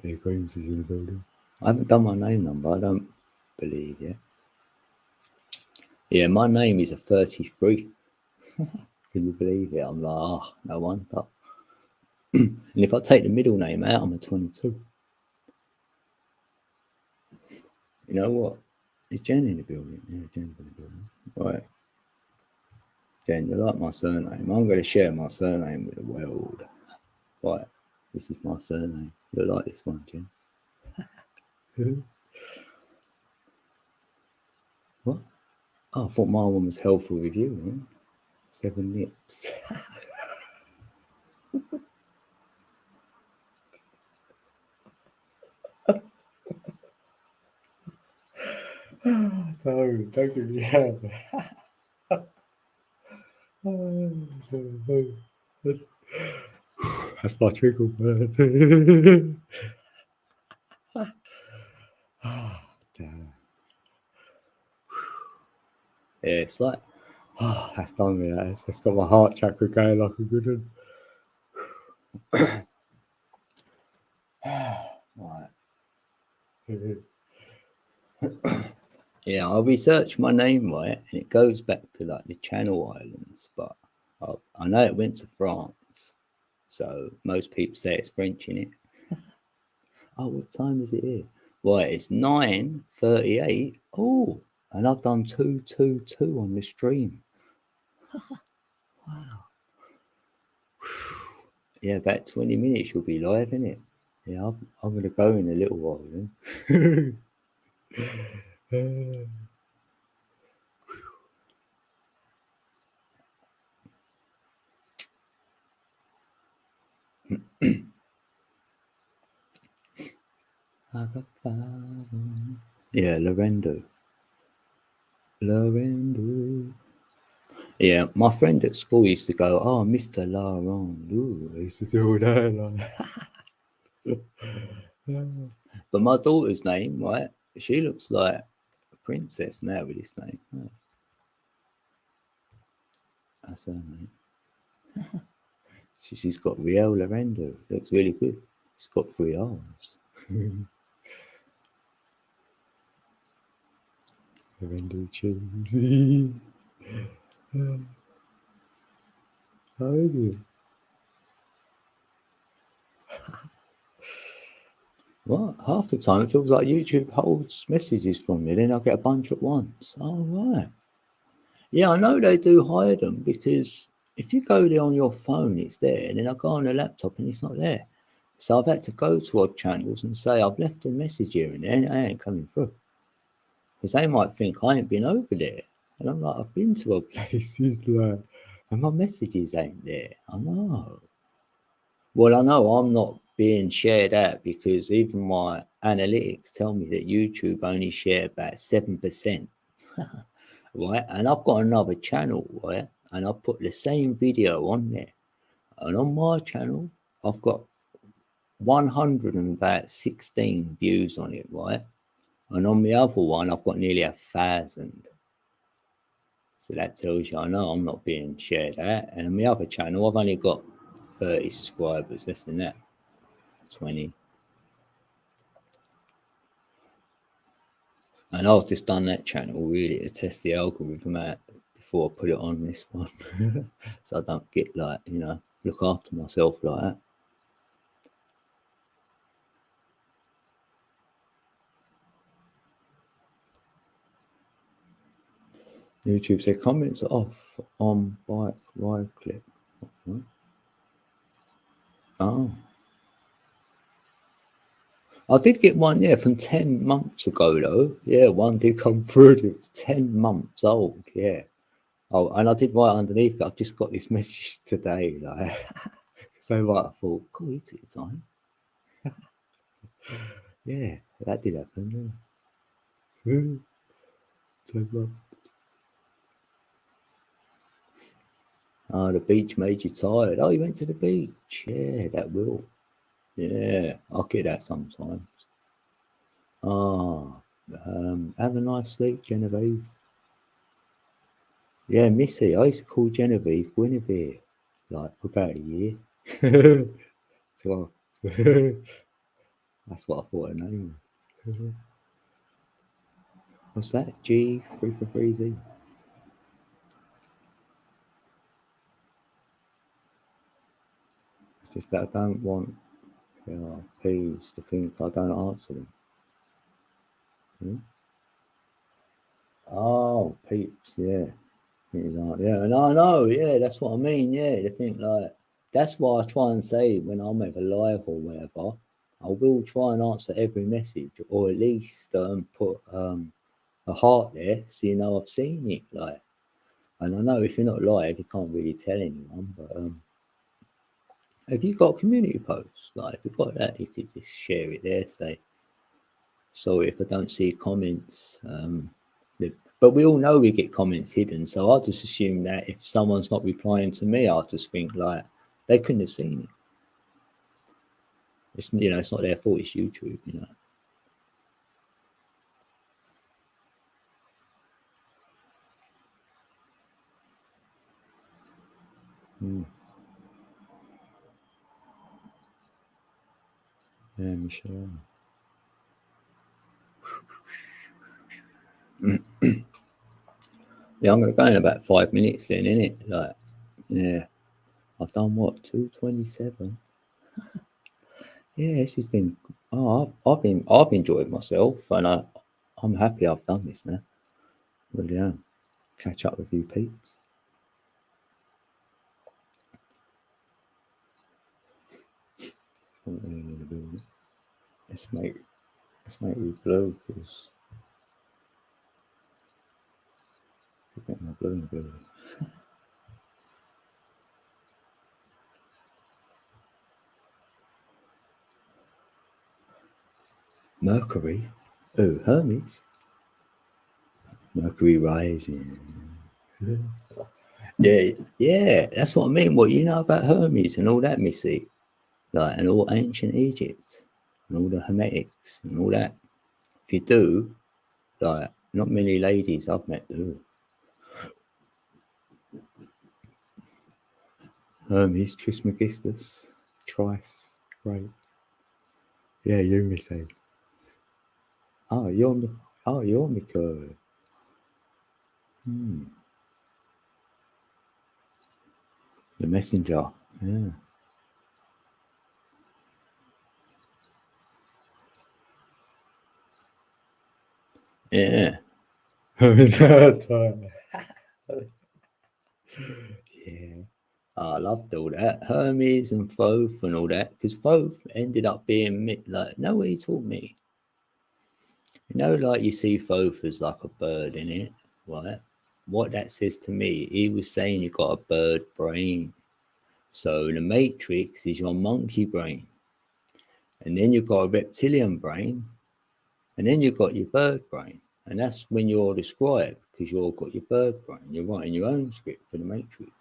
Yeah, Graves is in the building. I haven't done my name number, I don't believe yet. Yeah, my name is a 33. Can you believe it? I'm like, no wonder. And if I take the middle name out, I'm a 22. You know what? Is Jen in the building? Yeah, Jen's in the building. Right. Jen, you like my surname? I'm going to share my surname with the world. Right. This is my surname. You like this one, Jen? What? Oh, I thought my one was helpful with you. Huh? 7 nips. No, don't give me that. That's my trigger word. Damn. Yeah, it's like, that's done me. That's got my heart chakra going like a good one. Right. Yeah, I researched my name right, and it goes back to like the Channel Islands, but I know it went to France, so most people say it's French in it. Oh, what time is it here? Right, it's 9:38. Oh, and I've done 222 on the stream. Wow. Yeah, about 20 minutes you'll be live, innit? Yeah, I'm going to go in a little while then. Yeah, Lorendo. Lorendo. Yeah, my friend at school used to go, "Oh, Mr. Laurent." I used to do that. Like. But my daughter's name, right? She looks like a princess now with this name. Oh, that's her name. She's got Riel Lorendo. Looks really good. She's got 3 R's. Lorendo cheesy. How is it? What? Half the time it feels like YouTube holds messages from me, then I get a bunch at once. Oh, right. Yeah, I know they do hide them because if you go there on your phone, it's there, and then I go on the laptop and it's not there. So I've had to go to odd channels and say I've left a message here and there, and it ain't coming through. Because they might think I ain't been over there. And I'm like, I've been to a places like, and my messages ain't there. I know. Well, I know I'm not being shared out because even my analytics tell me that YouTube only share about 7%. Right? And I've got another channel, right? And I put the same video on there. And on my channel, I've got 116 views on it, right? And on the other one, I've got nearly 1,000. So that tells you I know I'm not being shared out. And on the other channel, I've only got 30 subscribers, less than that, 20. And I've just done that channel really to test the algorithm out before I put it on this one. So I don't get like, look after myself like that. YouTube said comments off on bike ride clip. Oh. I did get one, yeah, from 10 months ago though. Yeah, one did come through. It was 10 months old, yeah. Oh, and I did write underneath it, I've just got this message today, like, so right, I thought, cool, you took your time. Yeah, that did happen, yeah. 10 months. Oh, the beach made you tired. Oh, you went to the beach. Yeah, that will. Yeah, I'll get that sometimes. Ah, have a nice sleep, Genevieve. Yeah, Missy. I used to call Genevieve Guinevere, like for about a year. so, that's what I thought her name was. What's that? G343Z. It's just that I don't want peas to think I don't answer them. Hmm? Oh, peeps, yeah. Yeah, and I know, yeah, that's what I mean. Yeah, they think like that's why I try and say when I'm ever live or whatever, I will try and answer every message or at least put a heart there so you know I've seen it. Like, and I know if you're not live, you can't really tell anyone. But have you got community posts? Like, if you've got that, you could just share it there. Say, sorry if I don't see comments. But we all know we get comments hidden, so I'll just assume that if someone's not replying to me, I'll just think like they couldn't have seen it. It's not their fault. It's YouTube. Mm. Yeah, Michelle. Yeah, I'm gonna go in about 5 minutes then, innit? Like, yeah. I've done what, 227? Yeah, this has been I've enjoyed myself, and I'm happy I've done this now. Really am. Catch up with you peeps. Let's make you blue because you get my blue and blue. Mercury? Oh, Hermes. Mercury rising. Yeah, that's what I mean. What you know about Hermes and all that, Missy? Like, and all ancient Egypt and all the Hermetics and all that. If you do, like, not many ladies I've met do. Hermes, Trismegistus, Trice, great. Yeah, you, Missy. Oh, you're Miko. The messenger. Yeah. Yeah. Hermes time. Yeah. I loved all that. Hermes and Thoth and all that. Because Thoth ended up being like, know what he taught me? You know, like you see Thoth as like a bird in it, right? What that says to me, he was saying you got a bird brain. So the matrix is your monkey brain. And then you've got a reptilian brain. And then you've got your bird brain. And that's when you're described because you've got your bird brain. You're writing your own script for the matrix.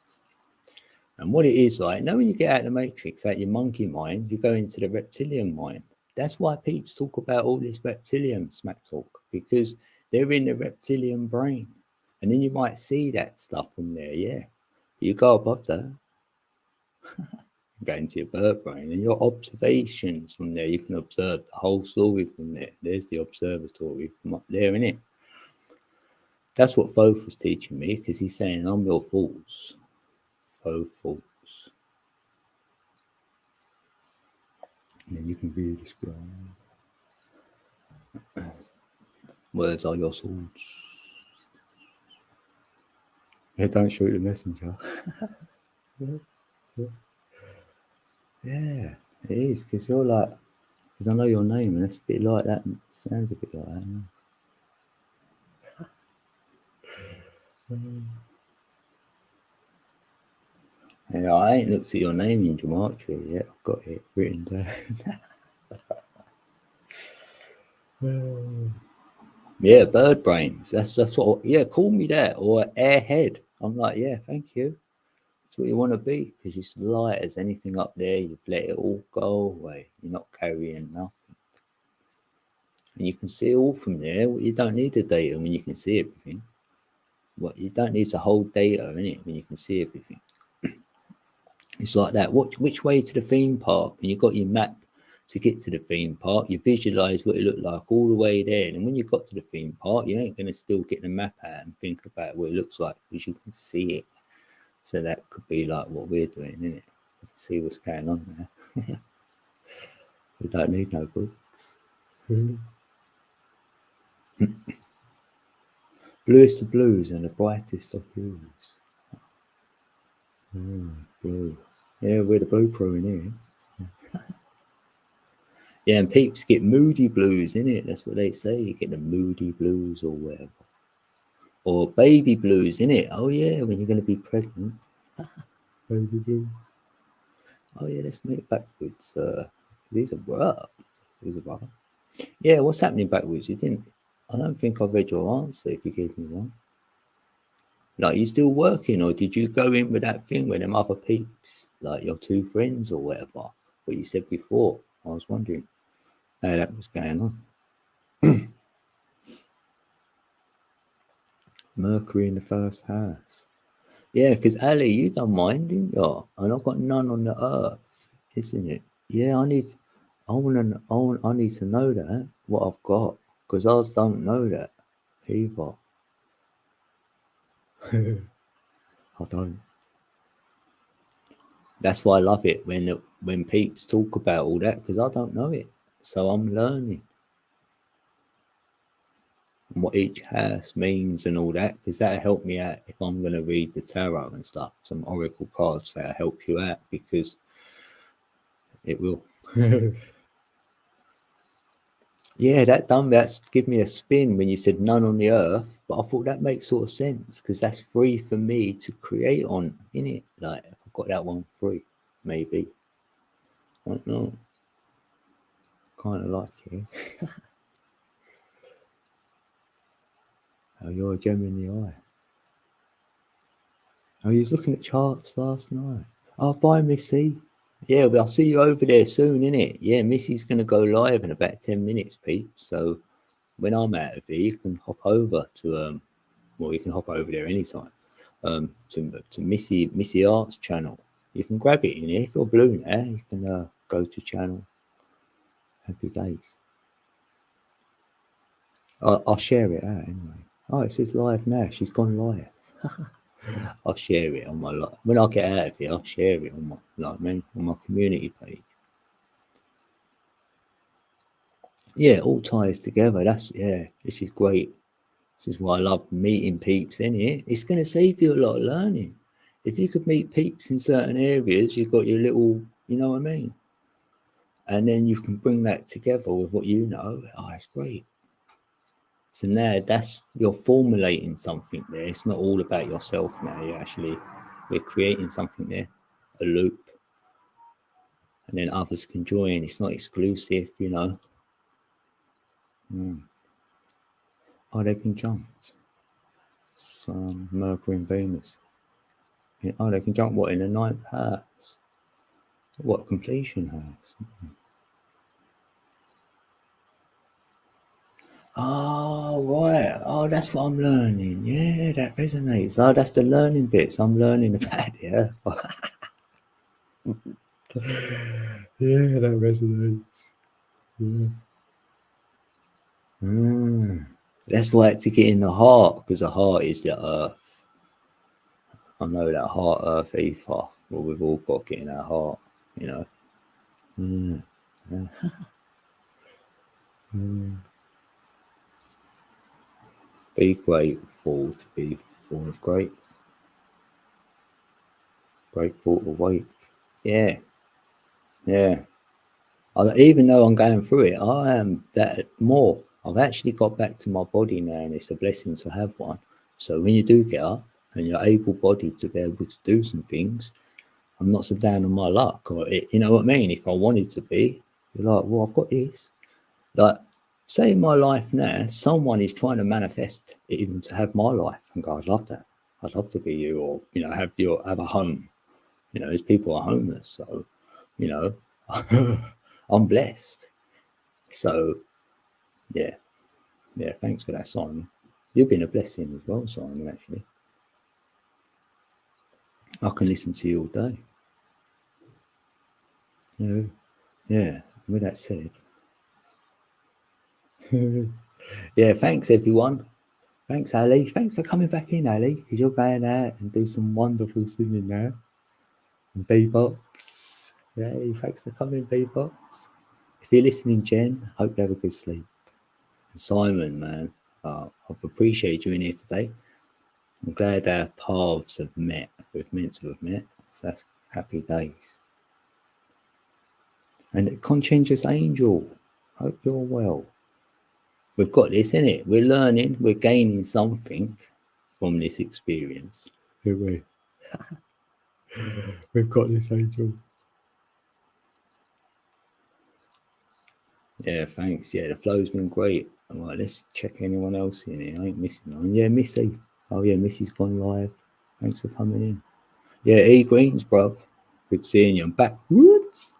And what it is like, now when you get out of the matrix, out your monkey mind, you go into the reptilian mind. That's why peeps talk about all this reptilian smack talk, because they're in the reptilian brain. And then you might see that stuff from there, yeah. You go above that, go into your bird brain, and your observations from there, you can observe the whole story from there. There's the observatory from up there, innit? That's what Thoth was teaching me, because he's saying, I'm your fools. Thoth. And then you can be described. Words are your swords. Yeah, don't shoot the messenger. Yeah, it is, because you're like, because I know your name, and it's a bit like that. It sounds a bit like that. Yeah, I ain't looked at your name in Gematria yet. I've got it written down. Yeah, bird brains. That's what. Yeah, call me that, or airhead. I'm like, yeah, thank you. That's what you want to be, because you're light as anything up there. You've let it all go away. You're not carrying nothing, and you can see all from there. You don't need the data when you can see everything. What you don't need to hold data in it when you can see everything. It's like that. Which way to the theme park? And you got your map to get to the theme park. You visualize what it looked like all the way there. And when you got to the theme park, you ain't going to still get the map out and think about what it looks like, because you can see it. So that could be like what we're doing, isn't it? See what's going on there. We don't need no books. Bluest of blues and the brightest of hues. Blue. Yeah, we're the blue crew in here. Yeah, and peeps get moody blues, innit? That's what they say. You get the moody blues or whatever. Or baby blues, innit? Oh, yeah, when you're going to be pregnant. Baby blues. Oh, yeah, let's make it backwards. These are rough. Yeah, what's happening backwards? I don't think I read your answer if you gave me one. Like, you still working, or did you go in with that thing with them other peeps? Like your two friends or whatever? What you said before. I was wondering how that was going on. Mercury in the first house. Yeah, because Ali, you done mine, didn't you? And I've got none on the earth, isn't it? Yeah, I need to know that, what I've got, because I don't know that. either. I don't. That's why I love it when peeps talk about all that, because I don't know it. So I'm learning and what each house means and all that, because that'll help me out if I'm going to read the tarot and stuff. Some oracle cards that'll help you out, because it will. Yeah, that's give me a spin when you said none on the earth, but I thought that makes sort of sense, because that's free for me to create on, innit? Like, if I got that one free, maybe. I don't know. Kind of like it. Oh, you're a gem in the eye. Oh, you was looking at charts last night. Oh, bye, Missy. Yeah, well, I'll see you over there soon, innit? Yeah, Missy's going to go live in about 10 minutes, Pete. So when I'm out of here, you can hop over to, well, you can hop over there anytime, to Missy Arts channel. You can grab it in here. If you're blue now, you can go to channel. Happy days. I'll share it out anyway. Oh, it says live now. She's gone live. I'll share it on my when I get out of here. I'll share it on my on my community page. Yeah, it all ties together. This is great. This is why I love meeting peeps in here. It's going to save you a lot of learning. If you could meet peeps in certain areas, you've got your little, you know what I mean? And then you can bring that together with what you know. Oh, it's great. So now you're formulating something there. It's not all about yourself now. We're creating something there, a loop. And then others can join. It's not exclusive, you know. Oh, they've been jumped. Some Mercury and Venus. Oh, they can jump what in the 9th house? What completion house? Oh, right. Oh, that's what I'm learning. Yeah, that resonates. Oh, that's the learning bits I'm learning about. Yeah. Yeah, that resonates. Yeah. That's why it's to get in the heart, because the heart is the earth. I know that heart, earth, ether. Well, we've all got to get in our heart, you know. Be grateful to be full of grateful to wake. Yeah. Even though I'm going through it, I am that more. I've actually got back to my body now, and it's a blessing to have one. So when you do get up and you're able-bodied to be able to do some things, I'm not so down on my luck. You know what I mean? If I wanted to be, you're like, well, I've got this. Like, say in my life now, someone is trying to manifest it even to have my life, and go, I'd love that. I'd love to be you, or have a home. There's people are homeless, so I'm blessed. So yeah, thanks for that, Simon. You've been a blessing as well, Simon. Actually, I can listen to you all day. Yeah. With that said, yeah, thanks everyone. Thanks, Ali. Thanks for coming back in, Ali, because you're going out and do some wonderful singing now. And B-Box. Yay, thanks for coming, B-Box. If you're listening, Jen, hope you have a good sleep. And Simon, man, I've appreciated you in here today. I'm glad our paths have met. We've meant to have met. So that's happy days. And Conscientious Angel, hope you're well. We've got this, innit? We're learning, we're gaining something from this experience. We've got this, Angel. Yeah, thanks. Yeah, the flow's been great. All right, let's check anyone else in here. I ain't missing one. Yeah, Missy. Oh, yeah, Missy's gone live. Thanks for coming in. Yeah, E Greens, bruv. Good seeing you. I'm back. Whoops.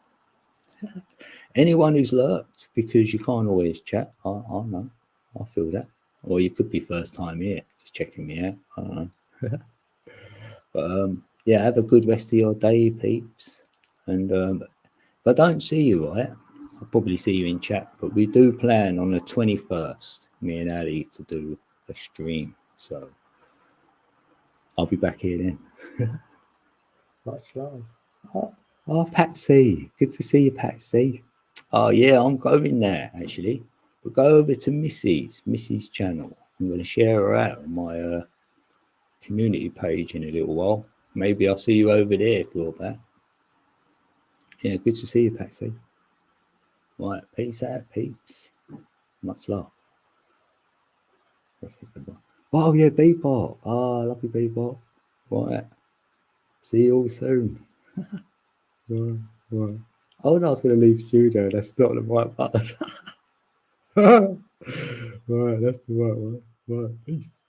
Anyone who's lurked, because you can't always chat. I know. I feel that. Or you could be first time here, just checking me out. I don't know. But yeah, have a good rest of your day, peeps. And if I don't see you, right, I'll probably see you in chat. But we do plan on the 21st, me and Ali, to do a stream. So I'll be back here then. Much love. Oh, Patsy. Good to see you, Patsy. Oh, yeah, I'm going there, actually. We'll go over to Missy's channel. I'm going to share her out on my community page in a little while. Maybe I'll see you over there if you're back. Yeah, good to see you, Patsy. Right, peace out, peeps. Much love. That's a good one. Oh, yeah, Bebop. Oh, I love you, Bebop. Right. See you all soon. Right, right. Oh, no, I was going to leave studio. That's not the right button. Right, that's the right one. Right, peace.